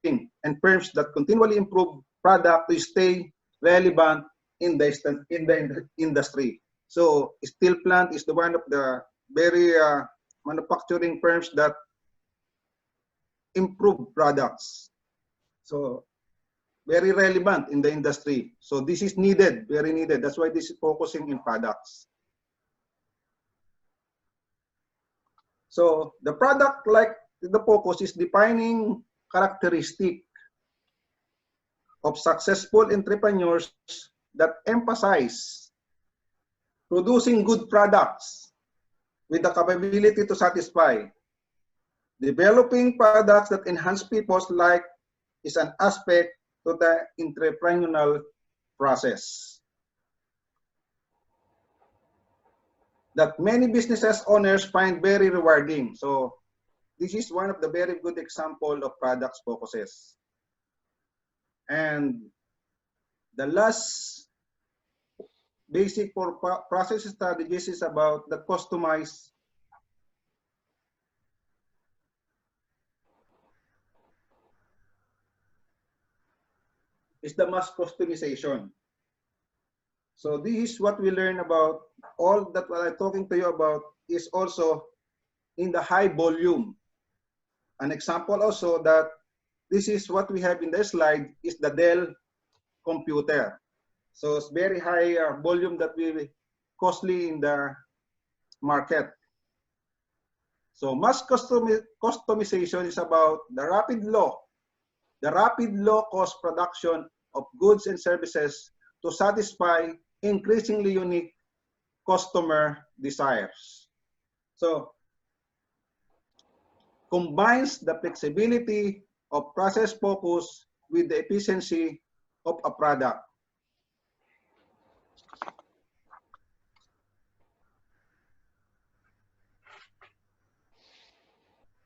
and firms that continually improve product to stay relevant in the industry. So steel plant is the one of the very manufacturing firms that improve products. So very relevant in the industry. So this is needed, very needed. That's why this is focusing in products. So the product, like the focus, is defining characteristic of successful entrepreneurs that emphasize producing good products with the capability to satisfy. Developing products that enhance people's life is an aspect to the entrepreneurial process that many businesses owners find very rewarding. So this is one of the very good example of products focuses. And the last basic for process strategies is about the customized is the mass customization. So this is what we learn about. All that what I'm talking to you about is also in the high volume. An example also that this is what we have in the slide is the Dell computer. So it's very high volume that we costly in the market. So mass customization is about the rapid low cost production of goods and services to satisfy increasingly unique customer desires. So combines the flexibility of process focus with the efficiency of a product.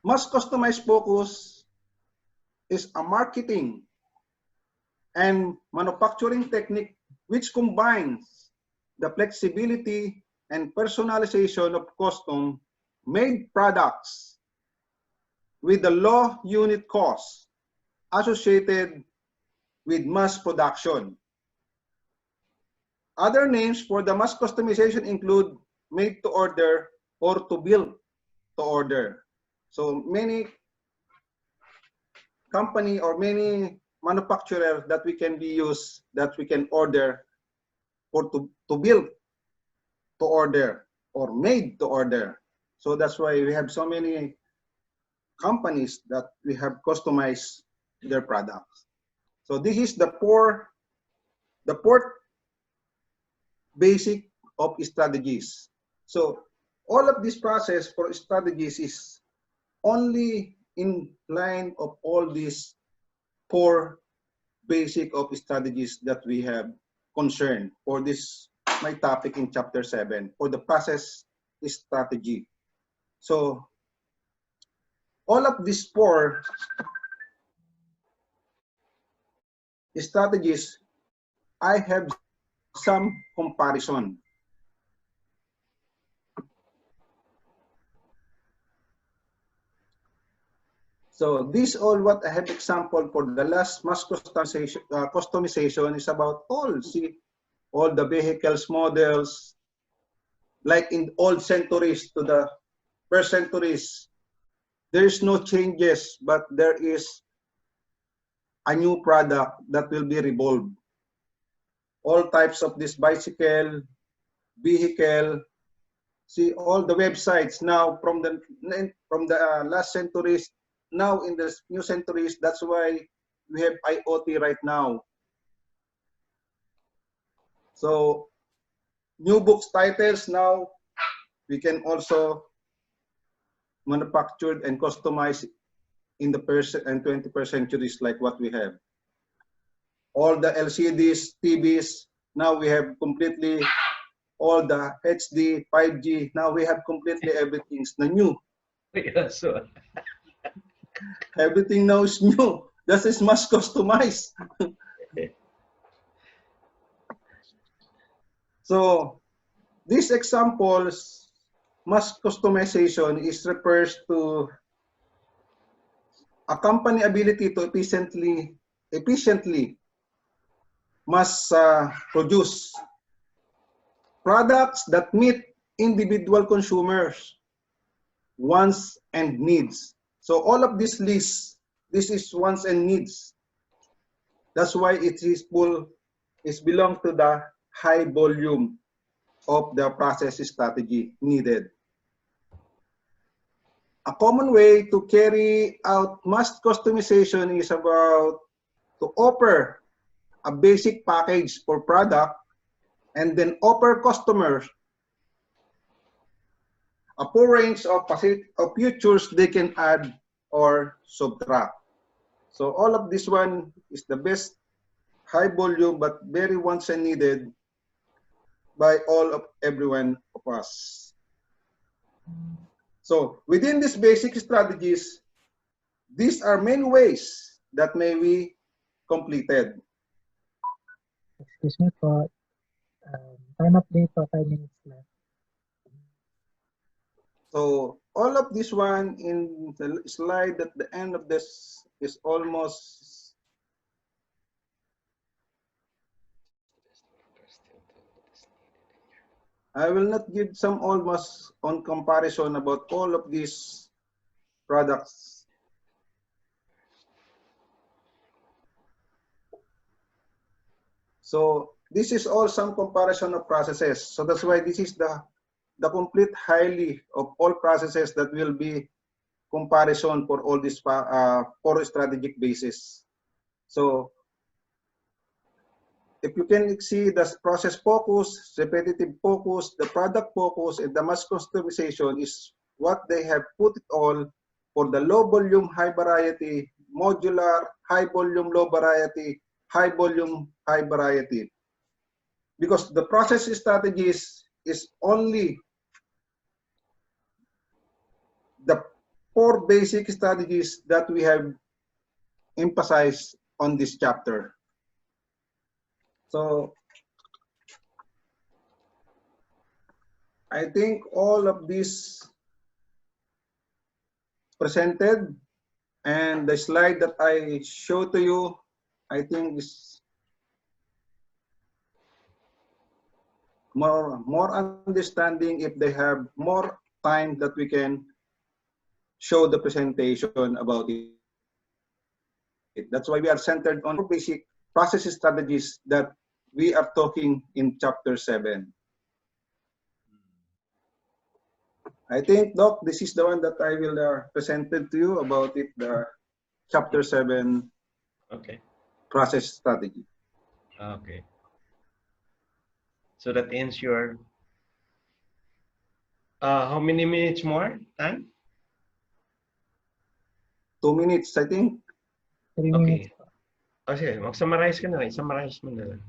Mass customized focus is a marketing and manufacturing technique which combines the flexibility and personalization of custom-made products with the low unit cost associated with mass production. Other names for the mass customization include made to order or to build to order. So many company or many manufacturer that we can be used, that we can order or to build to order or made to order. So that's why we have so many companies that we have customized their products. So this is the fourth basic of strategies. So all of this process for strategies is only in line of all these four basic of strategies that we have concerned for this my topic in chapter 7 for the process strategy. So all of these four strategies, I have some comparison. So this all what I have example for the last mass customization is about all the vehicles models like in old centuries to the first centuries. There is no changes, but there is a new product that will be revolved. All types of this bicycle, vehicle. See all the websites now from the last centuries. Now in the new centuries, that's why we have IoT right now. So new books titles now we can also manufacture and customize in the first and 21st centuries like what we have. All the LCDs, TVs, now we have completely all the HD, 5G. Now we have completely everything's new. Everything now is new. That is mass customized. So these examples, mass customization is refers to a company ability to efficiently mass produce products that meet individual consumers' wants and needs. So all of this list, this is wants and needs. That's why it is belong to the high volume of the process strategy needed. A common way to carry out mass customization is about to offer a basic package for product and then offer customers a full range of features they can add or subtract. So all of this one is the best high volume but very wants and needed by everyone of us. So within these basic strategies, these are many ways that may be completed. Excuse me po. Time update po, 5 minutes left. So all of this one in the slide at the end of this is almost I will not give some almost on comparison about all of these products. So this is all some comparison of processes. So that's why this is the complete highly of all processes that will be comparison for all these for strategic basis. So if you can see the process focus, repetitive focus, the product focus, and the mass customization is what they have put it all for the low volume, high variety, modular, high volume, low variety, high volume, high variety. Because the process strategies is only the 4 basic strategies that we have emphasized on this chapter. So I think all of this presented and the slide that I show to you, I think is more understanding if they have more time that we can show the presentation about it. That's why we are centered on basic process strategies that we are talking in chapter 7. I think, Doc, this is the one that I will present to you about it, the chapter 7 process strategy. Okay. So that ends your, how many minutes more time? 2 minutes, I think. 3 minutes. Okay, mag-summarize ka na lang. Summarize mo na lang.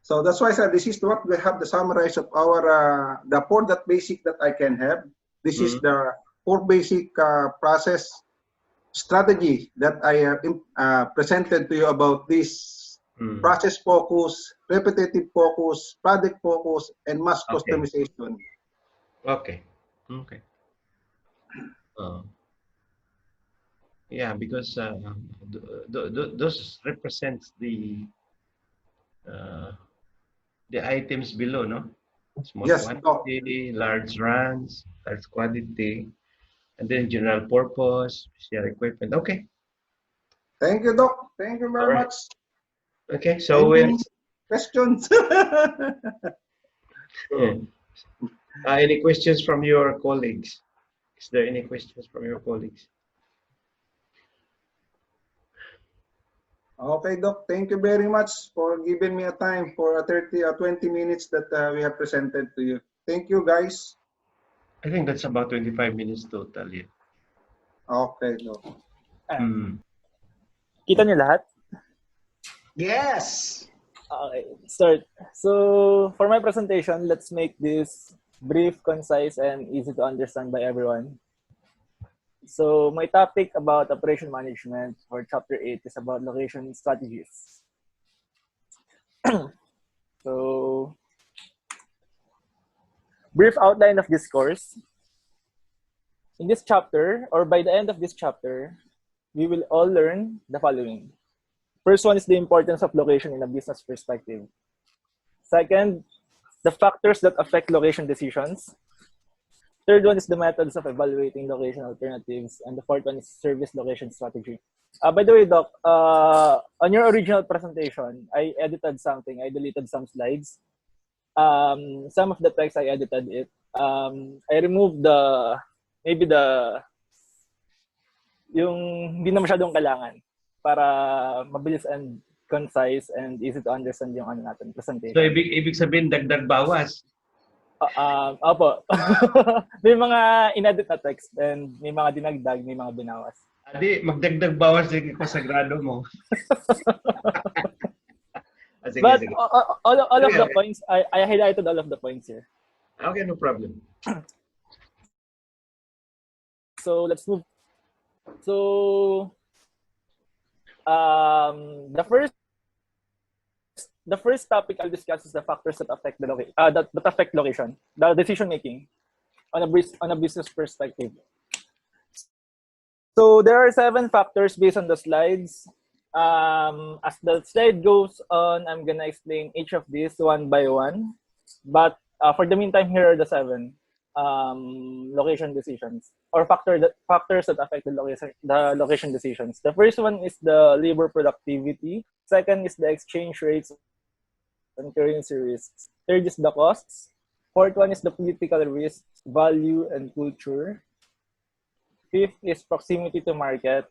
So that's why I said this is what we have the summarize of our the 4 that basic that I can have. This is the 4 basic process strategy that I presented to you about this process focus, repetitive focus, product focus, and mass customization. Okay. Yeah, because those represents the items below, no? Small quantity, large runs, large quantity, and then general purpose, special equipment. Okay. Thank you, Doc. Thank you very much. Okay, so we'll questions. any questions from your colleagues? Is there any questions from your colleagues? Okay, Doc. Thank you very much for giving me a time for 30 or 20 minutes that we have presented to you. Thank you, guys. I think that's about 25 minutes total. Yeah. Okay, Doc. Kita niyo lahat? Yes. Okay, start. So for my presentation, let's make this brief, concise, and easy to understand by everyone. So my topic about operation management for chapter 8 is about location strategies. So brief outline of this course. In this chapter, or by the end of this chapter, we will all learn the following. First one is the importance of location in a business perspective. Second, the factors that affect location decisions. Third one is the methods of evaluating location alternatives. And the fourth one is service location strategy. By the way, Doc, on your original presentation, I edited something. I deleted some slides. Some of the text I edited it. I removed yung hindi na masyadong kailangan para mabilis and concise and easy to understand yung ano natin presentation. So ibig sabihin dagdag bawas. Opo. May mga inedit na text and may mga dinagdag, may mga binawas. Adi, magdagdag bawas din ko sa grado mo. Sige, But sige. all of the points, I highlighted all of the points here. Okay, no problem. So let's move. So the first topic I'll discuss is the factors that affect that affect location, the decision making on a business perspective. So there are 7 factors based on the slides. As the slide goes on, I'm gonna explain each of these one by one. But for the meantime, here are the 7 location decisions or factors that affect the location decisions. The first one is the labor productivity. Second is the exchange rates and currency risks. Third is the costs. Fourth one is the political risk, value, and culture. Fifth is proximity to market.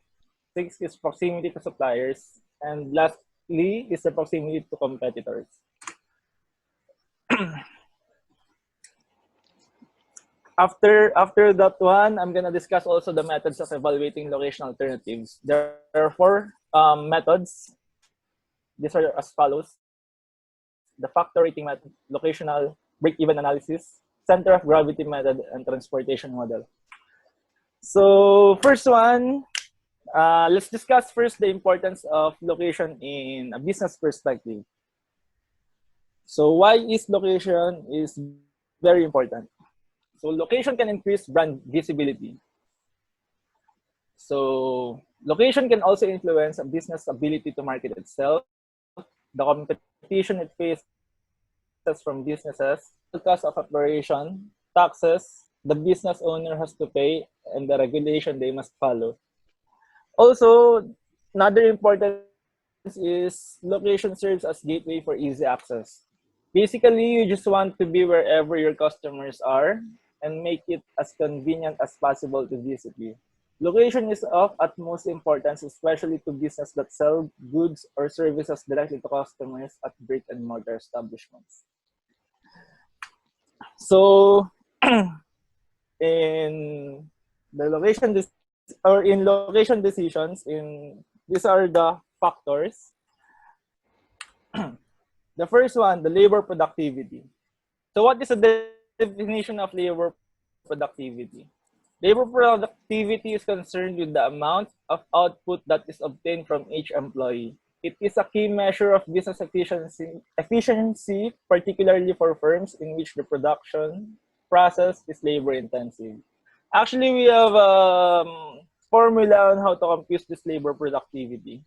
Sixth is proximity to suppliers. And lastly is the proximity to competitors. After that one, I'm going to discuss also the methods of evaluating location alternatives. There are 4 methods. These are as follows. The factor rating method, locational break-even analysis, center of gravity method, and transportation model. So first one, let's discuss first the importance of location in a business perspective. So why is location is very important? So location can increase brand visibility. So location can also influence a business ability to market itself, the competition it faces from businesses, the cost of operation, taxes the business owner has to pay, and the regulation they must follow. Also, another importance is location serves as gateway for easy access. Basically, you just want to be wherever your customers are and make it as convenient as possible to visit you. Location is of utmost importance, especially to businesses that sell goods or services directly to customers at brick and mortar establishments. So, in the location decisions, these are the factors. The first one, the labor productivity. So, what is the definition of labor productivity? Labor productivity is concerned with the amount of output that is obtained from each employee. It is a key measure of business efficiency, particularly for firms in which the production process is labor intensive. Actually, we have a formula on how to compute this labor productivity.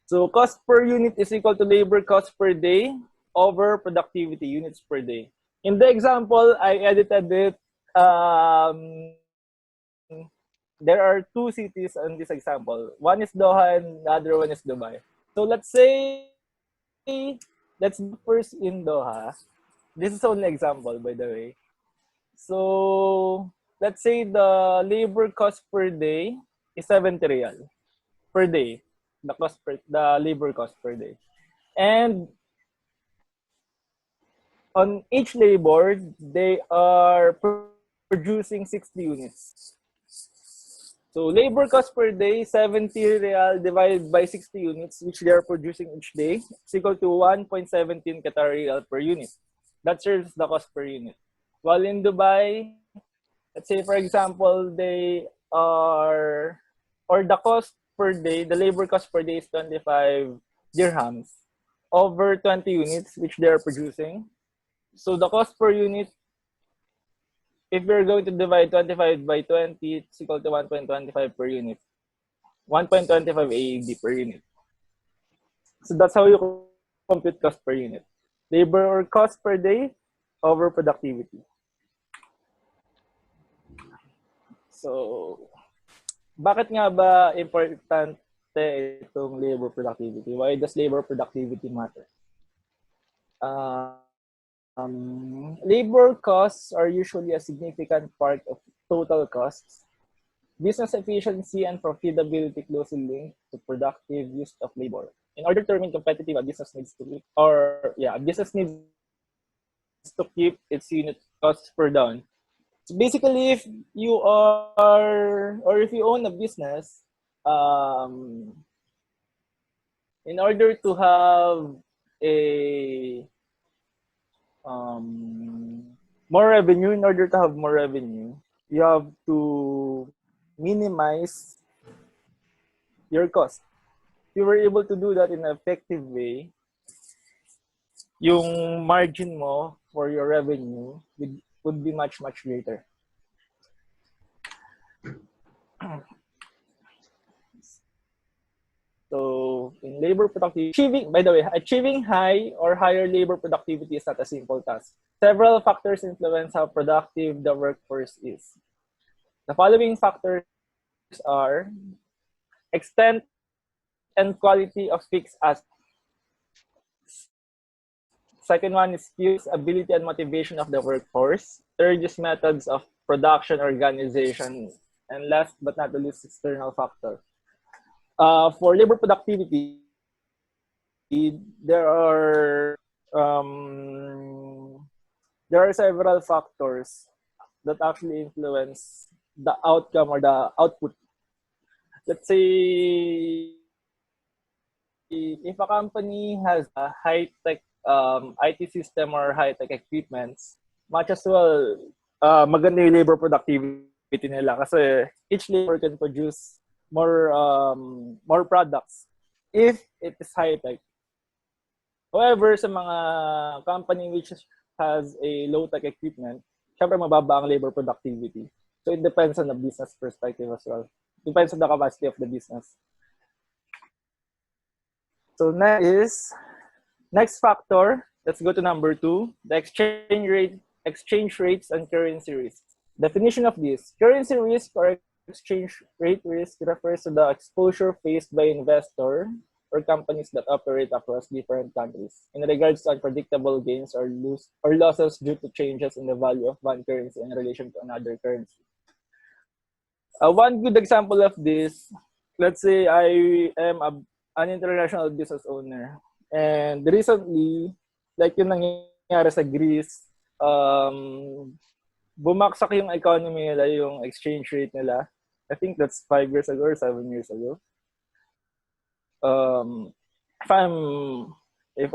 So cost per unit is equal to labor cost per day over productivity units per day. In the example, I edited it. There are 2 cities in this example. One is Doha and the other one is Dubai. So let's say, let's do first in Doha. This is only example, by the way. So let's say the labor cost per day is 70 real per day. The labor cost per day. And on each labor, they are producing 60 units. So labor cost per day, 70 real divided by 60 units, which they are producing each day, is equal to 1.17 Qatar real per unit. That serves the cost per unit. While in Dubai, let's say for example, the cost per day, the labor cost per day is 25 dirhams over 20 units, which they are producing. So the cost per unit, if we're going to divide 25 by 20, it's equal to 1.25 per unit. 1.25 AED per unit. So that's how you compute cost per unit. Labor or cost per day over productivity. So, bakit nga ba importante itong labor productivity? Why does labor productivity matter? Labor costs are usually a significant part of total costs. Business efficiency and profitability closely linked to productive use of labor. In order to remain competitive, a business needs to keep its unit costs per down. So basically, if you are, or if you own a business, in order to have a more revenue, you have to minimize your cost. If you were able to do that in an effective way, yung margin mo for your revenue would be much, much greater. So, in labor productivity, achieving high or higher labor productivity is not a simple task. Several factors influence how productive the workforce is. The following factors are extent and quality of fixed assets. Second one is skills, ability, and motivation of the workforce. Third is methods of production organization. And last but not the least, external factor. For labor productivity, there are several factors that actually influence the outcome or the output. Let's say if a company has a high-tech IT system or high-tech equipments, much as well maganda yung labor productivity nila kasi each labor can produce more products if it is high-tech. However, sa mga company which has a low-tech equipment, syempre mababa ang labor productivity. So it depends on the business perspective as well. Depends on the capacity of the business. So next factor, let's go to number 2, the exchange rates and currency risk. Definition of this: currency risk or exchange rate risk refers to the exposure faced by investor or companies that operate across different countries in regards to unpredictable gains or losses due to changes in the value of one currency in relation to another currency. One good example of this, let's say I am an international business owner, and recently, like yung nangyayari sa Greece, bumaksak yung economy nila, yung exchange rate nila. I think that's 5 years ago or 7 years ago. If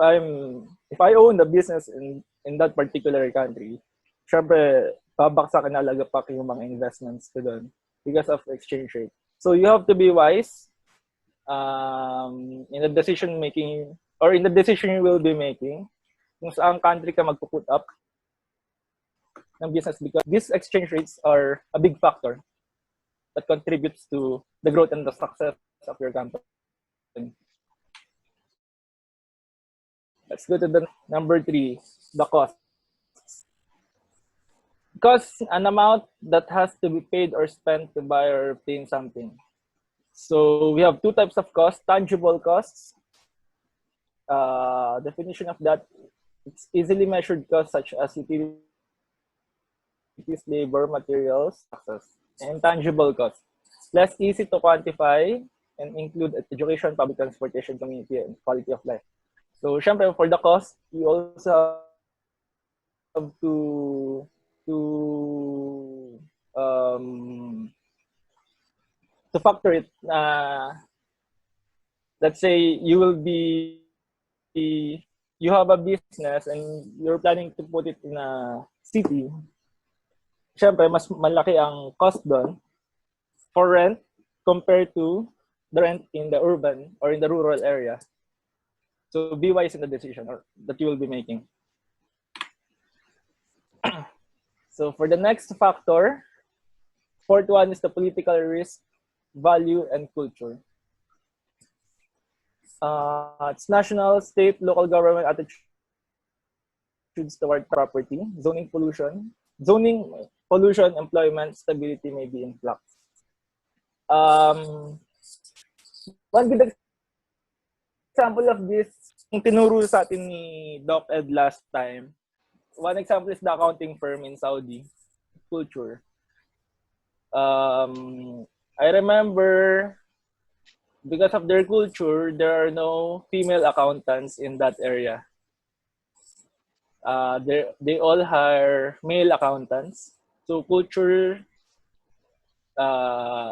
I own the business in that particular country, syempre babaksakin na lagapak yung mga investments ko doon because of exchange rate. So you have to be wise in the decision making or in the decision you will be making kung saan country ka magpo-put up ng business, because these exchange rates are a big factor that contributes to the growth and the success of your company. Let's go to the number 3, the cost. Cost, an amount that has to be paid or spent to buy or obtain something. So we have 2 types of costs: tangible costs. Definition of that: it's easily measured costs such as utilities, labor, materials, taxes. And intangible costs, less easy to quantify and include education, public transportation, community, and quality of life. So, syempre, for the cost, you also have to factor it. Let's say you have a business and you're planning to put it in a city. Syempre, mas malaki ang cost doon for rent compared to the rent in the urban or in the rural area. So be wise in the decision that you will be making. So for the next factor, 4th one is the political risk, value, and culture. It's national, state, local government attitudes toward property, zoning, pollution. Zoning, pollution, employment, stability may be in flux. One good example of this, yung tinuro sa atin ni Doc Ed last time, one example is the accounting firm in Saudi, Culture. I remember because of their culture, there are no female accountants in that area. They all hire male accountants. So culture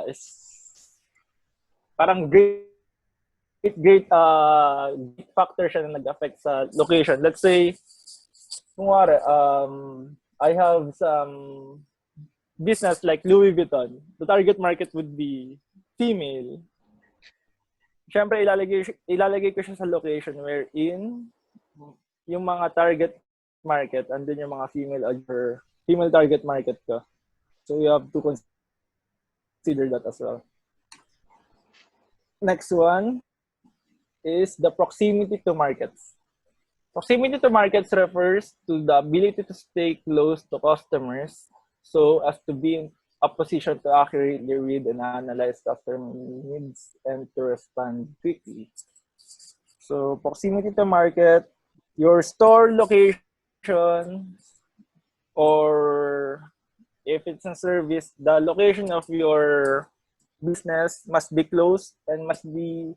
is parang great factor siya na nag-affect sa location. Let's say, kunwari, I have some business like Louis Vuitton. The target market would be female. Siyempre, ilalagay ko siya sa location wherein yung mga target market, andun yung mga female target market ko. So you have to consider that as well. Next one is the proximity to markets. Proximity to markets refers to the ability to stay close to customers so as to be in a position to accurately read and analyze customer needs and to respond quickly. So proximity to market, your store location, or if it's a service, the location of your business must be close and must be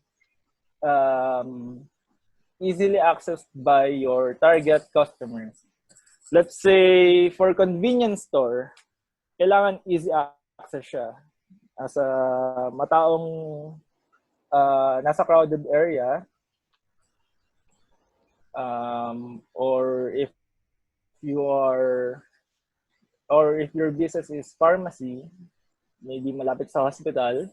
easily accessed by your target customers. Let's say for convenience store, kailangan easy access siya. As a mataong nasa crowded area, or if your business is pharmacy, maybe malapit sa hospital,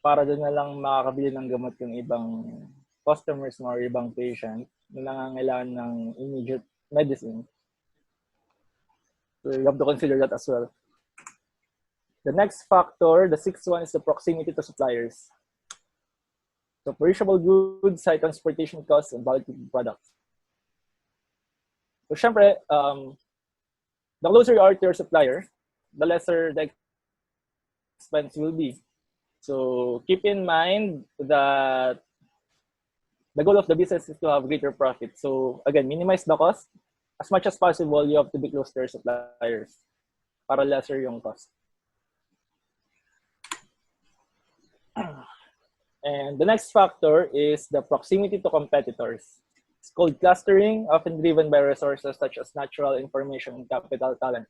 para doon na lang makakabili ng gamot yung ibang customers mo or ibang patient na nangangailangan ng immediate medicine. So you have to consider that as well. The next factor, the sixth one, is the proximity to suppliers. So perishable goods, high transportation costs, and bulky products. So syempre, the closer you are to your supplier, the lesser the expense will be. So keep in mind that the goal of the business is to have greater profit. So again, minimize the cost. As much as possible, you have to be close to your suppliers para lesser yung cost. And the next factor is the proximity to competitors. It's called clustering, often driven by resources such as natural, information, and capital talent,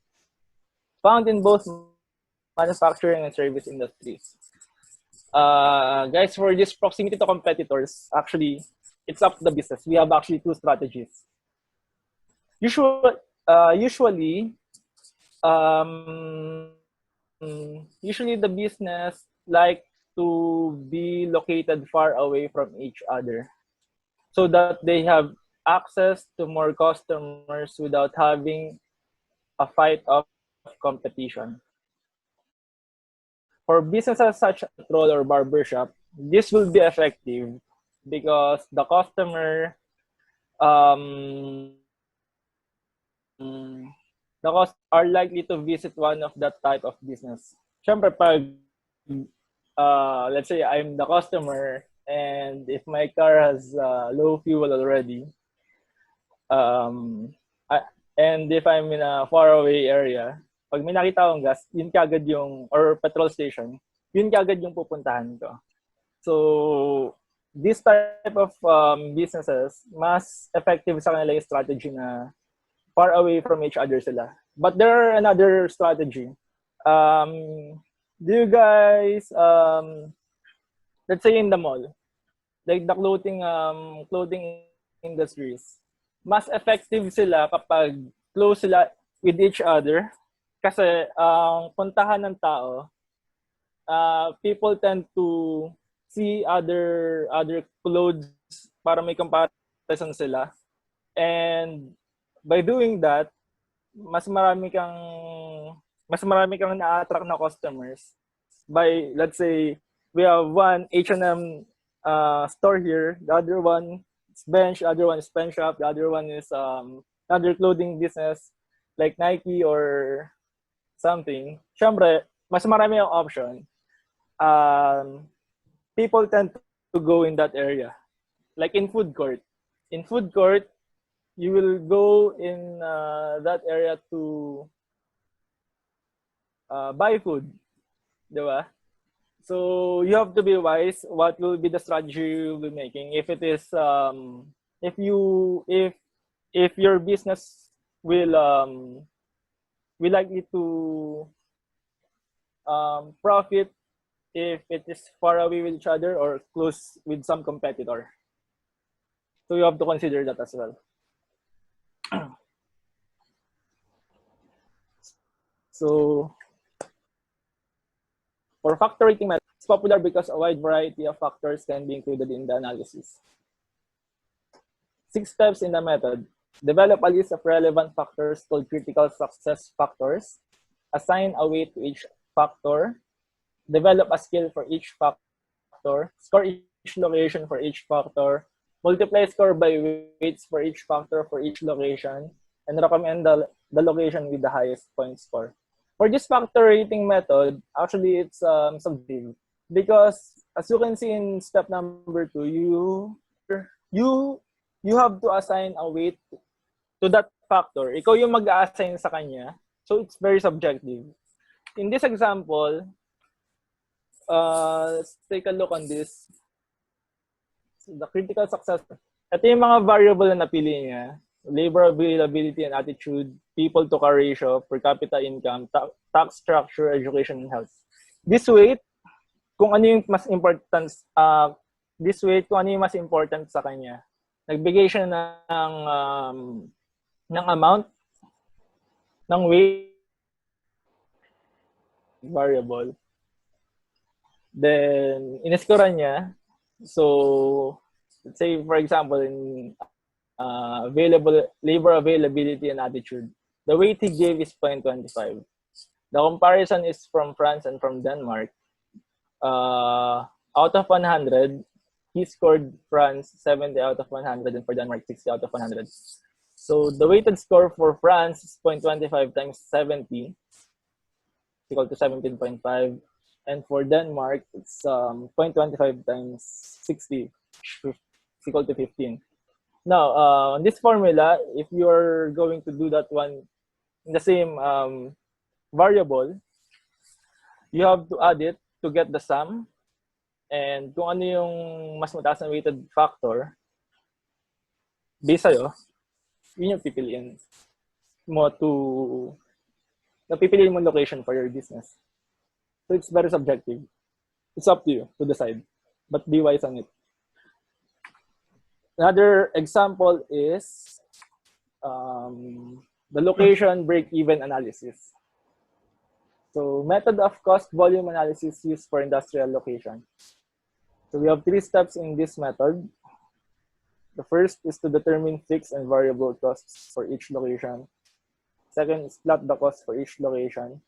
found in both manufacturing and service industries. Guys, for this proximity to competitors, actually, it's up to the business. We have actually two strategies. Usually, the business like to be located far away from each other so that they have access to more customers without having a fight of competition. For businesses such as a troll or barbershop, this will be effective because the customer are likely to visit one of that type of business. Siyempre, pag let's say I'm the customer and if my car has low fuel already, and if I'm in a faraway area, pag may nakita akong gas, yun kagad yung, or petrol station, yun kagad yung pupuntahan ko. So, this type of businesses, mas effective sa kanila yung strategy na far away from each other sila. But there are another strategy. Do you guys, let's say in the mall, like the clothing industries, mas effective sila kapag close sila with each other. Kasi ang puntahan ng tao, people tend to see other clothes para may comparison sila. And by doing that, mas marami kang na-attract na customers. By, let's say, we have one H&M store here, the other one is Bench, the other one is Pen Shop, the other one is another clothing business like Nike or something, syempre, mas marami yung option. People tend to go in that area. Like in food court. In food court, you will go in that area to buy food. Diba? So you have to be wise what will be the strategy you'll be making. If it is if your business will likely to profit if it is far away with each other or close with some competitor. So you have to consider that as well. So for factor rating method, it's popular because a wide variety of factors can be included in the analysis. 6 steps in the method. Develop a list of relevant factors called critical success factors. Assign a weight to each factor. Develop a scale for each factor. Score each location for each factor. Multiply score by weights for each factor for each location. And recommend the location with the highest point score. For this factor rating method, actually it's subjective because as you can see in step number 2, you have to assign a weight to that factor. Ikaw yung mag-assign sa kanya, so it's very subjective. In this example, let's take a look on this. So the critical success. Ito yung mga variable na napili niya. Labor availability and attitude, people to car ratio, per capita income, tax structure, education, and health. This weight, kung ano yung mas important, kung ano yung mas important sa kanya. Nagbigay siya ng amount, ng weight, variable. Then, iniscorean niya. So, let's say, for example, in labor availability and attitude. The weight he gave is 0.25. The comparison is from France and from Denmark. Out of 100, he scored France 70 out of 100 and for Denmark 60 out of 100. So the weighted score for France is 0.25 times 70, equal to 17.5. And for Denmark, it's 0.25 times 60, equal to 15. Now, on this formula, if you're going to do that one in the same variable, you have to add it to get the sum. And kung ano yung mas mataas na weighted factor, based sa'yo, yun yung pipiliin mo napipiliin mo location for your business. So it's very subjective. It's up to you to decide, but be wise on it. Another example is the location break-even analysis. So method of cost volume analysis used for industrial location. So we have 3 steps in this method. The first is to determine fixed and variable costs for each location. Second is plot the cost for each location.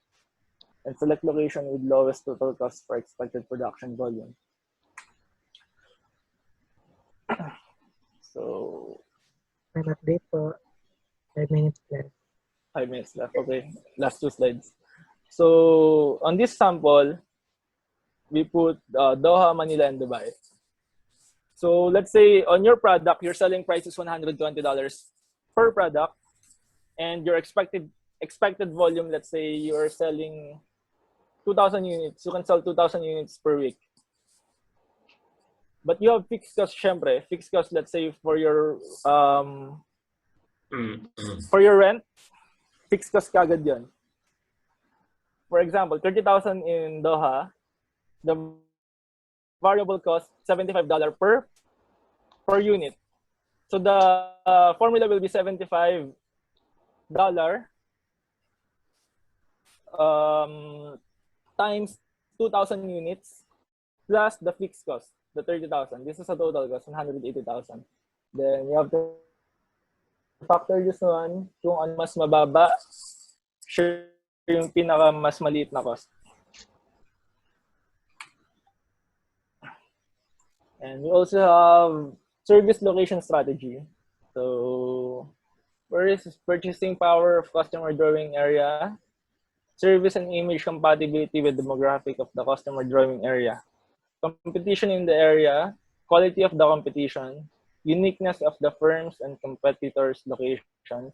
And select location with lowest total cost for expected production volume. So, Time update for 5 minutes left. 5 minutes left. Okay, last 2 slides. So, on this sample, we put Doha, Manila, and Dubai. So, let's say on your product, your selling price is $120 per product, and your expected volume, let's say you're selling 2,000 units. You can sell 2,000 units per week. But you have fixed cost, syempre. Fixed cost, let's say, for your rent, fixed cost kagad yun. For example, 30,000 in Doha, the variable cost, $75 per unit. So the formula will be $75 times 2,000 units plus the fixed cost. The 30,000. This is a total cost, 180,000. Then you have to factor this one. Kung ano mas mababa, sure yung pinaka mas maliit na cost. And we also have service location strategy. So, first is purchasing power of customer drawing area. service and image compatibility with demographic of the customer drawing area, competition in the area, quality of the competition, uniqueness of the firms and competitors' locations,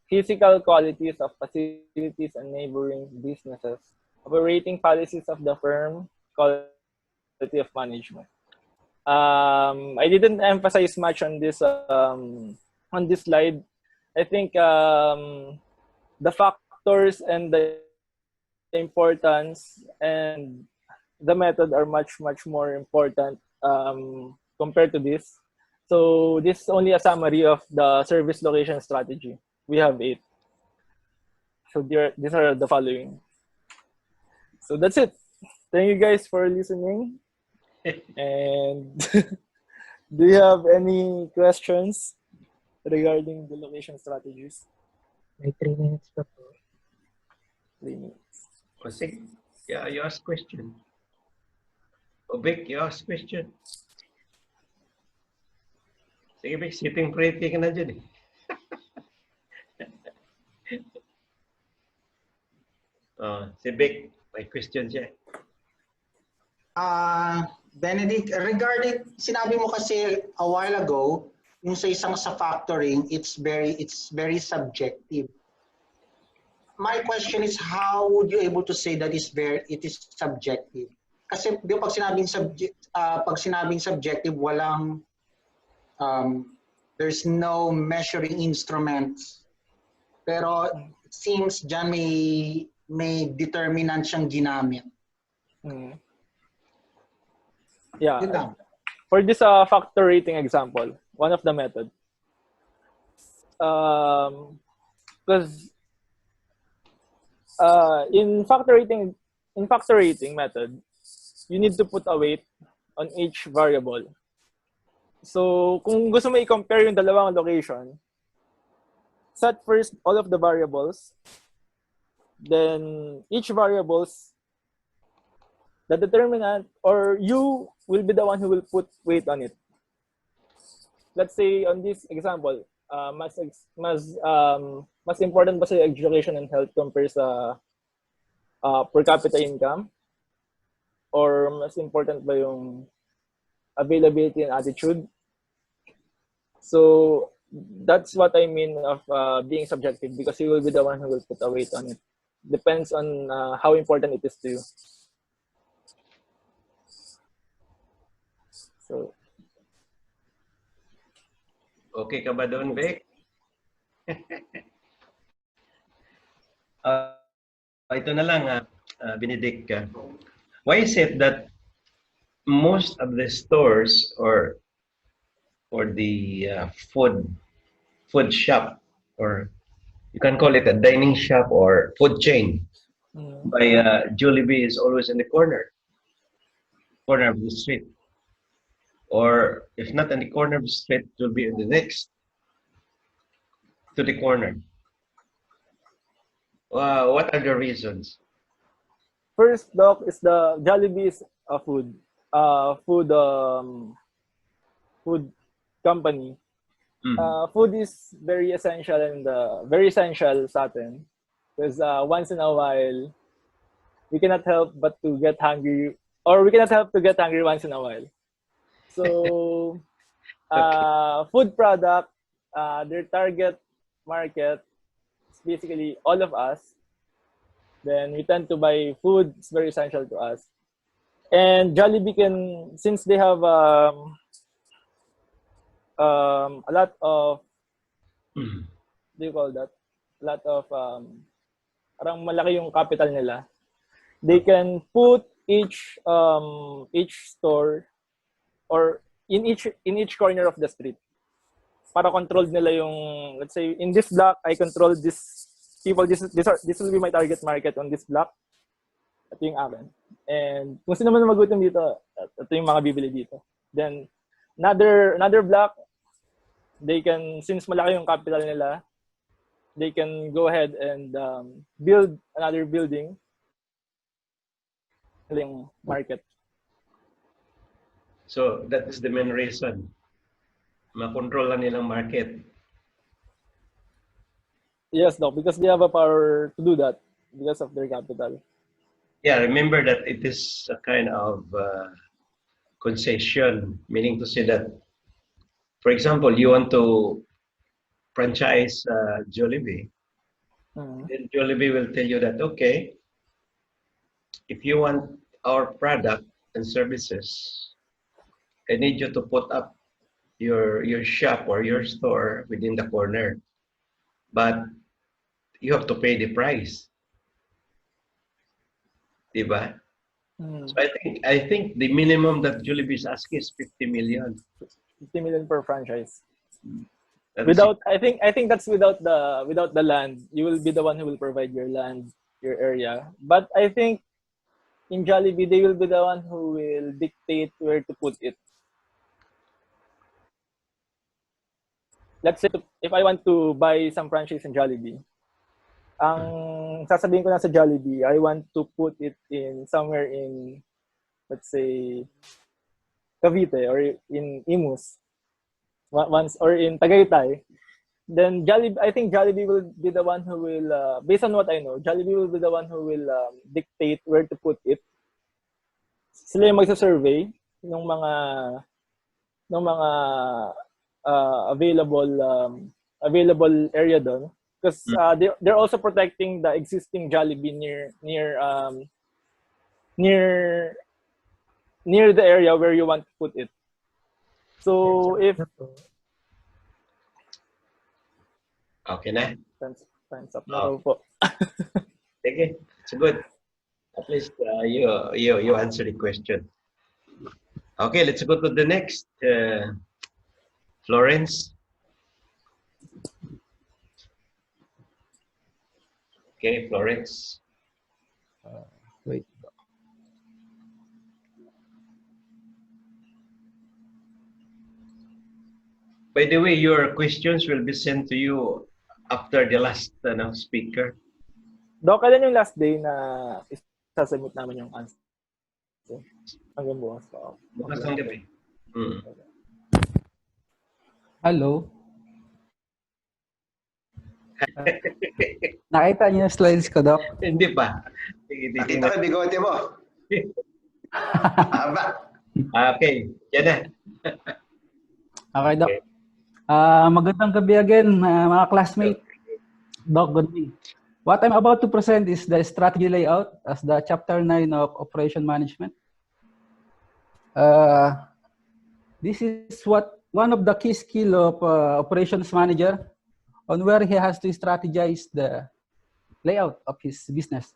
physical qualities of facilities and neighboring businesses, operating policies of the firm, quality of management. I didn't emphasize much on this slide. I think the factors and the importance and the method are much more important compared to this. So this is only a summary of the service location strategy. We have 8. So these are the following. So that's it. Thank you guys for listening. And do you have any questions regarding the location strategies? May 3 minutes pa po. 3 minutes. I think, yeah, you ask question. Vic, you ask question. Sige, Vic, sitting pretty ka na dyan eh. Si Vic, may question siya. Benedict, regarding, sinabi mo kasi a while ago, yung sa isang sa factoring, it's very subjective. My question is, how would you able to say that it is subjective? Kasi pag sinabing subjective, walang there's no measuring instruments. Pero it seems dyan may determinant siyang ginamit. Yeah. For this factor rating example, one of the method, because in factor rating method, you need to put a weight on each variable. So kung gusto mo i-compare yung dalawang location, set first all of the variables, then each variables, the determinant, or you will be the one who will put weight on it. Let's say on this example, mas important ba sa education and health compared sa per capita income? Or mas important ba yung availability and attitude? So that's what I mean of being subjective, because you will be the one who will put a weight on it. Depends on how important it is to you. So, okay ka ba doon, Vic? Ito na lang, Benedict. Why is it that most of the stores or the food shop, or you can call it a dining shop or food chain, by Jollibee is always in the corner of the street? Or if not in the corner of the street, it will be in the next to the corner. What are the reasons? First, Doc, is the Jollibee is a food company. Food is very essential and very essential sa atin, because once in a while we cannot help but to get hungry, or we cannot help to get hungry once in a while. So, food product, their target market is basically all of us. Then we tend to buy food. It's very essential to us. And Jollibee can, since they have a lot of, do you call that? A lot of, parang malaki yung capital nila. They can put each store, or in each corner of the street, para control nila yung, let's say in this block I control this people, this will be my target market on this block. Ito yung akin. And kung sino man magutom dito, ito yung mga bibili dito. Then another block, they can, since malaki yung capital nila, they can go ahead and build another building yung market. So that is the main reason. Makontrol lang nilang market. Yes, Doc, because they have a power to do that. because of their capital. Yeah, remember that it is a kind of concession, meaning to say that, for example, you want to franchise Jollibee, then Jollibee will tell you that, okay, if you want our product and services, I need you to put up your shop or your store within the corner, but you have to pay the price, diba? So I think the minimum that Jollibee is asking is 50 million. 50 million per franchise. That is Without, I think that's without the land. You will be the one who will provide your land, your area. But I think in Jollibee, they will be the one who will dictate where to put it. Let's say if I want to buy some franchise in Jollibee, ang sasabihin ko na sa Jollibee, I want to put it in somewhere in, let's say, Cavite or in Imus, once, or in Tagaytay. Then Jollibee, I think Jollibee will be the one who will, based on what I know, Jollibee will be the one who will dictate where to put it. Sila yung magsa-survey ng mga available area doon, because they're also protecting the existing Jollibee near the area where you want to put it. So if okay na. Time's up na raw po. Okay, it's good. At least you answer the question. Okay, let's go to the next. Florence. Okay, Florence. Wait. By the way, your questions will be sent to you after the last speaker. Doc, kailan yung last day na isasubmit namin yung answer? Hanggang bukas pa. Bukas ng gabi. Hello. Nakita niyo yung slides ko, Doc? Hindi pa. Nakita ko bigote mo. Aba. Okay, yan na. Okay, Doc. Magandang gabi again, mga classmates. Doc, good morning. What I'm about to present is the strategy layout as the Chapter 9 of Operation Management. This is one of the key skill of operations manager on where he has to strategize the layout of his business.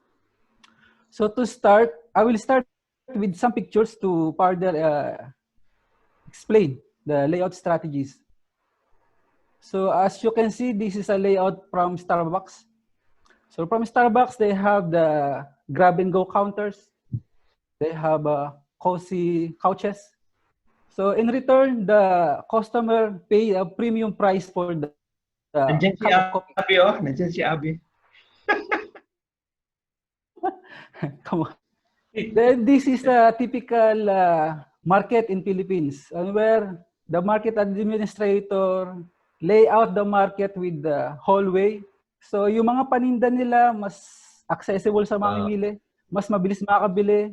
So to start, I will start with some pictures to further explain the layout strategies. So as you can see, this is a layout from Starbucks. So from Starbucks, they have the grab-and-go counters. They have cozy couches. So in return, the customer pay a premium price for the Nandiyan si Abi, oh. Nandiyan si Abi. Come on. Then this is a typical market in Philippines, where the market administrator lay out the market with the hallway. So yung mga paninda nila mas accessible sa mamimili, mas mabilis makakabili,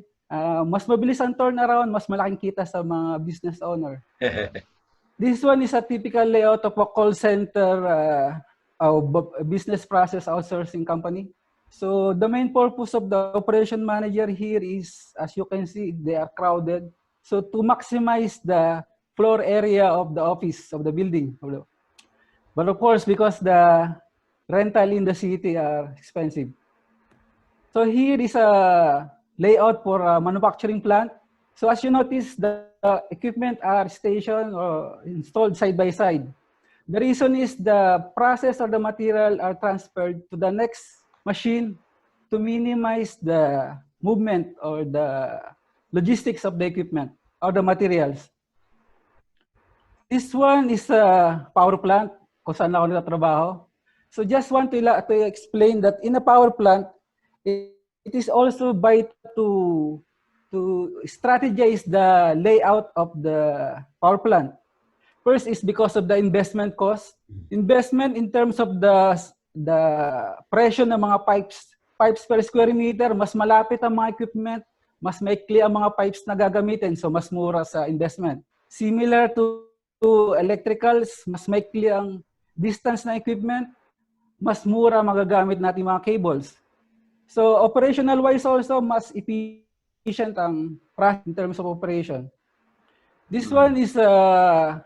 mas mabilis ang turnaround, mas malaking kita sa mga business owner. This one is a typical layout of a call center business process outsourcing company. So the main purpose of the operation manager here is, as you can see, they are crowded. So to maximize the floor area of the office, of the building. But of course, because the rental in the city are expensive. So here is a layout for a manufacturing plant. So as you notice, the equipment are stationed or installed side by side. The reason is the process or the material are transferred to the next machine to minimize the movement or the logistics of the equipment or the materials. This one is a power plant kung saan ako nagtatrabaho. So just want to explain that in a power plant, it is also vital to strategize the layout of the power plant. First is because of the investment cost. Investment in terms of the presyo ng mga pipes pipes per square meter, mas malapit ang mga equipment, mas maikli ang mga pipes na gagamitin, so mas mura sa investment. Similar to electricals, mas maikli ang distance na equipment, mas mura magagamit natin mga cables. So operational wise also, mas efficient ang process in terms of operation. This one is a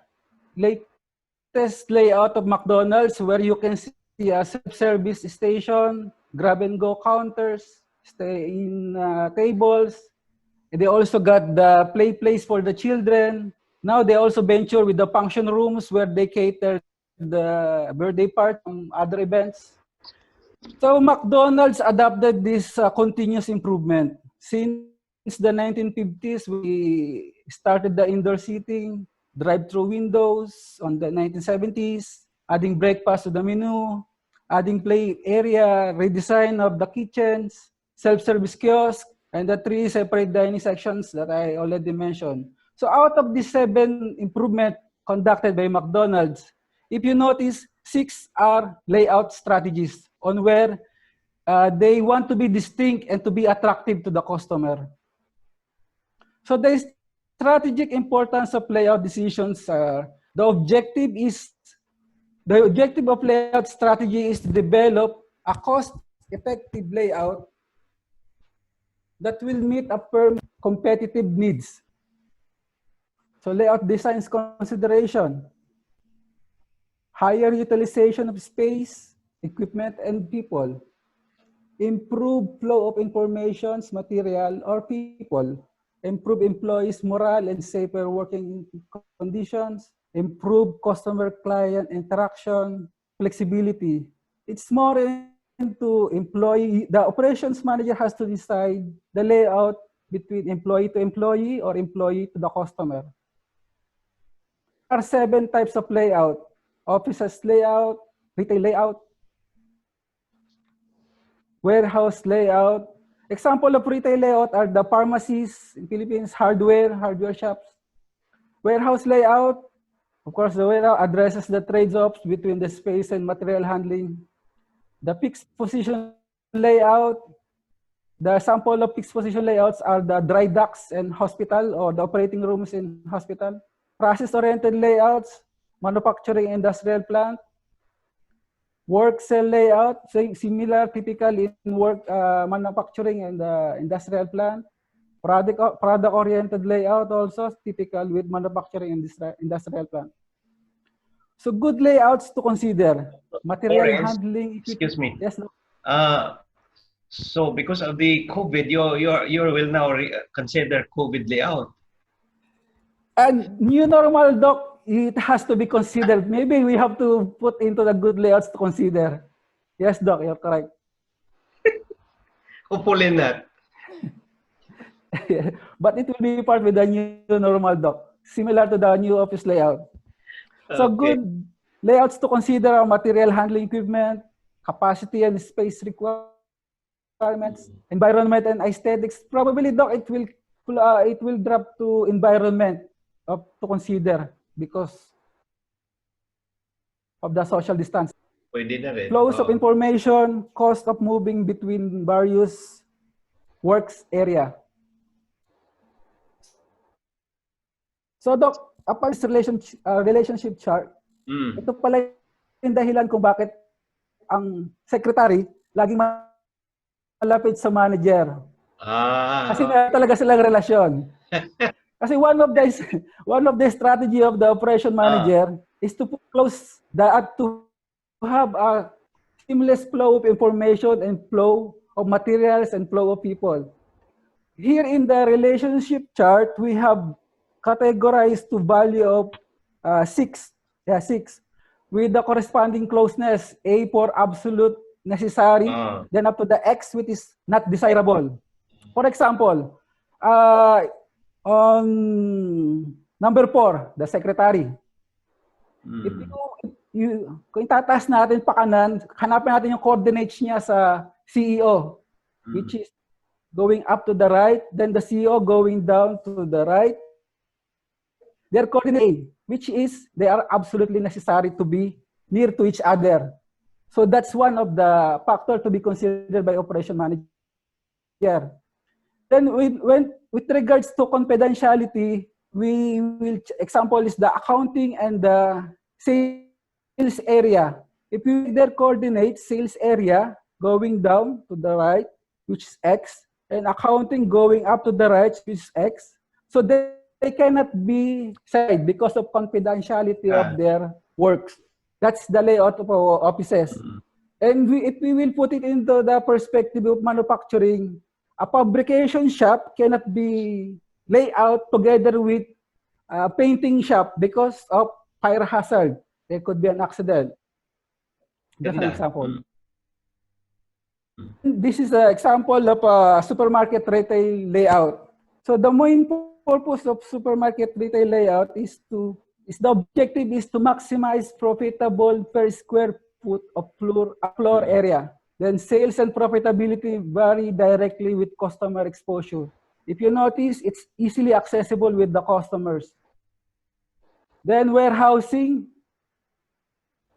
latest layout of McDonald's where you can see a self-service station, grab-and-go counters, stay in tables. And they also got the play place for the children. Now they also venture with the function rooms where they cater the birthday party and other events. So McDonald's adopted this continuous improvement. Since the 1950s, we started the indoor seating, drive-through windows on the 1970s, adding breakfast to the menu, adding play area, redesign of the kitchens, self-service kiosk, and the 3 separate dining sections that I already mentioned. So out of these 7 improvements conducted by McDonald's, if you notice, 6 are layout strategies on where they want to be distinct and to be attractive to the customer. So the strategic importance of layout decisions, the objective of layout strategy is to develop a cost-effective layout that will meet a firm's competitive needs. So layout designs consideration, higher utilization of space, equipment, and people, improve flow of information, material, or people, improve employees' morale and safer working conditions, improve customer-client interaction, flexibility. It's more into employee. The operations manager has to decide the layout between employee to employee or employee to the customer. There are 7 types of layout: offices layout, retail layout, warehouse layout. Example of retail layout are the pharmacies in Philippines, hardware shops. Warehouse layout, of course, the warehouse addresses the trade-offs between the space and material handling. The fixed position layout, the sample of fixed position layouts are the dry docks and hospital or the operating rooms in hospital. Process-oriented layouts, manufacturing industrial plant. Work cell layout, similar typical in work manufacturing and industrial plant. Product-oriented layout also typical with manufacturing and industrial plant. So good layouts to consider. Material handling. Excuse me. Yes. No? So because of the COVID, you will now consider COVID layout. And new normal, Doc, it has to be considered. Maybe we have to put into the good layouts to consider. Yes, Doc, you're correct. Hopefully not. But it will be part with the new normal, Doc, similar to the new office layout. So good layouts to consider are material handling equipment, capacity and space requirements, environment and aesthetics. Probably, Doc, it will drop to environment to consider because of the social distance. Flows of information, cost of moving between various works area. So, Doc, upon this relationship chart, ito pala yung dahilan kung bakit ang secretary laging malapit sa manager. Kasi meron talaga silang relasyon. Kasi one of the strategy of the operation manager is to have a seamless flow of information and flow of materials and flow of people. Here in the relationship chart, we have categorized to value of 6, with the corresponding closeness. A for absolute necessary, then up to the X which is not desirable. For example, on number 4, the secretary. If kung itataas natin pa kanan, hanapin natin yung coordinates niya sa CEO, which is going up to the right, then the CEO going down to the right. Their coordinate, which is they are absolutely necessary to be near to each other. So that's one of the factors to be considered by operation manager. Then with regards to confidentiality, we will, example is the accounting and the sales area. If you there coordinate sales area going down to the right, which is X, and accounting going up to the right, which is X, so they cannot be side because of confidentiality of their works. That's the layout of our offices. And if we will put it into the perspective of manufacturing, a fabrication shop cannot be laid out together with a painting shop because of fire hazard. There could be an accident. That's an example. This is an example of a supermarket retail layout. So the main purpose of supermarket retail layout is the objective is to maximize profitable per square foot of floor area. Then sales and profitability vary directly with customer exposure. If you notice, it's easily accessible with the customers. Then warehousing.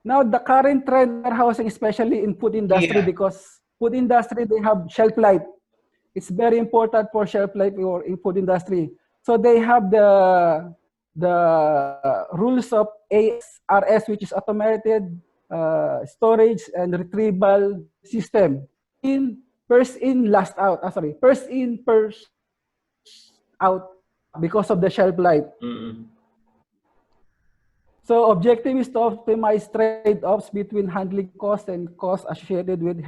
Now the current trend warehousing, especially in food industry, because food industry, they have shelf life. It's very important for shelf life or in food industry. So they have the rules of ASRS, which is automated storage and retrieval system. First in, last out. First in, first out because of the shelf life. So objective is to optimize trade-offs between handling costs and costs associated with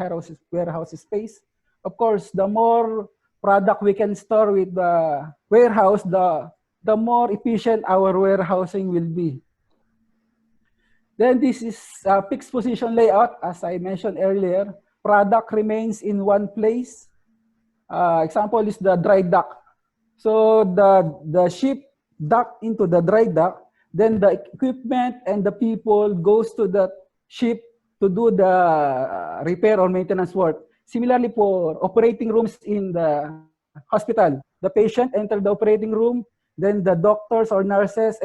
warehouse space. Of course, the more product we can store with the warehouse, the more efficient our warehousing will be. Then this is a fixed position layout. As I mentioned earlier, product remains in one place. Example is the dry dock. So the ship dock into the dry dock, then the equipment and the people goes to the ship to do the repair or maintenance work. Similarly for operating rooms in the hospital, the patient enter the operating room, then the doctors or nurses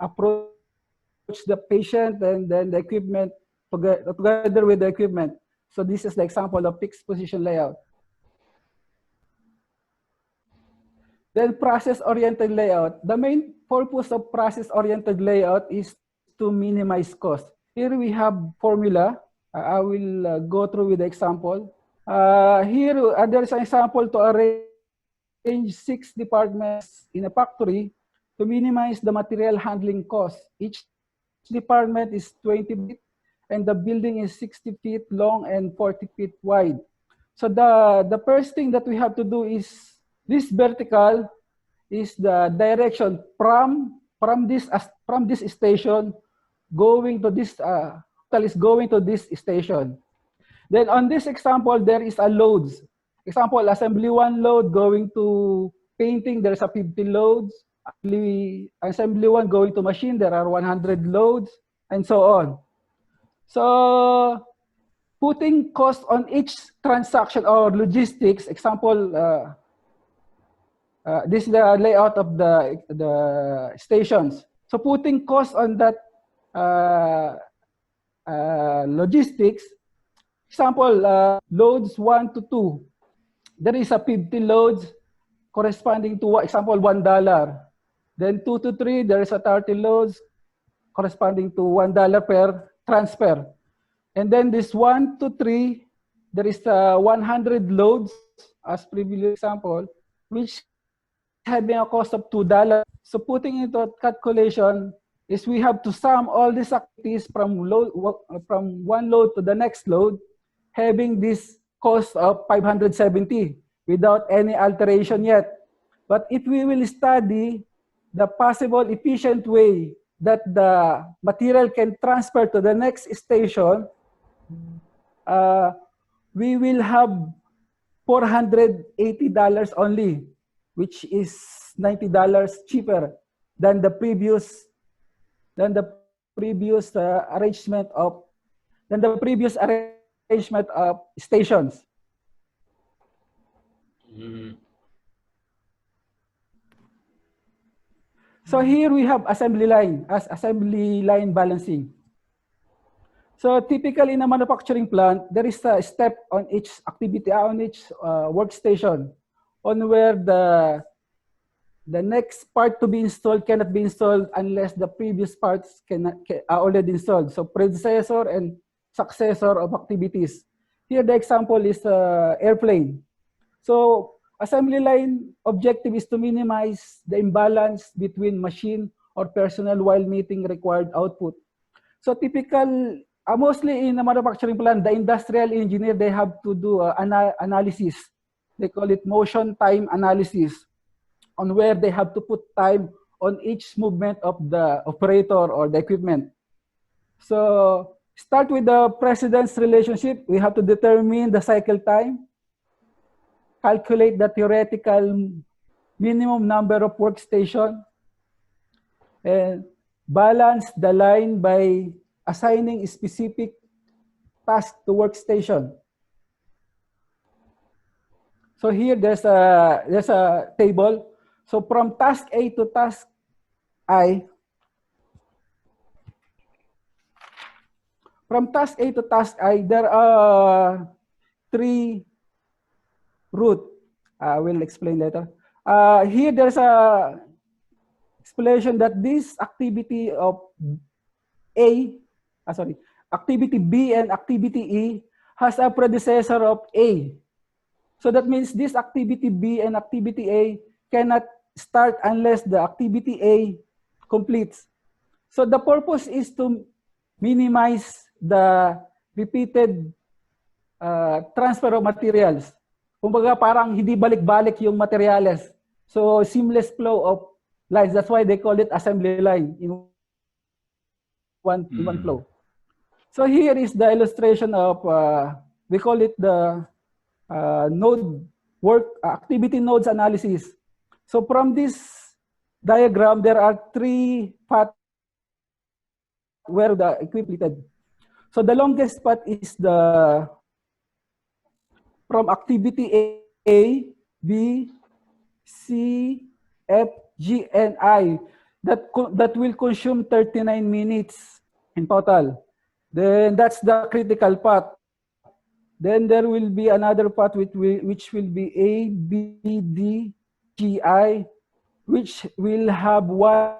approach the patient, and then the equipment together with the equipment. So this is the example of fixed position layout. Then process-oriented layout. The main purpose of process-oriented layout is to minimize cost. Here we have formula. I will go through with the example. Here there is an example to arrange 6 departments in a factory to minimize the material handling cost. Each department is 20 feet and the building is 60 feet long and 40 feet wide. So the first thing that we have to do is this vertical is the direction from this station going to this is going to this station. Then on this example, there is a loads. Example, assembly 1 load going to painting, there's a 50 loads. Assembly 1 going to machine, there are 100 loads, and so on. So putting cost on each transaction or logistics, example, this is the layout of the stations. So putting cost on that logistics, example, loads 1 to 2. There is a 50 loads corresponding to, example, $1. Then 2 to 3, there is a 30 loads corresponding to $1 per transfer. And then this 1 to 3, there is 100 loads, as previous example, which having a cost of $2. So putting into calculation is we have to sum all these activities from one load to the next load, having this cost of 570 without any alteration yet. But if we will study the possible efficient way that the material can transfer to the next station, we will have $480 only, which is $90 cheaper than the previous arrangement of stations. So here we have assembly line as assembly line balancing. So typically in a manufacturing plant, there is a step on each activity, on each workstation, on where the next part to be installed cannot be installed unless the previous parts are already installed. So predecessor and successor of activities. Here the example is airplane. So assembly line objective is to minimize the imbalance between machine or personnel while meeting required output. So typical, mostly in a manufacturing plant, the industrial engineer, they have to do analysis. They call it motion time analysis, on where they have to put time on each movement of the operator or the equipment. So start with the precedence relationship. We have to determine the cycle time, calculate the theoretical minimum number of workstation, and balance the line by assigning a specific task to workstation. So here there's a table. So from task A to task I, there are 3 routes. I will explain later. Here there's a explanation that this activity of activity B and activity E has a predecessor of A. So that means this activity B and activity A cannot start unless the activity A completes. So the purpose is to minimize the repeated transfer of materials. Kumbaga parang hindi balik-balik yung materials. So seamless flow of lines. That's why they call it assembly line in one flow. So here is the illustration of, we call it the activity nodes analysis. So from this diagram, there are 3 paths where the equipment. So the longest path is from activity A, B, C, F, G, and I. That will consume 39 minutes in total. Then that's the critical path. Then there will be another path which will be A, B, D, G, I, which will have 1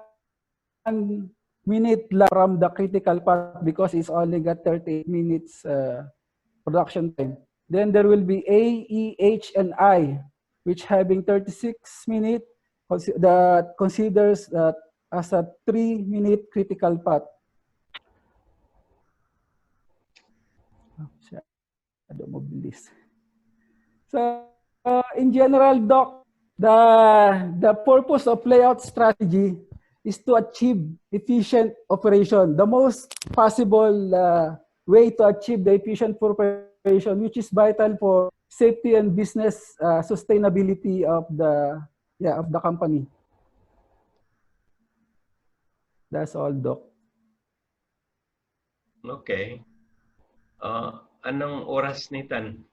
minute from the critical path because it's only got 38 minutes production time. Then there will be A, E, H, and I, which having 36 minutes that considers that as a 3-minute critical path. So in general, Doc, the purpose of layout strategy is to achieve efficient operation. The most possible way to achieve the efficient operation, which is vital for safety and business sustainability of the company. That's all, Doc. Okay. Anong oras nitan?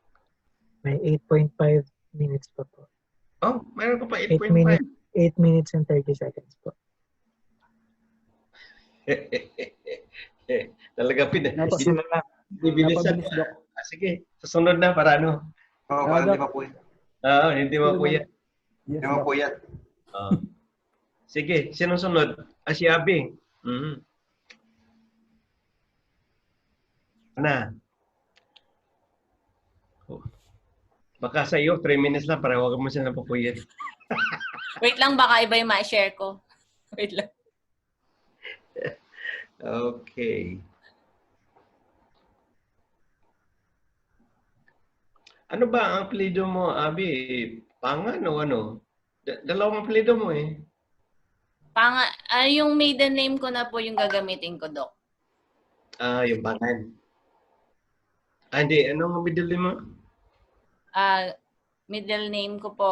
May 8.5 minutes pa po. Oh, mayroon pa 8.5. 8 minutes and 30 seconds po. Talaga Bilisan. Sige, susunod na para ano? Para hindi mapuyat. Hindi mapuyat. Hindi mapuyat. Sige, sino sunod? Si Abi. Na. Baka sa iyo, 3 minutes lang para huwag mo siya napapuyat. Wait lang, baka iba yung ma-share ko. Wait lang. Okay. Ano ba ang apelyido mo, Abi? Pangan o ano? Dalawang apelyido mo eh. Yung maiden name ko na po yung gagamitin ko, Doc. Yung Pangan. Hindi, anong middle name mo? Middle name ko po,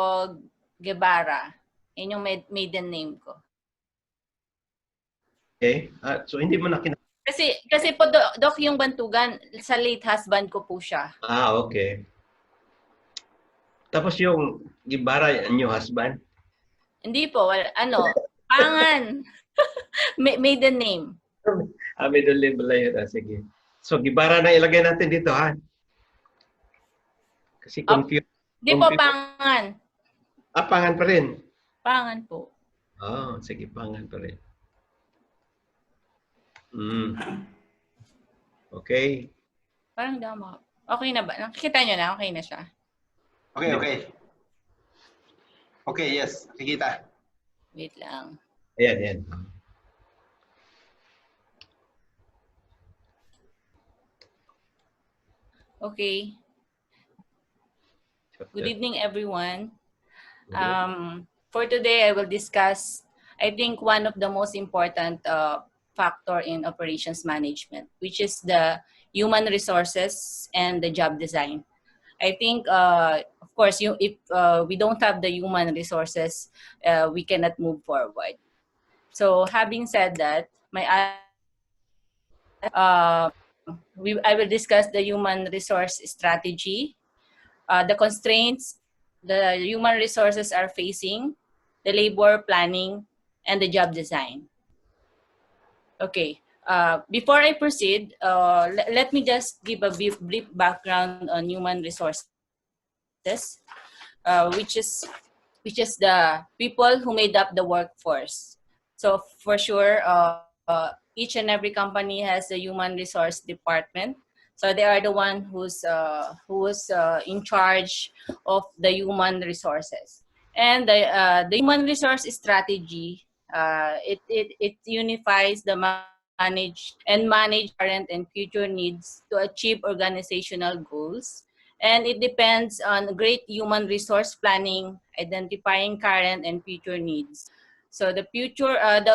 Guevara. Yun yung maiden name ko. Okay. So, hindi mo na Kasi po, Doc, yung Bantugan, sa late husband ko po siya. Okay. Tapos yung Guevara, new husband? Hindi po. Pangan. Maiden name. Middle name pala yun. Sige. So, gibara na ilagay natin dito, ha? Kasi confused. Di po, pangan. Pangan pa rin. Pangan po. Sige, pangan pa rin. Okay. Parang dama. Okay na ba? Nakikita nyo na? Okay na siya? Okay. Okay, yes. Nakikita. Wait lang. Ayan. Okay. Good evening, everyone. For today, I will discuss, I think, one of the most important factor in operations management, which is the human resources and the job design. I think, of course, if we don't have the human resources, we cannot move forward. So, having said that, I will discuss the human resource strategy, the constraints the human resources are facing, the labor planning, and the job design. Okay. Before I proceed, let me just give a brief background on human resources, which is the people who made up the workforce. So for sure, each and every company has a human resource department. So they are the one who's in charge of the human resources. And the human resource strategy, it unifies the manage current and future needs to achieve organizational goals. And it depends on great human resource planning, identifying current and future needs. So the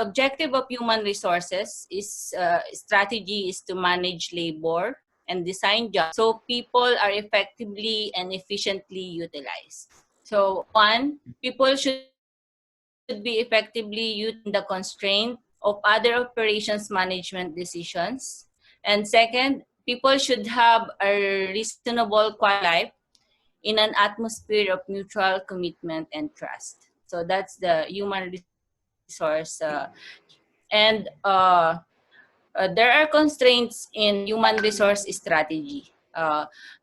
objective of human resources is strategy is to manage labor and design jobs so people are effectively and efficiently utilized. So one, people should be effectively using the constraint of other operations management decisions. And second, people should have a reasonable quality life in an atmosphere of mutual commitment and trust. So that's the human resource. And there are constraints in human resource strategy.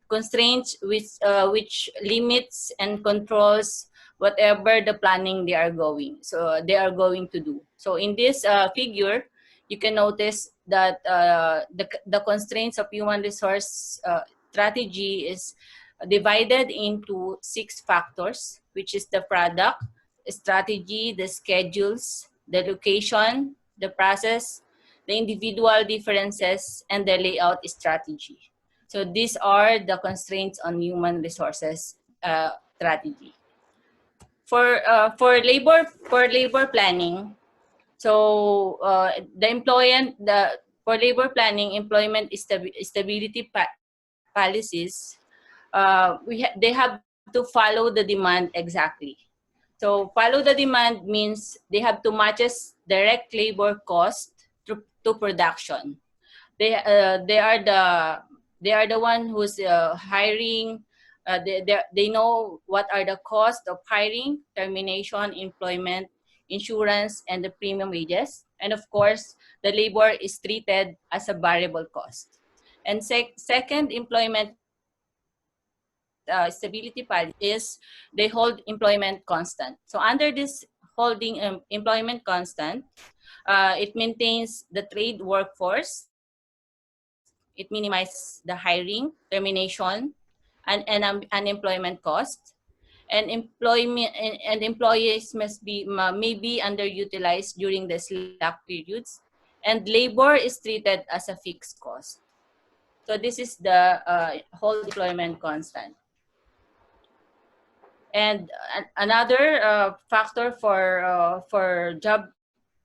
Constraints which limits and controls whatever the planning they are going to do. So in this figure, you can notice that the constraints of human resource strategy is divided into 6 factors, which is the product, strategy, the schedules, the location, the process, the individual differences, and the layout strategy. So these are the constraints on human resources strategy. For labor planning, so for labor planning, employment stability policies, they have to follow the demand exactly. So follow the demand means they have to matches direct labor cost to production. They are the one who's hiring. They know what are the costs of hiring, termination, employment, insurance, and the premium wages. And of course, the labor is treated as a variable cost. And second, employment stability policy is they hold employment constant. So under this holding employment constant, it maintains the trade workforce. It minimizes the hiring, termination, and unemployment cost. And employees may be underutilized during the slack periods. And labor is treated as a fixed cost. So this is the whole employment constant. And another factor for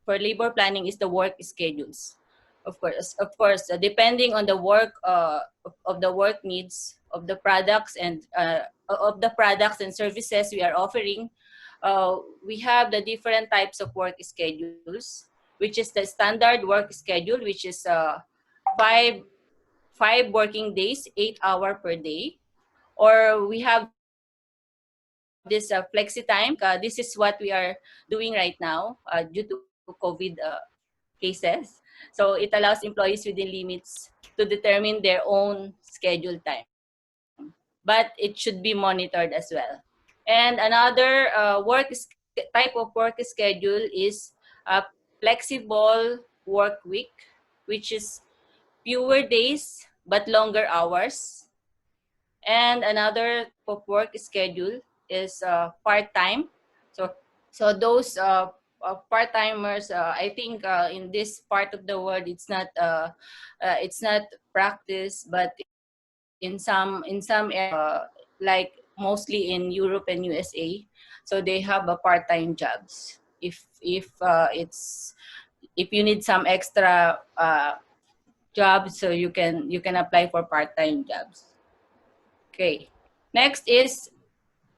labor planning is the work schedules. Of course, depending on the work of the work needs of the products and services we are offering, we have the different types of work schedules, which is the standard work schedule, which is 5 working days, 8 hours per day, or we have this flexi time. This is what we are doing right now due to COVID cases. So it allows employees within limits to determine their own schedule time. But it should be monitored as well. And another type of work schedule is a flexible work week, which is fewer days but longer hours. And another type of work schedule is part-time. So those part-timers, I think in this part of the world, it's not practice, but in some like mostly in Europe and USA, so they have a part-time jobs. If you need some extra jobs, so you can apply for part-time jobs. Okay, next is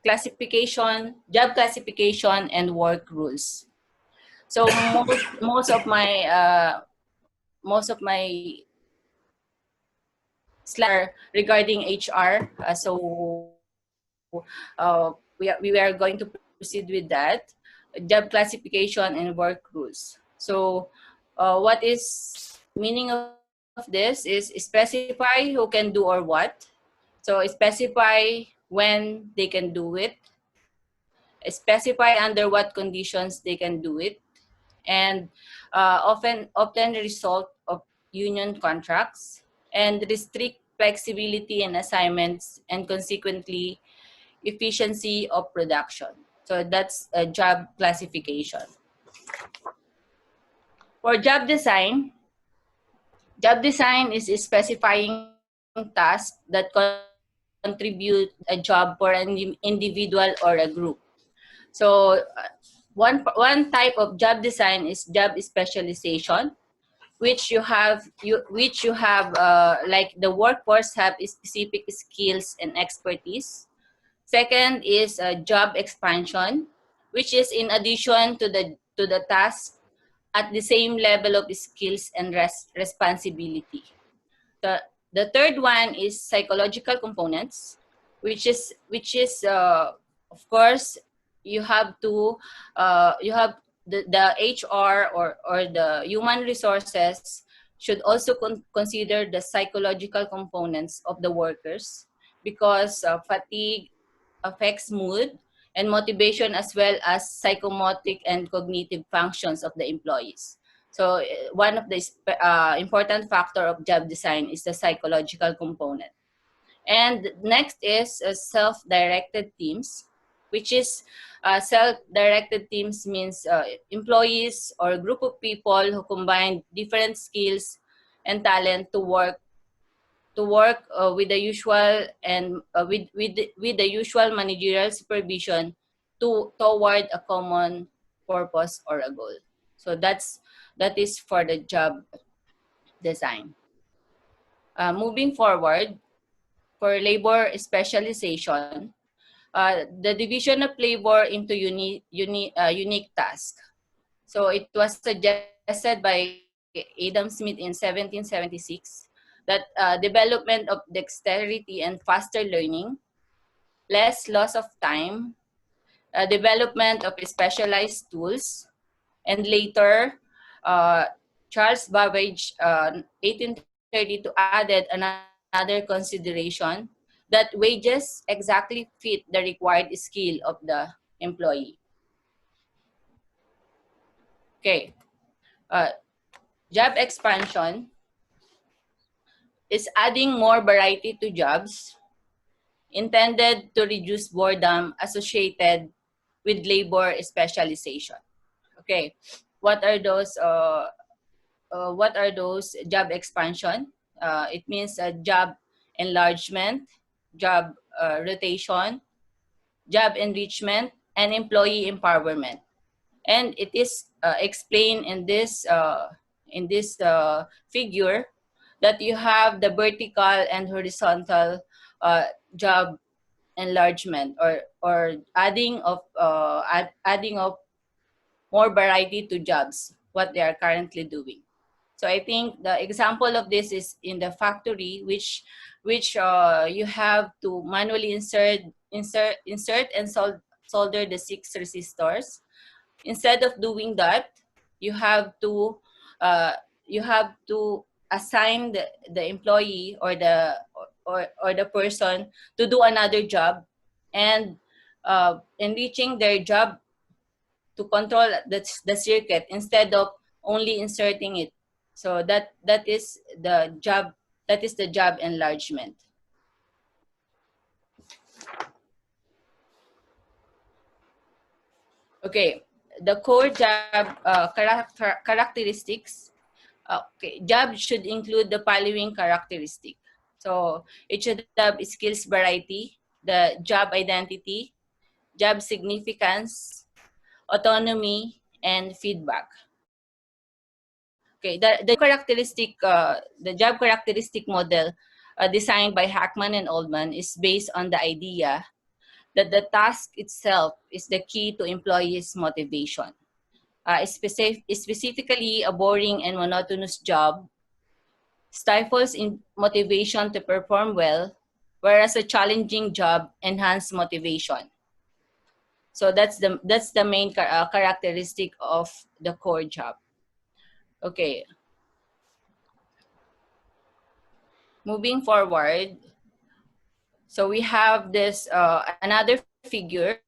job classification and work rules. So most of my slides are regarding HR. We are going to proceed with that. Job classification and work rules. So what is meaning of this is specify who can do or what. So specify when they can do it. Specify under what conditions they can do it. And often result of union contracts, and restrict flexibility in assignments, and consequently efficiency of production. So that's a job classification. For job design is specifying tasks that contribute a job for an individual or a group. So one type of job design is job specialization, which you have like the workforce have specific skills and expertise. Second is job expansion, which is in addition to the task at the same level of skills and responsibility. The third one is psychological components, which is of course you have the HR or the human resources should also consider the psychological components of the workers, because fatigue affects mood and motivation, as well as psychomotor and cognitive functions of the employees. So one of the important factor of job design is the psychological component. And next is self-directed teams, which is self-directed teams means employees or a group of people who combine different skills and talent to work with the usual and with the usual managerial supervision toward a common purpose or a goal. So that is for the job design. Moving forward, for labor specialization, the division of labor into unique tasks. So it was suggested by Adam Smith in 1776 that development of dexterity and faster learning, less loss of time, development of specialized tools, and later Charles Babbage 1832 added another consideration, that wages exactly fit the required skill of the employee. Okay. Job expansion is adding more variety to jobs intended to reduce boredom associated with labor specialization. Okay. What are those job expansion? It means job enlargement, job rotation, job enrichment, and employee empowerment. And it is explained in this figure that you have the vertical and horizontal job enlargement or adding of more variety to jobs, what they are currently doing. So I think the example of this is in the factory, which you have to manually insert and solder the 6 resistors. Instead of doing that, you have to assign the employee or the person to do another job, and in reaching their job to control the circuit instead of only inserting it. So that is the job enlargement. Okay, the core job characteristics. Okay, job should include the following characteristic. So it should have skills variety, the job identity, job significance, autonomy, and feedback. Okay, the job characteristic model designed by Hackman and Oldman is based on the idea that the task itself is the key to employees' motivation. Specifically, a boring and monotonous job stifles in motivation to perform well, whereas a challenging job enhances motivation. So that's the main characteristic of the core job. Okay. Moving forward, so we have this another figure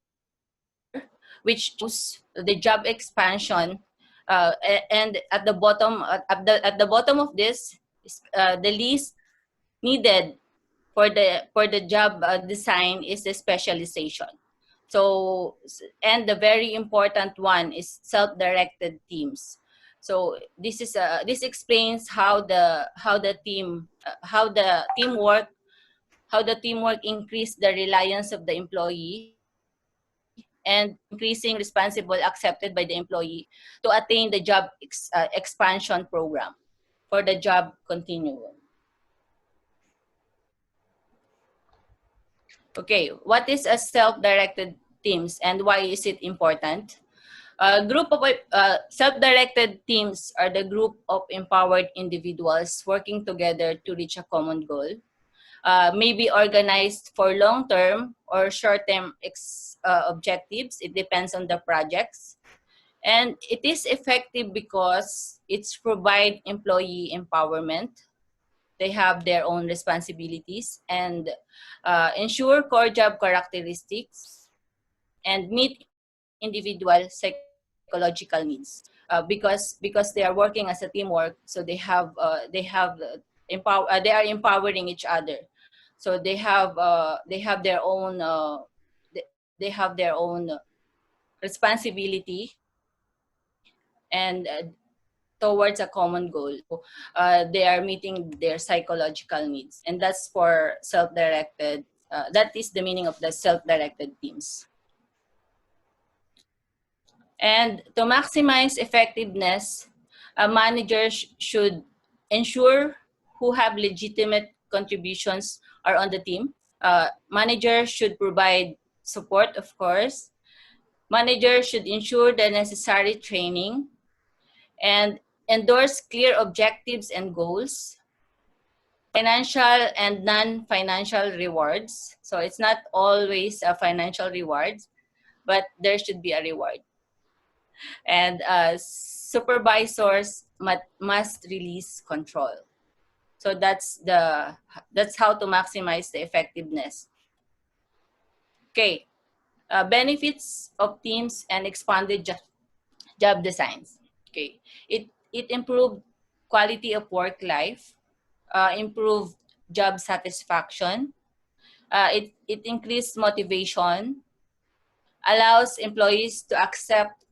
which shows the job expansion, and at the bottom of this is the least needed for the job design is the specialization. So, and the very important one is self-directed teams. So this explains how the teamwork increase the reliance of the employee and increasing responsible accepted by the employee to attain the job expansion program for the job continuum. Okay, what is a self-directed teams and why is it important? A group of self-directed teams are the group of empowered individuals working together to reach a common goal. May be organized for long-term or short-term objectives. It depends on the projects. And it is effective because it's provide employee empowerment. They have their own responsibilities and ensure core job characteristics and meet individual psychological needs. Because they are working as a teamwork, so they are empowering each other. So they have their own responsibility and towards a common goal. They are meeting their psychological needs, and that's for self-directed. That is the meaning of the self-directed teams. And to maximize effectiveness, a manager should ensure who have legitimate contributions are on the team. Managers should provide support, of course. Managers should ensure the necessary training and endorse clear objectives and goals. Financial and non-financial rewards. So it's not always a financial reward, but there should be a reward. And supervisors must release control. So that's how to maximize the effectiveness. Okay, benefits of teams and expanded job designs. Okay, it improved quality of work life, improved job satisfaction. It increased motivation, allows employees to accept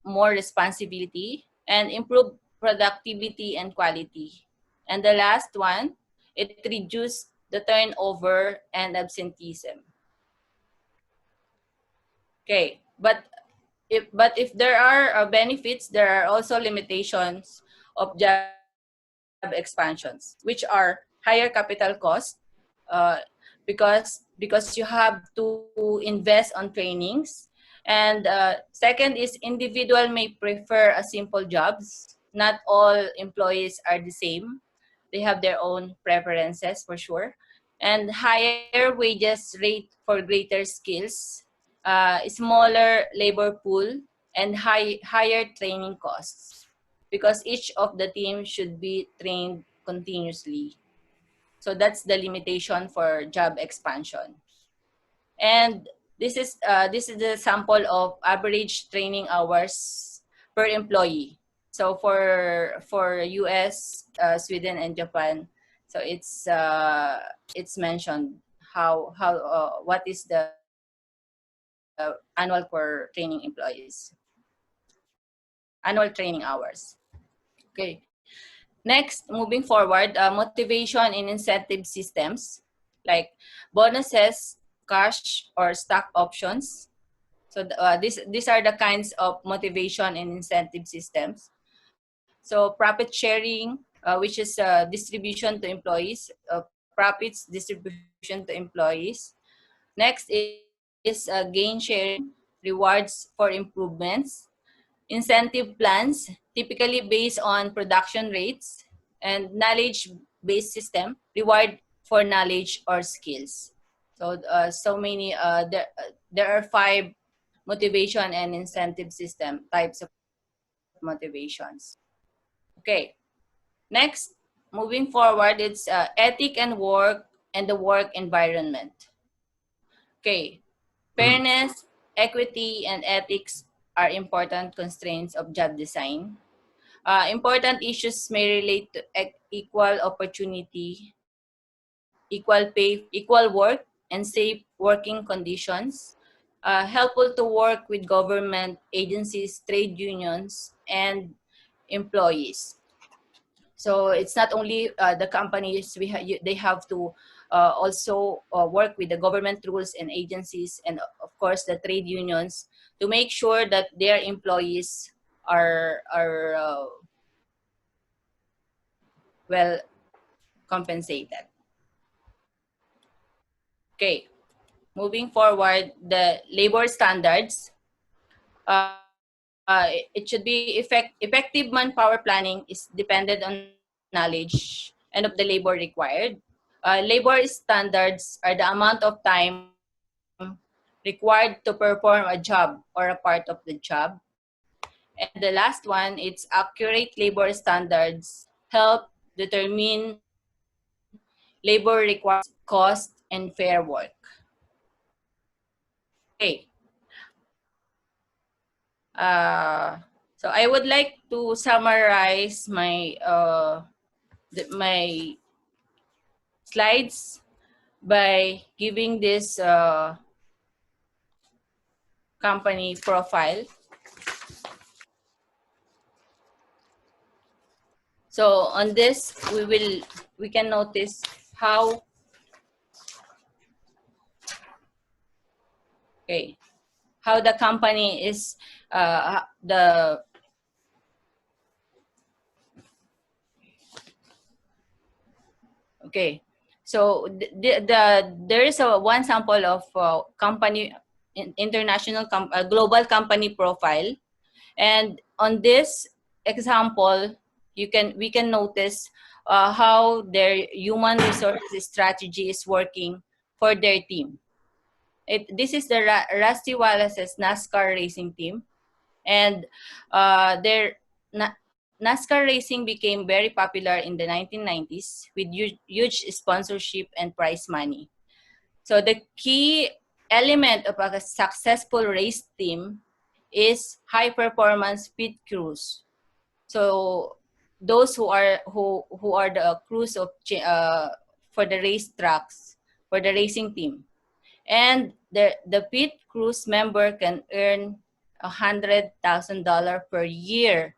more responsibility, and improve productivity and quality. And the last one, it reduced the turnover and absenteeism. Okay, but if there are benefits, there are also limitations of job expansions, which are higher capital cost, because you have to invest on trainings. And second is individual may prefer a simple jobs. Not all employees are the same. They have their own preferences for sure. And higher wages rate for greater skills, smaller labor pool, and higher training costs. because each of the team should be trained continuously. So that's the limitation for job expansion. And this is the sample of average training hours per employee. So for US, Sweden, and Japan, so it's mentioned how what is the annual for training employees, annual training hours. Okay. Next, moving forward, motivation in incentive systems like bonuses, cash, or stock options. So these are the kinds of motivation in incentive systems. So profit sharing, which is distribution to employees, profits distribution to employees. Next is gain sharing, rewards for improvements. Incentive plans, typically based on production rates, and knowledge-based system, reward for knowledge or skills. So there are 5 motivation and incentive system types of motivations. Okay, next, moving forward, it's ethic and work and the work environment. Okay, fairness, equity, and ethics are important constraints of job design. Important issues may relate to equal opportunity, equal pay, equal work, and safe working conditions. Helpful to work with government agencies, trade unions, and employees. So it's not only the companies, they have to also work with the government rules and agencies, and of course the trade unions, to make sure that their employees are well compensated. Okay, moving forward, the labor standards. It should be effective manpower planning is dependent on knowledge and of the labor required. Labor standards are the amount of time required to perform a job or a part of the job. And the last one, it's accurate labor standards help determine labor requirements, cost, and fair work. Okay. So I would like to summarize my my slides by giving this company profile. So on this, we can notice how the company is so there is one sample of company international global company profile, and on this example we can notice how their human resources strategy is working for their team. This is the Rusty Wallace's NASCAR racing team, and their NASCAR racing became very popular in the 1990s with huge sponsorship and prize money. So the key element of a successful race team is high performance pit crews. So those who are the crews of for the race tracks for the racing team, and the pit crews member can earn $100,000 per year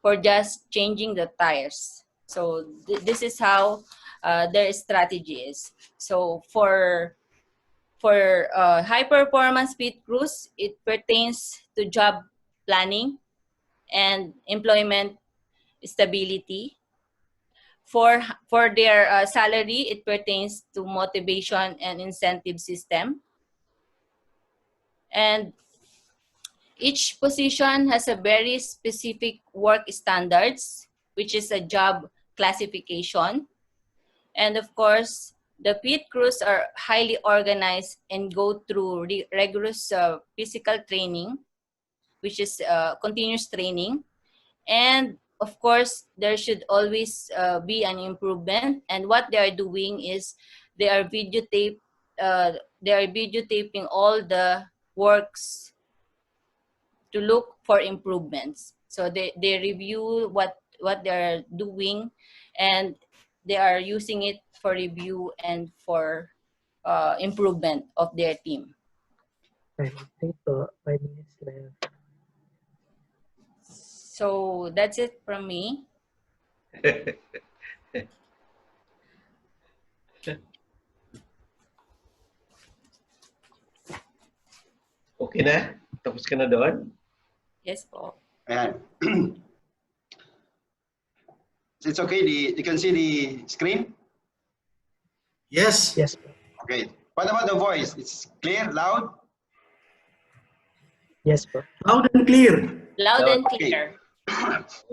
for just changing the tires. So this is how their strategy is. So for high performance pit crews, it pertains to job planning and employment stability. For their salary, it pertains to motivation and incentive system. And each position has a very specific work standards, which is a job classification. And of course, the pit crews are highly organized and go through rigorous physical training, which is continuous training. And of course, there should always be an improvement. And what they are doing is they are videotaping all the works to look for improvements. So they review what they're doing, and they are using it for review and for improvement of their team. I think 5 minutes left. So that's it from me. Okay na? Tapos ka na doon? Yes po. Ayan. It's okay. You can see the screen? Yes. Yes. Okay. What about the voice? It's clear, loud? Yes, po. Loud and clear. Loud and Okay. clear.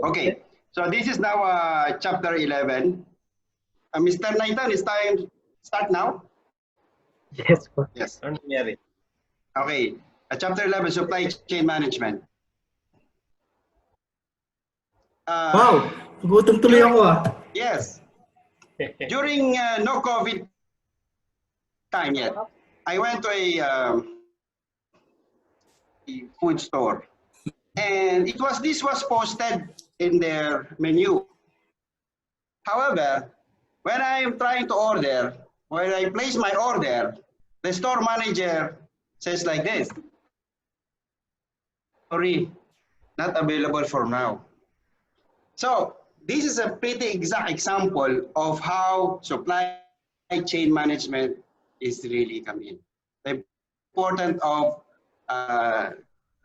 Okay. So this is now chapter 11. Mr. Naitan, is time start now? Yes, po. Yes. Ano nangyari? Okay. Chapter 11, supply chain management. Wow. Gutom tuloy ako ah. Yes. During no COVID time yet, I went to a food store, and this was posted in their menu. However, when I am trying to order, when I place my order, the store manager says like this: "Sorry, not available for now." So this is a pretty exact example of how supply chain management is really coming in. The importance of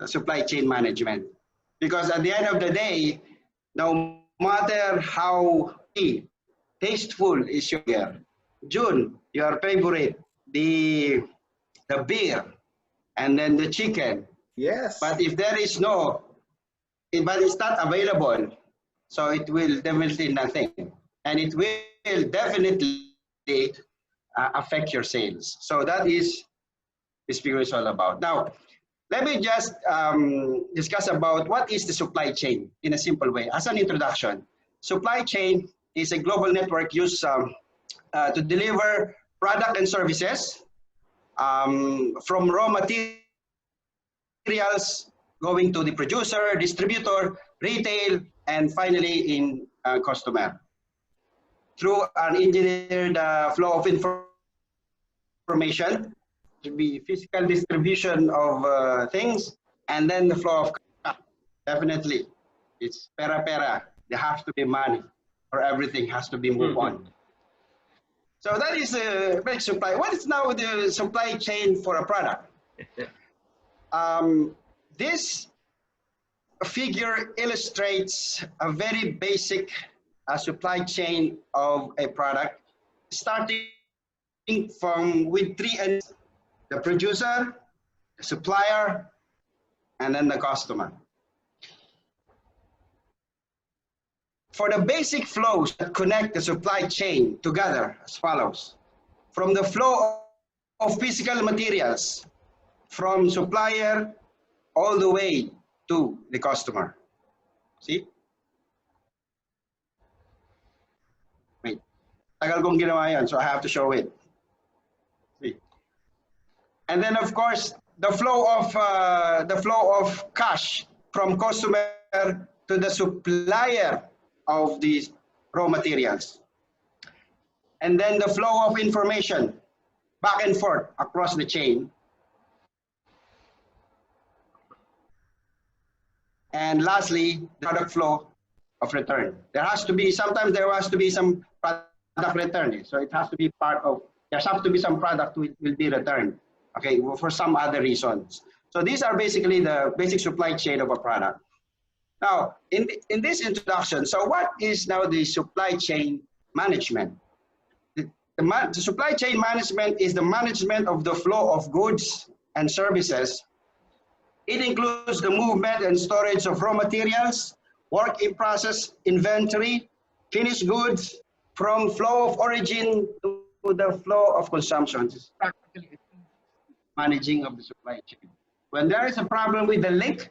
supply chain management, because at the end of the day, no matter how tasteful is your beer, June, your favorite, the beer, and then the chicken. Yes. But if there is but it's not available, so it will definitely nothing, and it will definitely affect your sales. So that is this figure is all about. Now, let me just discuss about what is the supply chain in a simple way. As an introduction, supply chain is a global network used to deliver product and services from raw materials going to the producer, distributor, retail, and finally in customer. Through an engineered flow of information, to be physical distribution of things, and then the flow of definitely it's pera. There has to be money, or everything has to be moved on. So that is a big supply. What is now the supply chain for a product? This figure illustrates a very basic supply chain of a product, starting from with three ends: the producer, the supplier, and then the customer. For the basic flows that connect the supply chain together as follows: from the flow of physical materials from supplier all the way to the customer. See? Wait. Tagal kong ginawa yan, so I have to show it. See? And then of course, the flow of cash from customer to the supplier of these raw materials. And then the flow of information back and forth across the chain. And lastly, the product flow of return. Sometimes there has to be some product return. So it has to be there has to be some product will be returned, okay, for some other reasons. So these are basically the basic supply chain of a product. Now, in this introduction, so what is now the supply chain management? The supply chain management is the management of the flow of goods and services. It includes the movement and storage of raw materials, work in process, inventory, finished goods, from flow of origin to the flow of consumption. It's practically managing of the supply chain. When there is a problem with the link,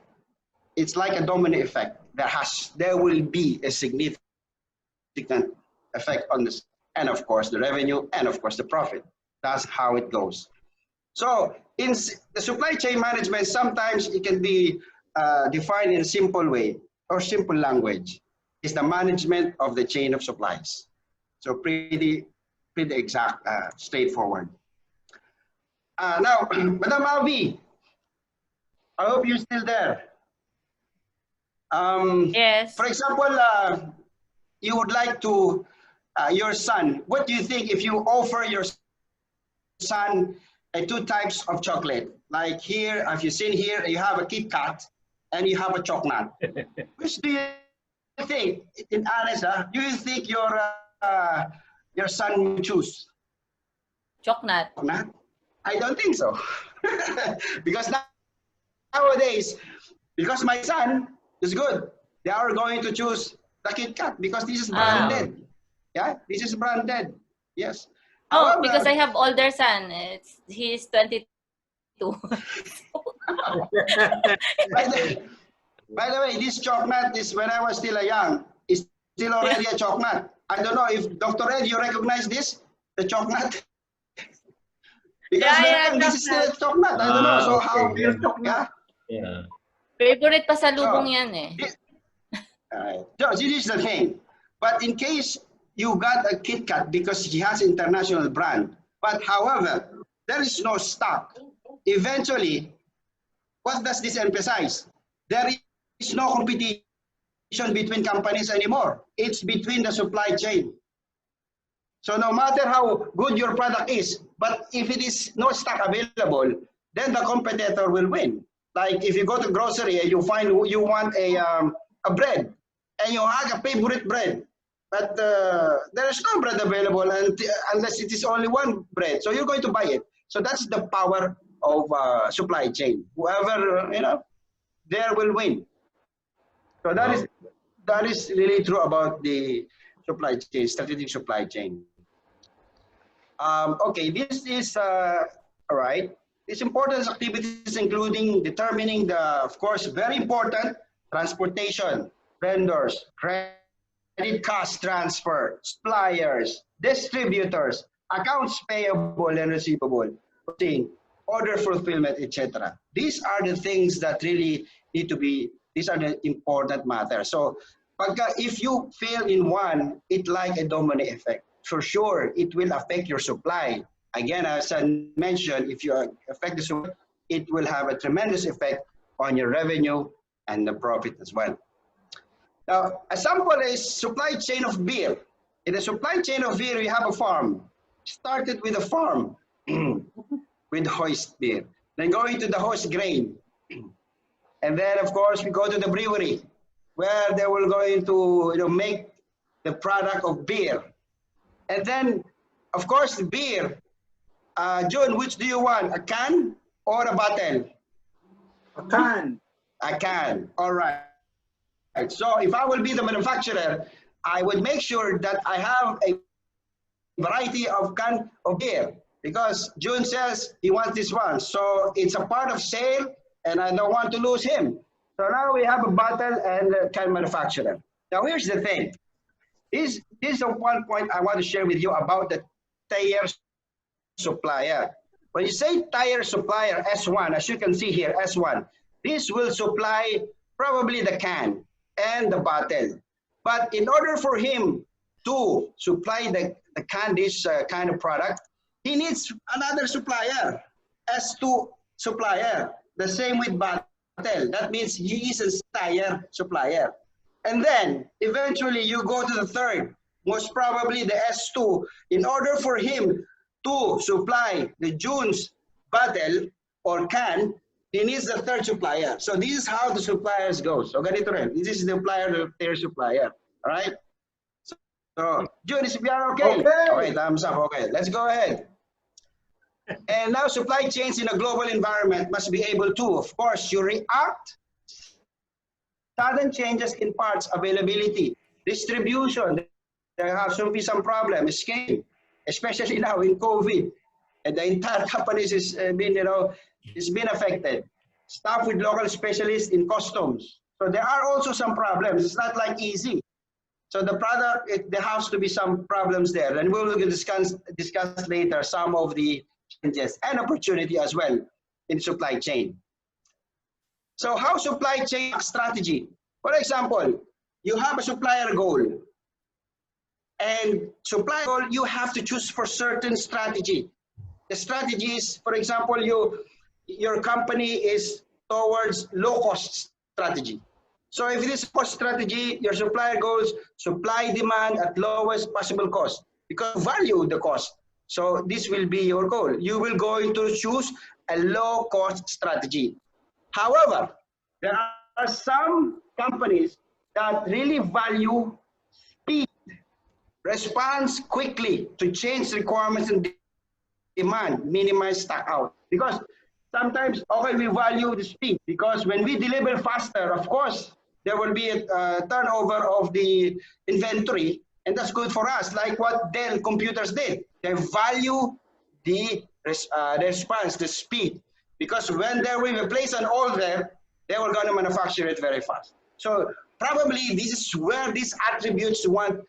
it's like a domino effect. there will be a significant effect on this, and of course the revenue, and of course the profit. That's how it goes. So in the supply chain management, sometimes it can be defined in a simple way or simple language. It's the management of the chain of supplies. So pretty exact, straightforward. Now, Madam Alvi, I hope you're still there. Yes. For example, you would like to, your son, what do you think if you offer your son 2 types of chocolate? Like here, if you've seen here, you have a Kit Kat and you have a chocolate. Which do you think, in honest, do you think your son will choose? Chocolate. I don't think so. Because nowadays, because my son is good, they are going to choose the Kit Kat because this is branded. Yeah, this is branded. Yes. Oh, However, because I have older son. He's 22. By the way, this chocolate is when I was still a young. It's still already a chocolate. I don't know if Dr. Ed, you recognize this, the chocolate. Because this is still a chocolate. I don't know. So how? Yeah. Favorite pasalubong yan eh. So this is the thing. But in case you got a Kit Kat because he has international brand, but however, there is no stock. Eventually, what does this emphasize? There is no competition between companies anymore. It's between the supply chain. So no matter how good your product is, but if it is no stock available, then the competitor will win. Like if you go to grocery and you find you want a bread, and you have a favorite bread, but there is no bread available unless it is only one bread. So you're going to buy it. So that's the power of supply chain. Whoever, there will win. So that is really true about the supply chain, strategic supply chain. Okay, this is all right. These important activities including determining the, of course, very important, transportation, vendors, credit cost transfer, suppliers, distributors, accounts payable and receivable, order fulfillment, etc. These are the things that really need to be, these are the important matters. So if you fail in one, it's like a domino effect. For sure, it will affect your supply. Again, as I mentioned, if you affect the supply, it will have a tremendous effect on your revenue and the profit as well. Now, a sample is supply chain of beer. In the supply chain of beer, we have a farm. Started with a farm with hoist beer. Then going to the hoist grain. And then, of course, we go to the brewery where they will going to make the product of beer. And then, of course, the beer. June, which do you want? A can or a bottle? A can. A can. All right. So if I will be the manufacturer, I would make sure that I have a variety of can of beer because June says he wants this one. So it's a part of sale and I don't want to lose him. So now we have a bottle and a can manufacturer. Now here's the thing. This is one point I want to share with you about the tire supplier. When you say tire supplier S1, as you can see here, S1, this will supply probably the can and the bottle. But in order for him to supply the can, this kind of product, he needs another supplier, S2 supplier. The same with bottle. That means he is a tire supplier. And then eventually you go to the third, most probably the S2. In order for him to supply the June's bottle or can, he needs the third supplier. So this is how the suppliers go. So ganito rin. This is the their supplier. All right? So June, is we are okay? Okay, thumbs up. Okay, let's go ahead. And now supply chains in a global environment must be able to, of course, you react sudden changes in parts availability, distribution. There have to be some problem, scale, especially now in COVID, and the entire companies is been affected. Staff with local specialists in customs. So there are also some problems. It's not like easy. So the product, there has to be some problems there. And we will discuss later some of the challenges and opportunity as well in supply chain. So how supply chain strategy? For example, you have a supplier goal. And supplier goal, you have to choose for certain strategy. The strategy is, for example, your company is towards low-cost strategy. So if it is cost strategy, your supplier goals, supply demand at lowest possible cost, because value the cost. So this will be your goal. You will going to choose a low-cost strategy. However, there are some companies that really value speed, response quickly to change requirements and demand, minimize stock out. Because sometimes, okay, we value the speed, because when we deliver faster, of course, there will be a turnover of the inventory, and that's good for us, like what Dell Computers did. They value the response, the speed, because when they will place an order, they were going to manufacture it very fast. So probably this is where these attributes want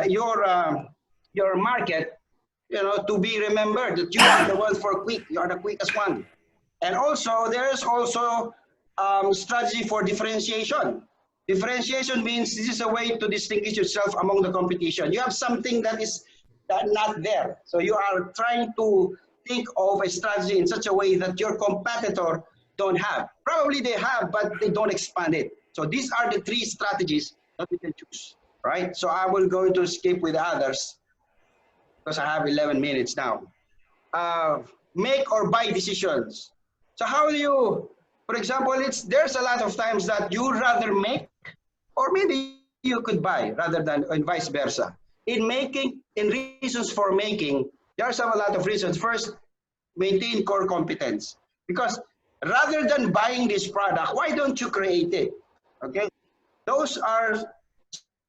your market, to be remembered, that you are the one for quick, you are the quickest one. And also, there's also strategy for differentiation. Differentiation means this is a way to distinguish yourself among the competition. You have something that is not there. So you are trying to think of a strategy in such a way that your competitor don't have. Probably they have, but they don't expand it. So these are the 3 strategies that we can choose, right? So I will go to skip with others because I have 11 minutes now. Make or buy decisions. So how do you, for example, there's a lot of times that you rather make, or maybe you could buy rather than, and vice versa. In reasons for making, there are a lot of reasons. First, maintain core competence. Because rather than buying this product, why don't you create it? Okay, those are,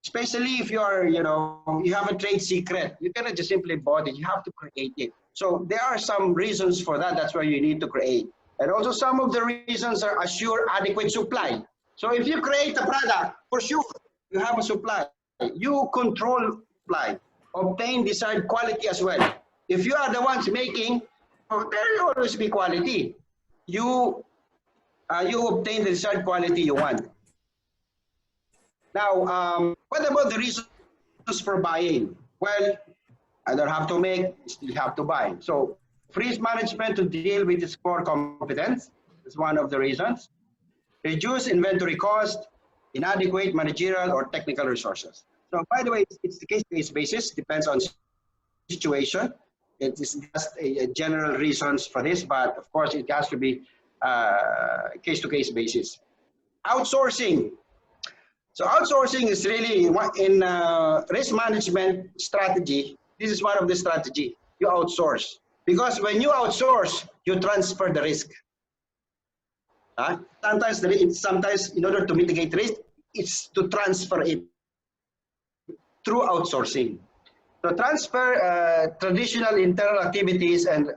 especially if you are, you have a trade secret, you cannot just simply buy it, you have to create it. So there are some reasons for that, that's why you need to create. And also some of the reasons are assure adequate supply. So if you create a product, for sure, you have a supply. You control supply, obtain desired quality as well. If you are the ones making, there will always be quality. You obtain the desired quality you want. Now, what about the reasons for buying? Well, I don't have to make, still have to buy. So freeze management to deal with its core competence is one of the reasons. Reduce inventory cost, inadequate managerial or technical resources. So by the way, it's the case-to-case basis, depends on situation. It is just a general reasons for this, but of course it has to be case-to-case basis. Outsourcing. So outsourcing is really in risk management strategy. This is one of the strategy. You outsource, because when you outsource, you transfer the risk. Sometimes in order to mitigate risk, it's to transfer it through outsourcing. So transfer traditional internal activities and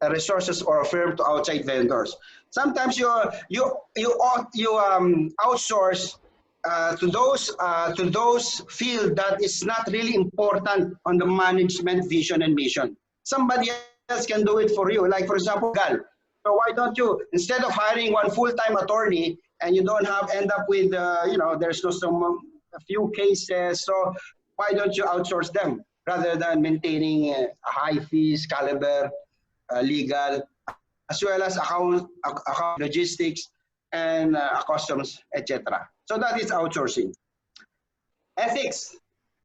resources or a firm to outside vendors. Sometimes you outsource to those field that is not really important on the management vision and mission. Somebody else can do it for you. Like for example, Gal. So why don't you, instead of hiring one full-time attorney and you don't end up with there's a few cases. So why don't you outsource them rather than maintaining a high fees caliber, legal, as well as account logistics and customs, etc. So that is outsourcing. Ethics.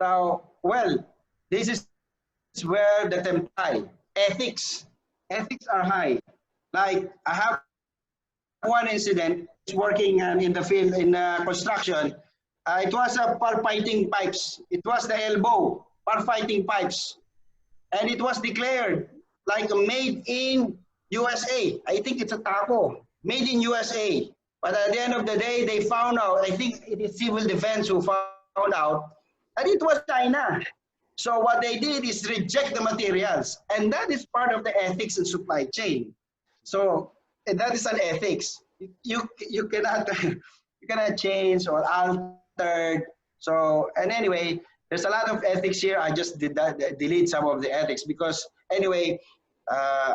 So, well, this is where the temptation. Ethics are high. Like I have one incident, working in the field in construction. It was a firefighting pipes. It was the elbow firefighting pipes, and it was declared like made in USA. I think it's a taco made in USA. But at the end of the day, they found out. I think it is civil defense who found out, and it was China. So what they did is reject the materials, and that is part of the ethics and supply chain. So that is an ethics. You cannot gonna change or altered. So, and anyway, there's a lot of ethics here. I just did that, delete some of the ethics because anyway,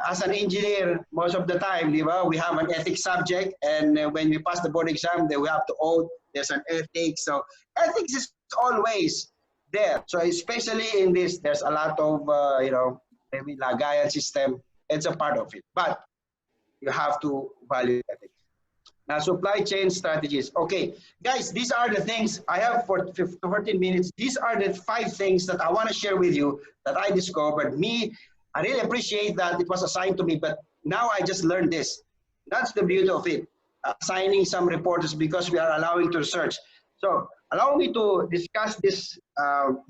as an engineer, most of the time, we have an ethics subject, and when we pass the board exam, then we have to oath. There's an ethics. So ethics is always there. So especially in this, there's a lot of maybe lagayan system. It's a part of it, but you have to value ethics. Now, supply chain strategies. Okay, guys, these are the things I have for 14 minutes. These are the 5 things that I want to share with you that I discovered. I really appreciate that it was assigned to me, but now I just learned this. That's the beauty of it, assigning some reporters because we are allowing to research. So allow me to discuss this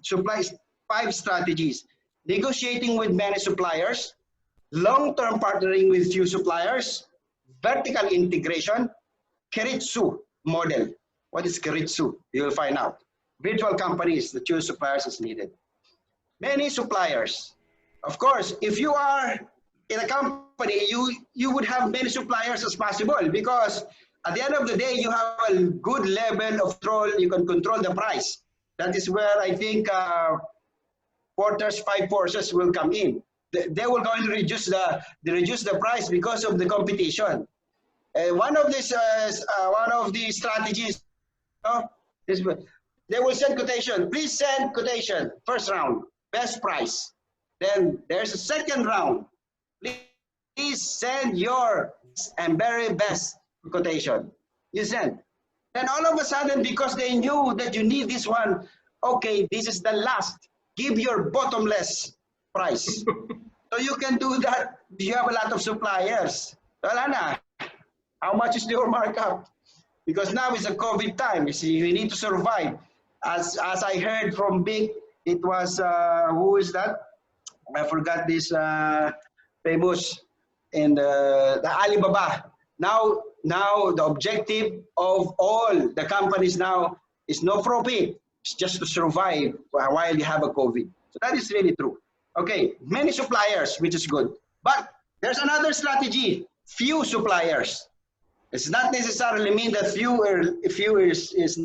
supply 5 strategies. Negotiating with many suppliers, long-term partnering with few suppliers, vertical integration, Keritsu model. What is Keritsu? You will find out. Virtual companies that choose suppliers as needed. Many suppliers. Of course, if you are in a company, you would have many suppliers as possible because at the end of the day, you have a good level of control. You can control the price. That is where I think Porter's 5 forces will come in. They will going to reduce the price because of the competition. One of the strategies, they will send quotation. Please send quotation. First round, best price. Then there's a second round. Please send your and very best quotation. You send. Then all of a sudden, because they knew that you need this one, okay, this is the last. Give your bottomless price. So you can do that. You have a lot of suppliers. Wala na. How much is your markup? Because now it's a COVID time. You see, you need to survive. As I heard from Big, it was, who is that? I forgot this famous in the Alibaba. Now the objective of all the companies now is no profit. It's just to survive while you have a COVID. So that is really true. Okay, many suppliers, which is good. But there's another strategy, few suppliers. It's not necessarily mean that few is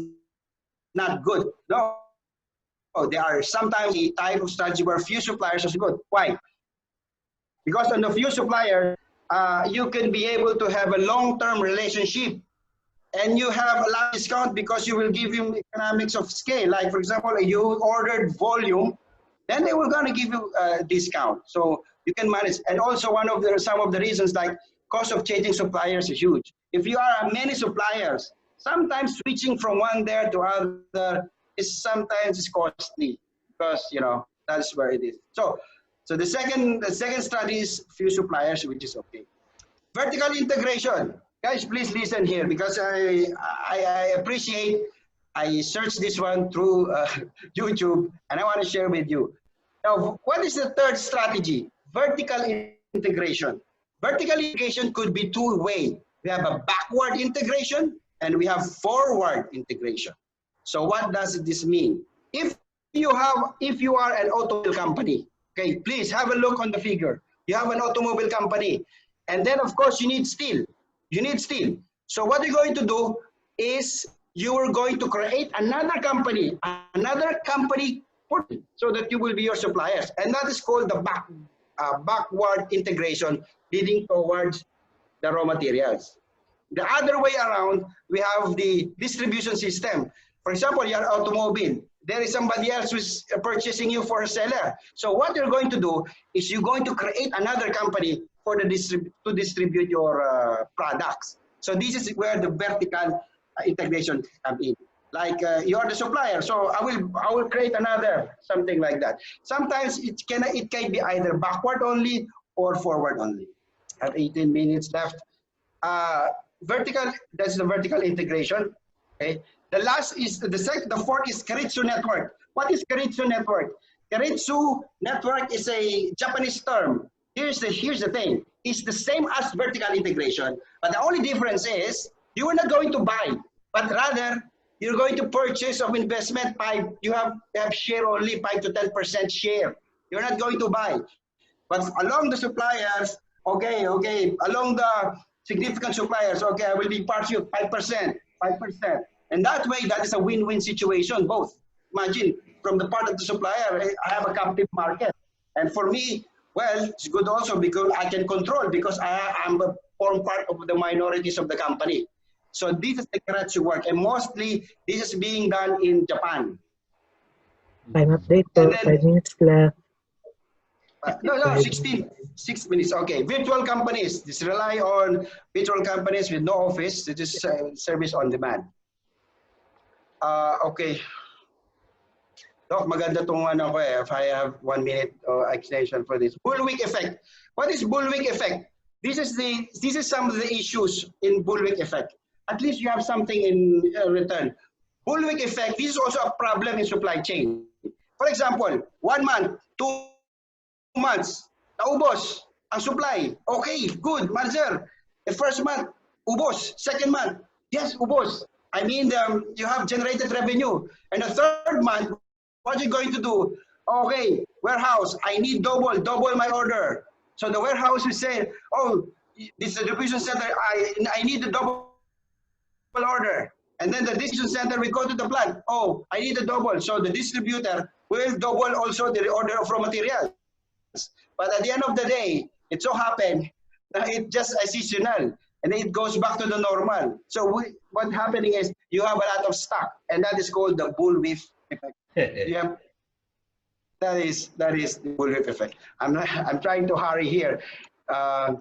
not good. No, there are sometimes a type of strategy where few suppliers is good. Why? Because on the few suppliers, you can be able to have a long-term relationship and you have a lot of discount because you will give him economics of scale. Like for example, you ordered volume, then they were going to give you a discount. So you can manage. And also some of the reasons like cost of changing suppliers is huge. If you are many suppliers, sometimes switching from one there to other is sometimes costly because that's where it is. So the second strategy is few suppliers, which is okay. Vertical integration. Guys, please listen here because I appreciate. I searched this one through YouTube and I want to share with you. Now, what is the third strategy? Vertical integration. Vertical integration could be 2-way. We have a backward integration and we have forward integration. So what does this mean? If you are an automobile company, okay, please have a look on the figure. You have an automobile company and then of course you need steel. You need steel. So what you're going to do is you are going to create another company so that you will be your suppliers. And that is called the backward integration leading towards the raw materials. The other way around, we have the distribution system. For example, your automobile, there is somebody else who's purchasing you for a seller. So what you're going to do is you're going to create another company for to distribute your products. So this is where the vertical integration comes in. Like you are the supplier, so I will create another, something like that. Sometimes it can be either backward only or forward only. I have 18 minutes left. That's the vertical integration. Okay. The last is the fourth is Keritsu network. What is Keritsu network? Keritsu network is a Japanese term. Here's the thing. It's the same as vertical integration, but the only difference is you are not going to buy, but rather you're going to purchase of investment. You have share only 5 to 10% share. You're not going to buy, but along the suppliers, okay, along the significant suppliers, okay, I will be part you 5%. 5%. And that way, that is a win-win situation, both. Imagine, from the part of the supplier, I have a captive market. And for me, well, it's good also because I can control, because I'm a form part of the minorities of the company. So this is the Karachi work, and mostly this is being done in Japan. Time update po, 5 minutes left. No, 6 minutes. Okay, virtual companies. This rely on virtual companies with no office. It is service on demand. Okay. Doc, maganda tong ano ko if I have 1 minute extension for this. Bullwhip effect. What is bullwhip effect? This is some of the issues in bullwhip effect. At least you have something in return. Bullwhip effect, this is also a problem in supply chain. For example, 1 month, 2 months, naubos ang supply. Okay, good, manager. The first month, ubos. Second month, yes, ubos. I mean, you have generated revenue. And the third month, what are you going to do? Okay, warehouse, I need double my order. So the warehouse will say, oh, this distribution center, I need a double order. And then the distribution center will go to the plant. Oh, I need a double. So the distributor will double also the order of raw materials. But at the end of the day, it so happened that it's just a seasonal. And then it goes back to the normal. So what's happening is you have a lot of stock. And that is called the bullwhip effect. Yeah. That is the bullwhip effect. I'm trying to hurry here. But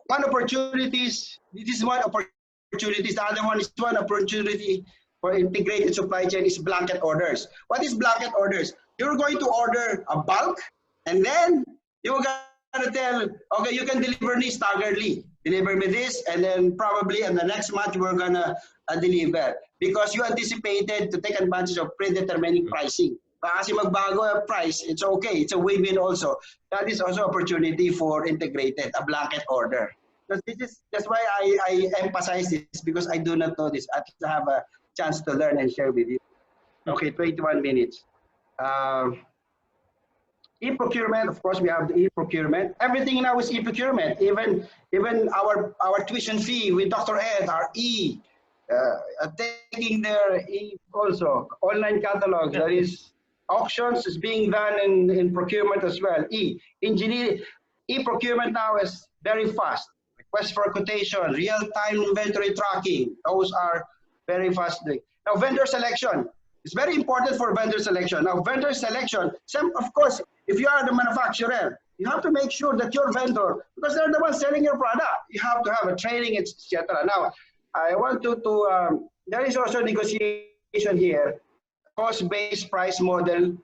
one opportunities, this is one opportunities. The other one is one opportunity for integrated supply chain is blanket orders. What is blanket orders? You're going to order a bulk, and then you're going to tell, okay, you can deliver me staggeredly. Deliver me this, and then probably in the next month we're going to deliver. Because you anticipated to take advantage of predetermining pricing. Kasi magbago price, it's okay. It's a win-win also. That is also opportunity for integrated, a blanket order. That's why I emphasize this, because I do not know this. I have a chance to learn and share with you. Okay, 21 minutes. E-procurement, of course, we have the e-procurement. Everything now is e-procurement. Even our tuition fee with Dr. Ed are taking their also online catalog. There is auctions is being done in procurement as well. E-procurement now is very fast. Request for quotation, real-time inventory tracking. Those are very fast. Now, vendor selection. It's very important for vendor selection. Now, vendor selection, of course, if you are the manufacturer, you have to make sure that your vendor, because they're the ones selling your product, you have to have a training, etc. Now, I want to there is also negotiation here, cost-based price model.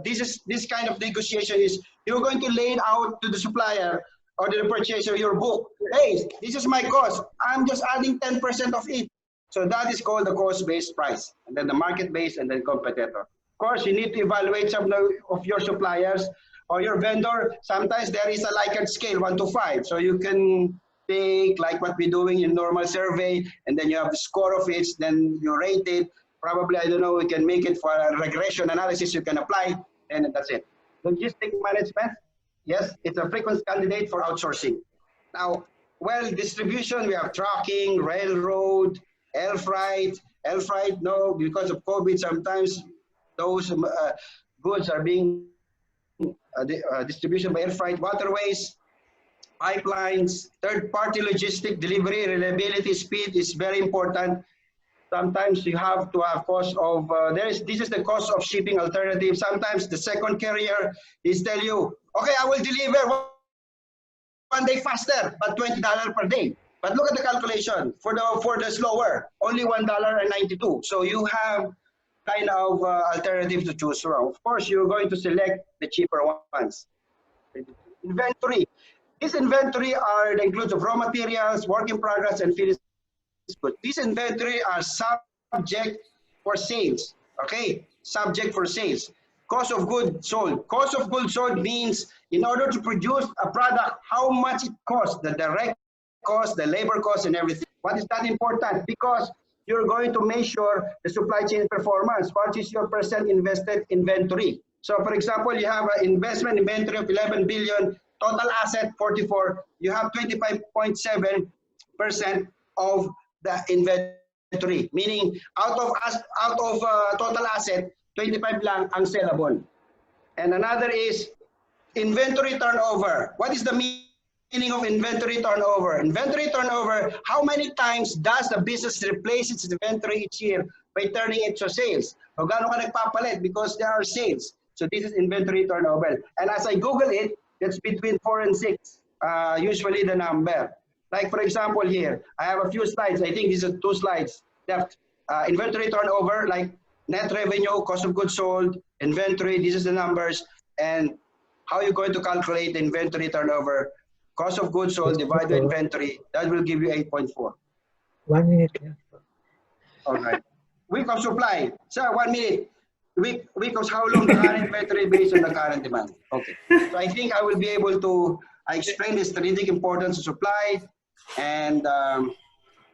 This kind of negotiation is you're going to lay it out to the supplier or to the purchaser your book. Hey, this is my cost. I'm just adding 10% of it. So that is called the cost-based price, and then the market-based, and then competitor. Of course, you need to evaluate some of your suppliers or your vendor. Sometimes there is a Likert scale, 1 to 5. So you can take like what we're doing in normal survey, and then you have the score of it, then you rate it. Probably, I don't know, we can make it for a regression analysis you can apply, and that's it. Logistic management, yes, it's a frequent candidate for outsourcing. Now, well, distribution, we have trucking, railroad, air freight, no, because of COVID, sometimes those goods are being distribution by air freight, waterways, pipelines, third-party logistic delivery, reliability, speed is very important. Sometimes you have to have cost of, this is the cost of shipping alternative. Sometimes the second carrier is tell you, okay, I will deliver 1 day faster, but $20 per day. But look at the calculation for the slower, only $1.92. So you have kind of alternative to choose from. Of course, you're going to select the cheaper ones. Inventory. This inventory includes of raw materials, work in progress, and finished goods. These inventory are subject for sales. Okay, subject for sales. Cost of goods sold. Cost of goods sold means in order to produce a product, how much it costs, the direct cost, the labor cost, and everything. What is that important? Because you're going to measure the supply chain performance. What is your percent invested inventory? So for example, you have an investment inventory of 11 billion, total asset 44, you have 25.7% of the inventory. Meaning, out of total asset, 25 lang ang sellable. And another is inventory turnover. What is the meaning of inventory turnover? Inventory turnover, how many times does the business replace its inventory each year by turning it to sales? O gaano ka nagpapalit because there are sales. So this is inventory turnover. And as I Google it, it's between 4 and 6, usually the number. Like for example here, I have a few slides. I think these are 2 slides left. Inventory turnover, like net revenue, cost of goods sold, inventory, this is the numbers. And how you're going to calculate the inventory turnover, cost of goods sold divided by inventory, that will give you 8.4. 1 minute. Yeah. All right. Week of supply. Sir, 1 minute. Week of how long the current inventory based on the current demand. Okay. So I think I will be able to explain the strategic importance of supply, and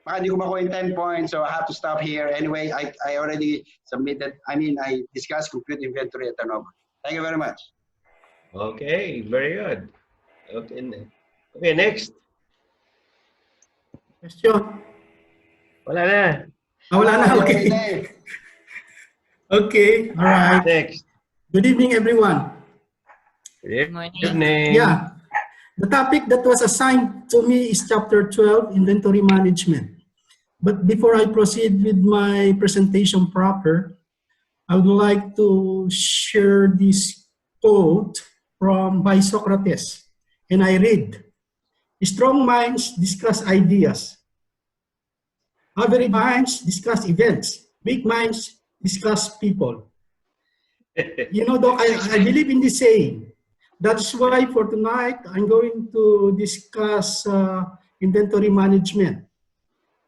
baka di ko makuha yung 10 points, so I have to stop here. Anyway, I already submitted, I discussed compute inventory and turnover. Thank you very much. Okay, very good. Okay, next. Question? Wala na. Wala na, okay. Okay, all right. Next. Good evening, everyone. Good evening. Yeah, the topic that was assigned to me is Chapter 12, Inventory Management. But before I proceed with my presentation proper, I would like to share this quote by Socrates. And I read, "Strong minds discuss ideas. Average minds discuss events. Weak minds discuss people." You know, Doc, I believe in this saying. That's why for tonight, I'm going to discuss inventory management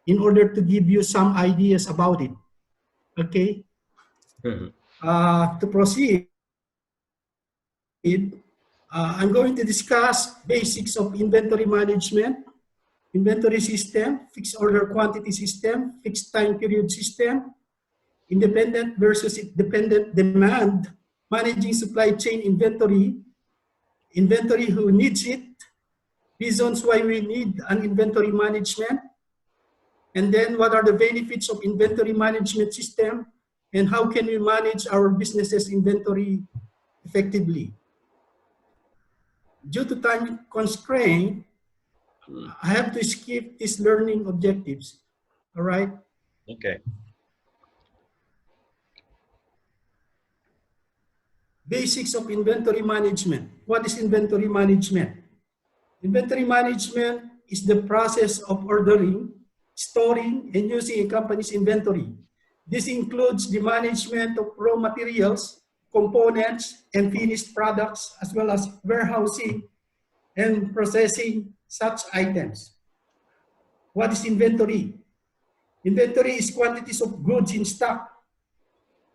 in order to give you some ideas about it. Okay? To proceed, I'm going to discuss basics of inventory management, inventory system, fixed order quantity system, fixed time period system, independent versus dependent demand, managing supply chain inventory, inventory who needs it, reasons why we need an inventory management, and then what are the benefits of inventory management system, and how can we manage our business's inventory effectively. Due to time constraint, I have to skip these learning objectives. All right? Okay. Basics of inventory management. What is inventory management? Inventory management is the process of ordering, storing, and using a company's inventory. This includes the management of raw materials, components, and finished products, as well as warehousing and processing such items. What is inventory? Inventory is quantities of goods in stock.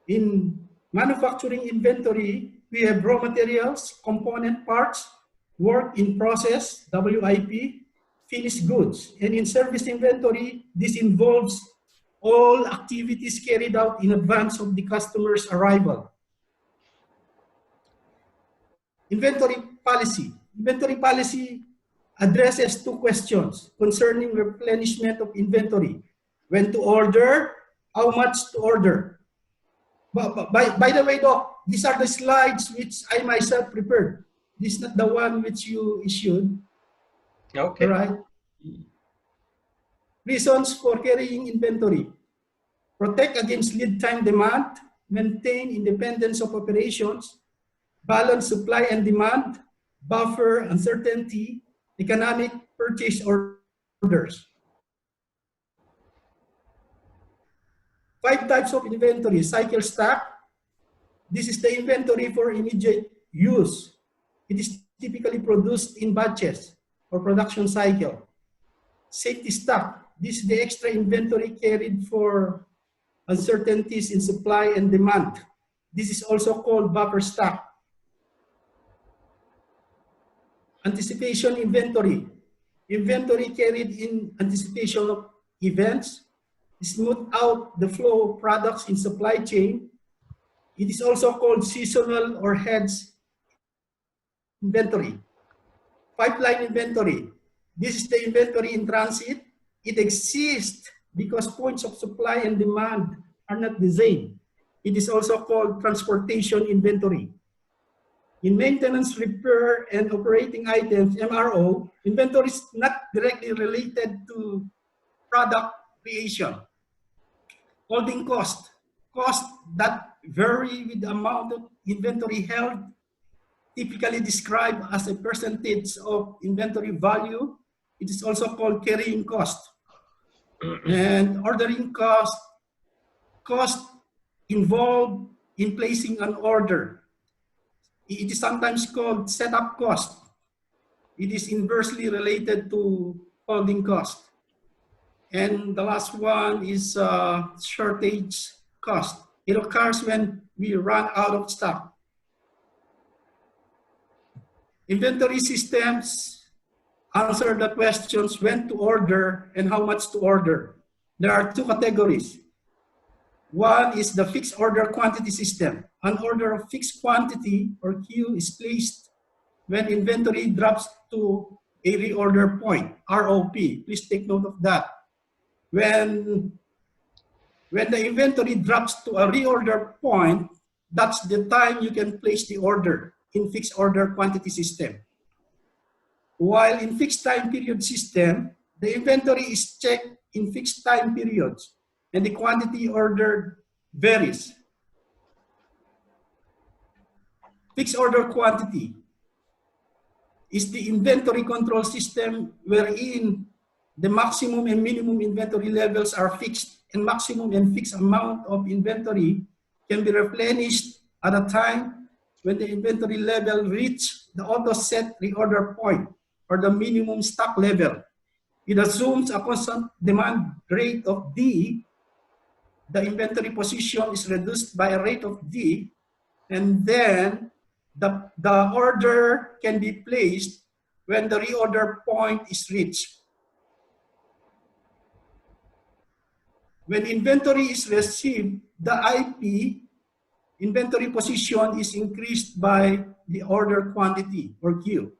In manufacturing inventory, we have raw materials, component parts, work in process, WIP, finished goods. And in service inventory, this involves all activities carried out in advance of the customer's arrival. Inventory policy. Inventory policy addresses 2 questions concerning replenishment of inventory. When to order, how much to order. By the way, Doc, these are the slides which I myself prepared. This is not the one which you issued. Okay. All right. Reasons for carrying inventory. Protect against lead time demand, maintain independence of operations, balance supply and demand, buffer uncertainty, economic purchase orders. 5 types of inventory. Cycle stock. This is the inventory for immediate use. It is typically produced in batches or production cycle. Safety stock. This is the extra inventory carried for uncertainties in supply and demand. This is also called buffer stock. Anticipation inventory. Inventory carried in anticipation of events. Smooth out the flow of products in supply chain. It is also called seasonal or hedge inventory. Pipeline inventory. This is the inventory in transit. It exists because points of supply and demand are not the same. It is also called transportation inventory. In maintenance, repair, and operating items, MRO, inventory is not directly related to product creation. Holding cost, costs that vary with the amount of inventory held, typically described as a percentage of inventory value. It is also called carrying cost. And ordering cost, cost involved in placing an order. It is sometimes called setup cost. It is inversely related to holding cost. And the last one is shortage cost. It occurs when we run out of stock. Inventory systems answer the questions when to order and how much to order. There are two categories. One is the fixed order quantity system. An order of fixed quantity or Q is placed when inventory drops to a reorder point, ROP. Please take note of that. When the inventory drops to a reorder point, that's the time you can place the order in fixed order quantity system. While in fixed time period system, the inventory is checked in fixed time periods and the quantity ordered varies. Fixed order quantity is the inventory control system wherein the maximum and minimum inventory levels are fixed, and maximum and fixed amount of inventory can be replenished at a time when the inventory level reach the auto-set reorder point or the minimum stock level. It assumes a constant demand rate of D. The inventory position is reduced by a rate of D, and then the order can be placed when the reorder point is reached. When inventory is received, the IP, inventory position, is increased by the order quantity or Q.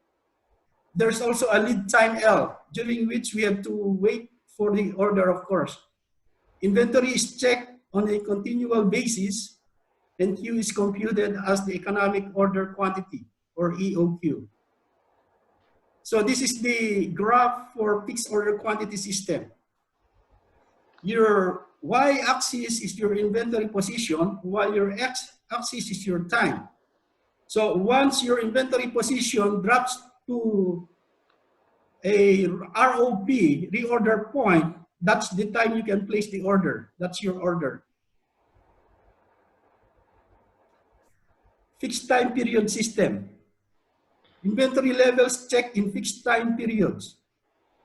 There's also a lead time L, during which we have to wait for the order, of course. Inventory is checked on a continual basis, and Q is computed as the economic order quantity or EOQ. So this is the graph for fixed order quantity system. Your y-axis is your inventory position, while your x-axis is your time. So once your inventory position drops to a ROP, reorder point, that's the time you can place the order. That's your order. Fixed time period system. Inventory levels checked in fixed time periods.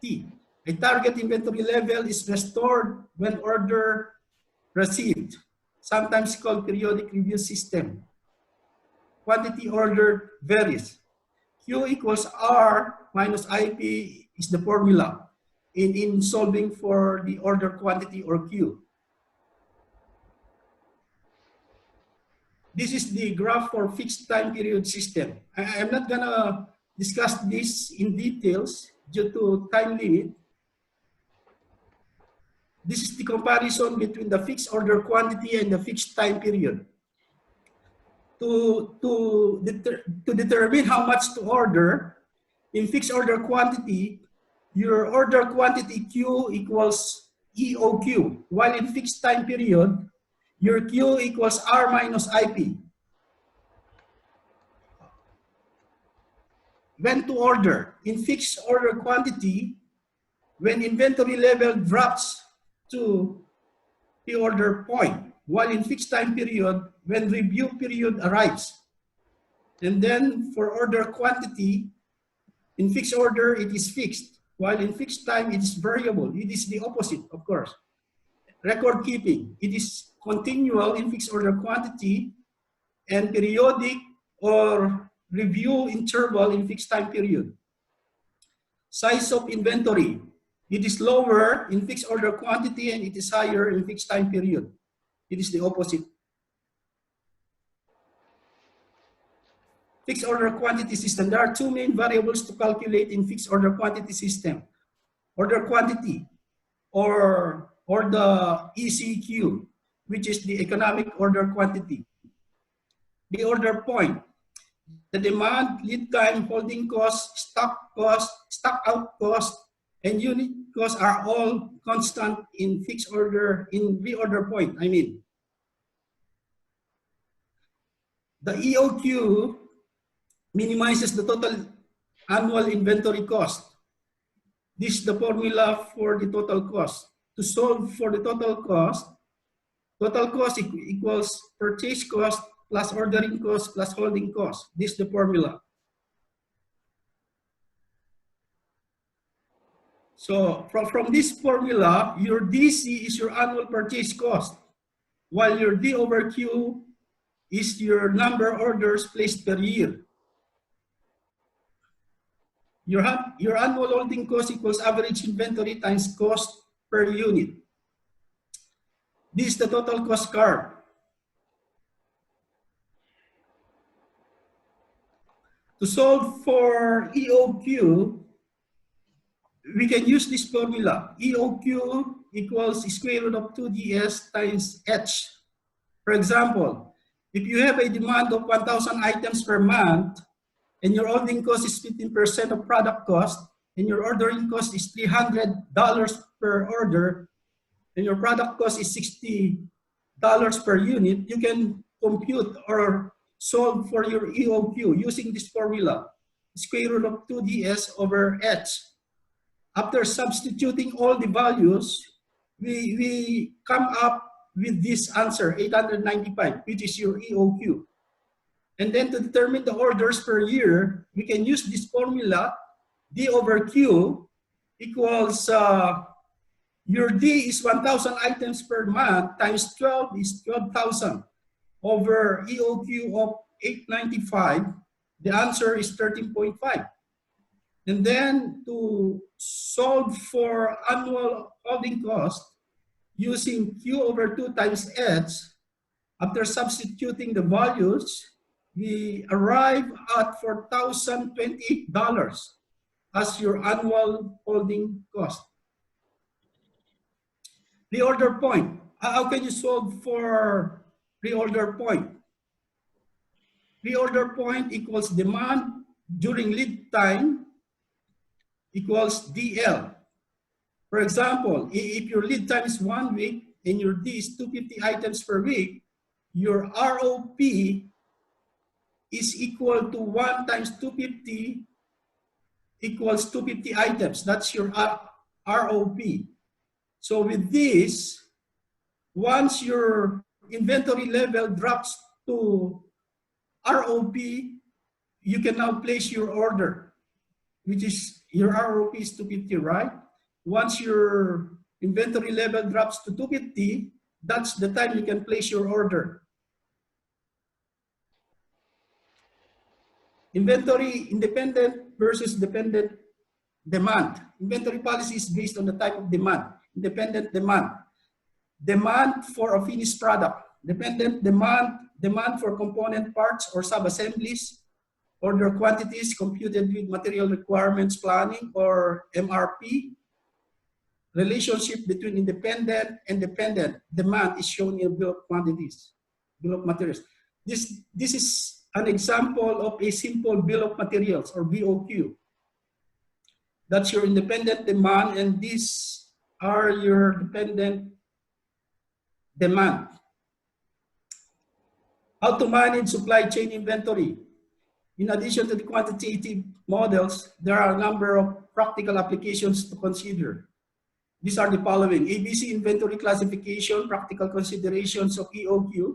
T. A target inventory level is restored when order received, sometimes called periodic review system. Quantity ordered varies. Q equals R minus IP is the formula in solving for the order quantity or Q. This is the graph for fixed time period system. I'm not gonna discuss this in details due to time limit. This is the comparison between the fixed order quantity and the fixed time period. To determine how much to order, in fixed order quantity, your order quantity Q equals EOQ, while in fixed time period, your Q equals R minus IP. When to order, in fixed order quantity, when inventory level drops to the order point, while in fixed time period, when review period arrives. And then for order quantity, in fixed order, it is fixed, while in fixed time, it is variable. It is the opposite, of course. Record keeping, it is continual in fixed order quantity and periodic or review interval in fixed time period. Size of inventory, it is lower in fixed order quantity and it is higher in fixed time period. It is the opposite. Fixed order quantity system. There are two main variables to calculate in fixed order quantity system. Order quantity or or the ECQ, which is the economic order quantity. The order point, the demand, lead time, holding cost, stock out cost, and unit costs are all constant in fixed order, in reorder point, I mean. The EOQ minimizes the total annual inventory cost. This is the formula for the total cost. To solve for the total cost equals purchase cost plus ordering cost plus holding cost. This is the formula. So from this formula, your DC is your annual purchase cost, while your D over Q is your number of orders placed per year. Your annual holding cost equals average inventory times cost per unit. This is the total cost curve. To solve for EOQ, we can use this formula. EOQ equals square root of 2DS times H. For example, if you have a demand of 1,000 items per month, and your holding cost is 15% of product cost, and your ordering cost is $300 per order, and your product cost is $60 per unit, you can compute or solve for your EOQ using this formula, square root of 2DS over H. After substituting all the values, we come up with this answer, 895, which is your EOQ. And then to determine the orders per year, we can use this formula, D over Q equals, your D is 1,000 items per month times 12 is 12,000 over EOQ of 895. The answer is 13.5. And then to solve for annual holding cost using Q over 2 times H, after substituting the values, we arrive at $4,028 as your annual holding cost. Reorder point. How can you solve for reorder point? Reorder point equals demand during lead time equals DL. For example, if your lead time is 1 week and your D is 250 items per week, your ROP is equal to 1 times 250 equals 250 items. That's your ROP. So with this, once your inventory level drops to ROP, you can now place your order, which is your ROP is 250, right? Once your inventory level drops to 250, that's the time you can place your order. Inventory independent versus dependent demand. Inventory policy is based on the type of demand. Independent demand. Demand for a finished product. Dependent demand. Demand for component parts or sub-assemblies. Order quantities computed with material requirements planning or MRP. Relationship between independent and dependent demand is shown in bill of quantities, bill of materials. This is an example of a simple bill of materials or BOQ. That's your independent demand, and these are your dependent demand. How to manage supply chain inventory. In addition to the quantitative models, there are a number of practical applications to consider. These are the following: ABC inventory classification, practical considerations of EOQ,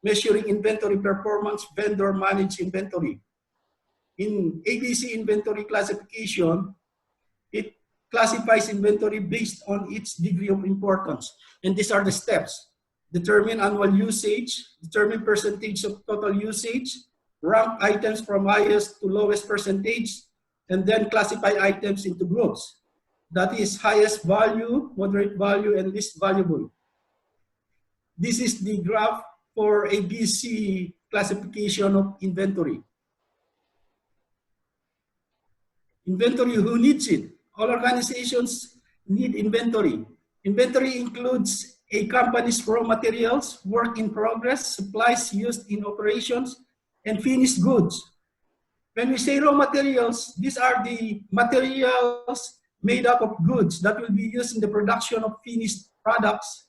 measuring inventory performance, vendor managed inventory. In ABC inventory classification, it classifies inventory based on its degree of importance. And these are the steps: determine annual usage, determine percentage of total usage, rank items from highest to lowest percentage, and then classify items into groups. That is highest value, moderate value, and least valuable. This is the graph for ABC classification of inventory. Inventory, who needs it? All organizations need inventory. Inventory includes a company's raw materials, work in progress, supplies used in operations, and finished goods. When we say raw materials, these are the materials made up of goods that will be used in the production of finished products.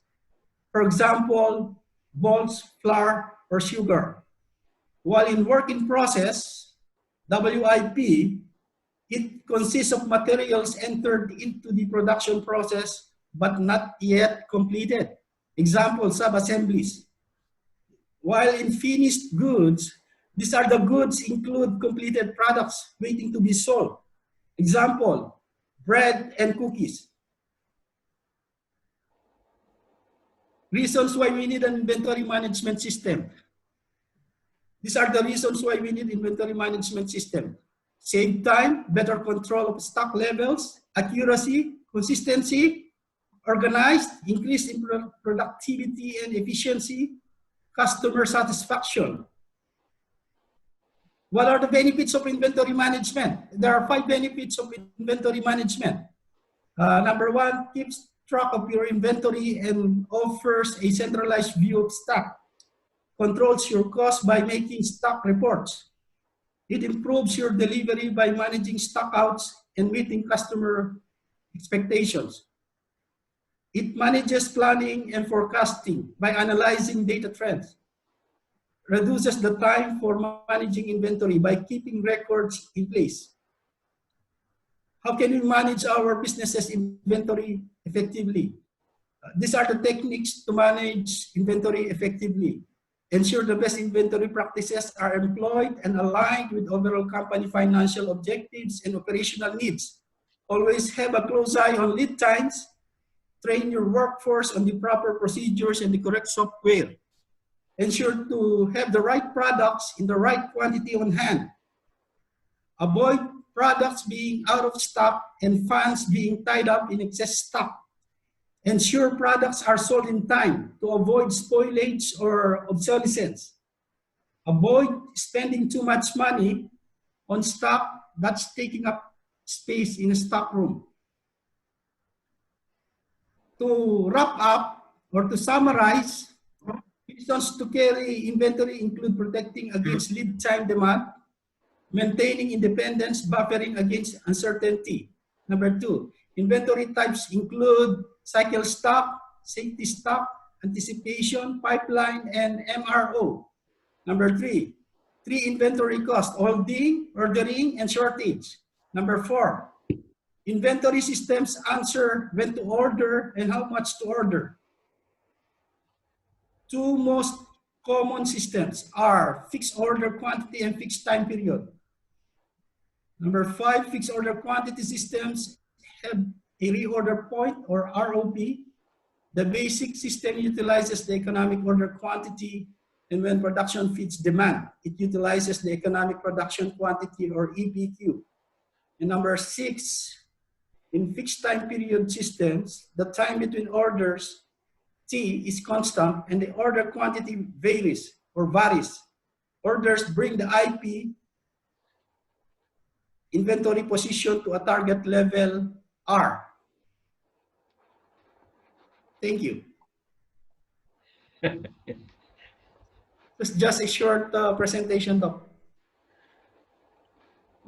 For example, bolts, flour, or sugar. While in work in process, WIP, it consists of materials entered into the production process but not yet completed. Example, sub-assemblies. While in finished goods, these are the goods include completed products waiting to be sold. Example, bread and cookies. Reasons why we need an inventory management system. These are the reasons why we need inventory management system. Save time, better control of stock levels, accuracy, consistency, organized, increase in productivity and efficiency, customer satisfaction. What are the benefits of inventory management? There are 5 benefits of inventory management. Number 1, keeps track of your inventory and offers a centralized view of stock. Controls your cost by making stock reports. It improves your delivery by managing stockouts and meeting customer expectations. It manages planning and forecasting by analyzing data trends. Reduces the time for managing inventory by keeping records in place. How can we manage our business's inventory effectively? These are the techniques to manage inventory effectively. Ensure the best inventory practices are employed and aligned with overall company financial objectives and operational needs. Always have a close eye on lead times. Train your workforce on the proper procedures and the correct software. Ensure to have the right products in the right quantity on hand. Avoid products being out of stock and funds being tied up in excess stock. Ensure products are sold in time to avoid spoilage or obsolescence. Avoid spending too much money on stock that's taking up space in a stock room. To wrap up or to summarize, reasons to carry inventory include protecting against lead time demand, maintaining independence, buffering against uncertainty. Number 2, inventory types include cycle stock, safety stock, anticipation, pipeline, and MRO. Number 3, inventory cost, holding, ordering, and shortage. Number 4, inventory systems answer when to order and how much to order. 2 most common systems are fixed order quantity and fixed time period. Number 5, fixed order quantity systems have a reorder point or ROP. The basic system utilizes the economic order quantity, and when production feeds demand, it utilizes the economic production quantity or EPQ. And number 6, in fixed time period systems, the time between orders, T, is constant and the order quantity varies. Orders bring the IP inventory position to a target level R. Thank you. It's just a short presentation, Doc.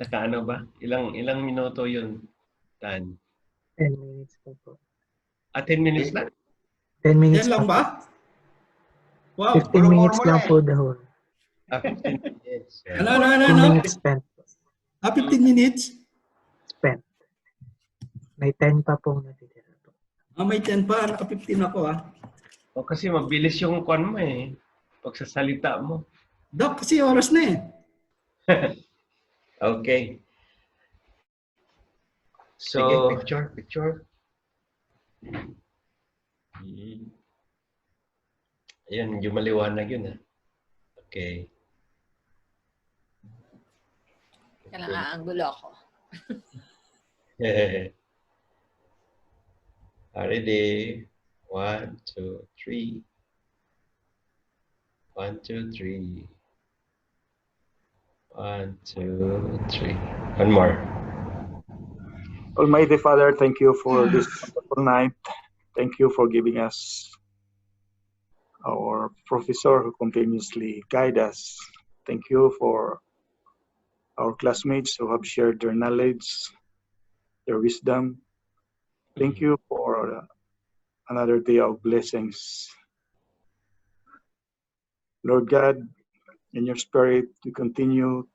Nakaano ba? Ilang minuto yun, Tan? 10 minutes po. 10 minutes lang? 10 minutes Yan lang ba? Wow. 15 minutes lang po the whole. 15 minutes. Yeah. Ano? 15 minutes spent. 15 minutes? Spent. May 10 pa po natitira. May 10 pa. Naka-15 ako O kasi mabilis yung kwan mo eh. Pagsasalita mo. Doc, kasi oras na eh. Okay. So, sige, picture. Ayan, yung maliwanag yun. Okay. Kailangan aanggulo ako. Ready? 1, 2, 3. 1, 2, 3. 1, 2, 3. One more. Almighty Father, thank you for this wonderful night. Thank you for giving us our professor who continuously guide us. Thank you for our classmates who have shared their knowledge, their wisdom. Thank you for another day of blessings. Lord God, in your spirit, we continue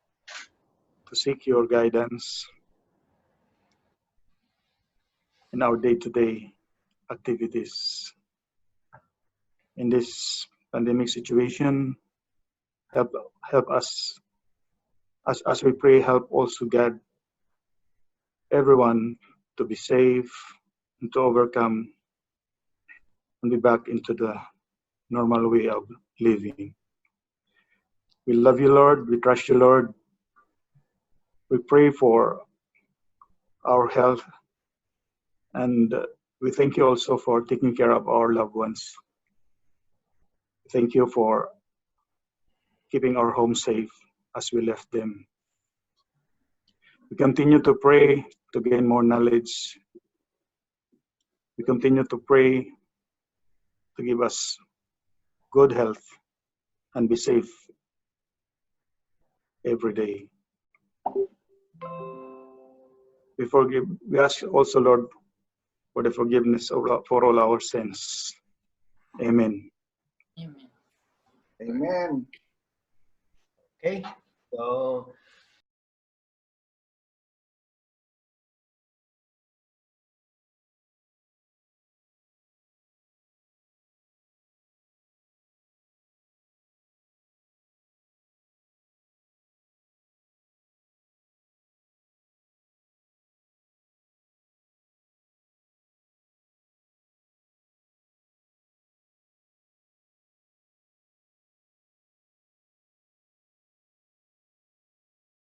to seek your guidance in our day-to-day activities. In this pandemic situation, help us as we pray, help also God everyone to be safe and to overcome and be back into the normal way of living. We love you, Lord. We trust you, Lord. We pray for our health, and we thank you also for taking care of our loved ones. Thank you for keeping our home safe as we left them. We continue to pray to gain more knowledge. We continue to pray to give us good health and be safe every day. We ask also, Lord, for the forgiveness for all our sins. Amen. Amen. Amen. Okay, so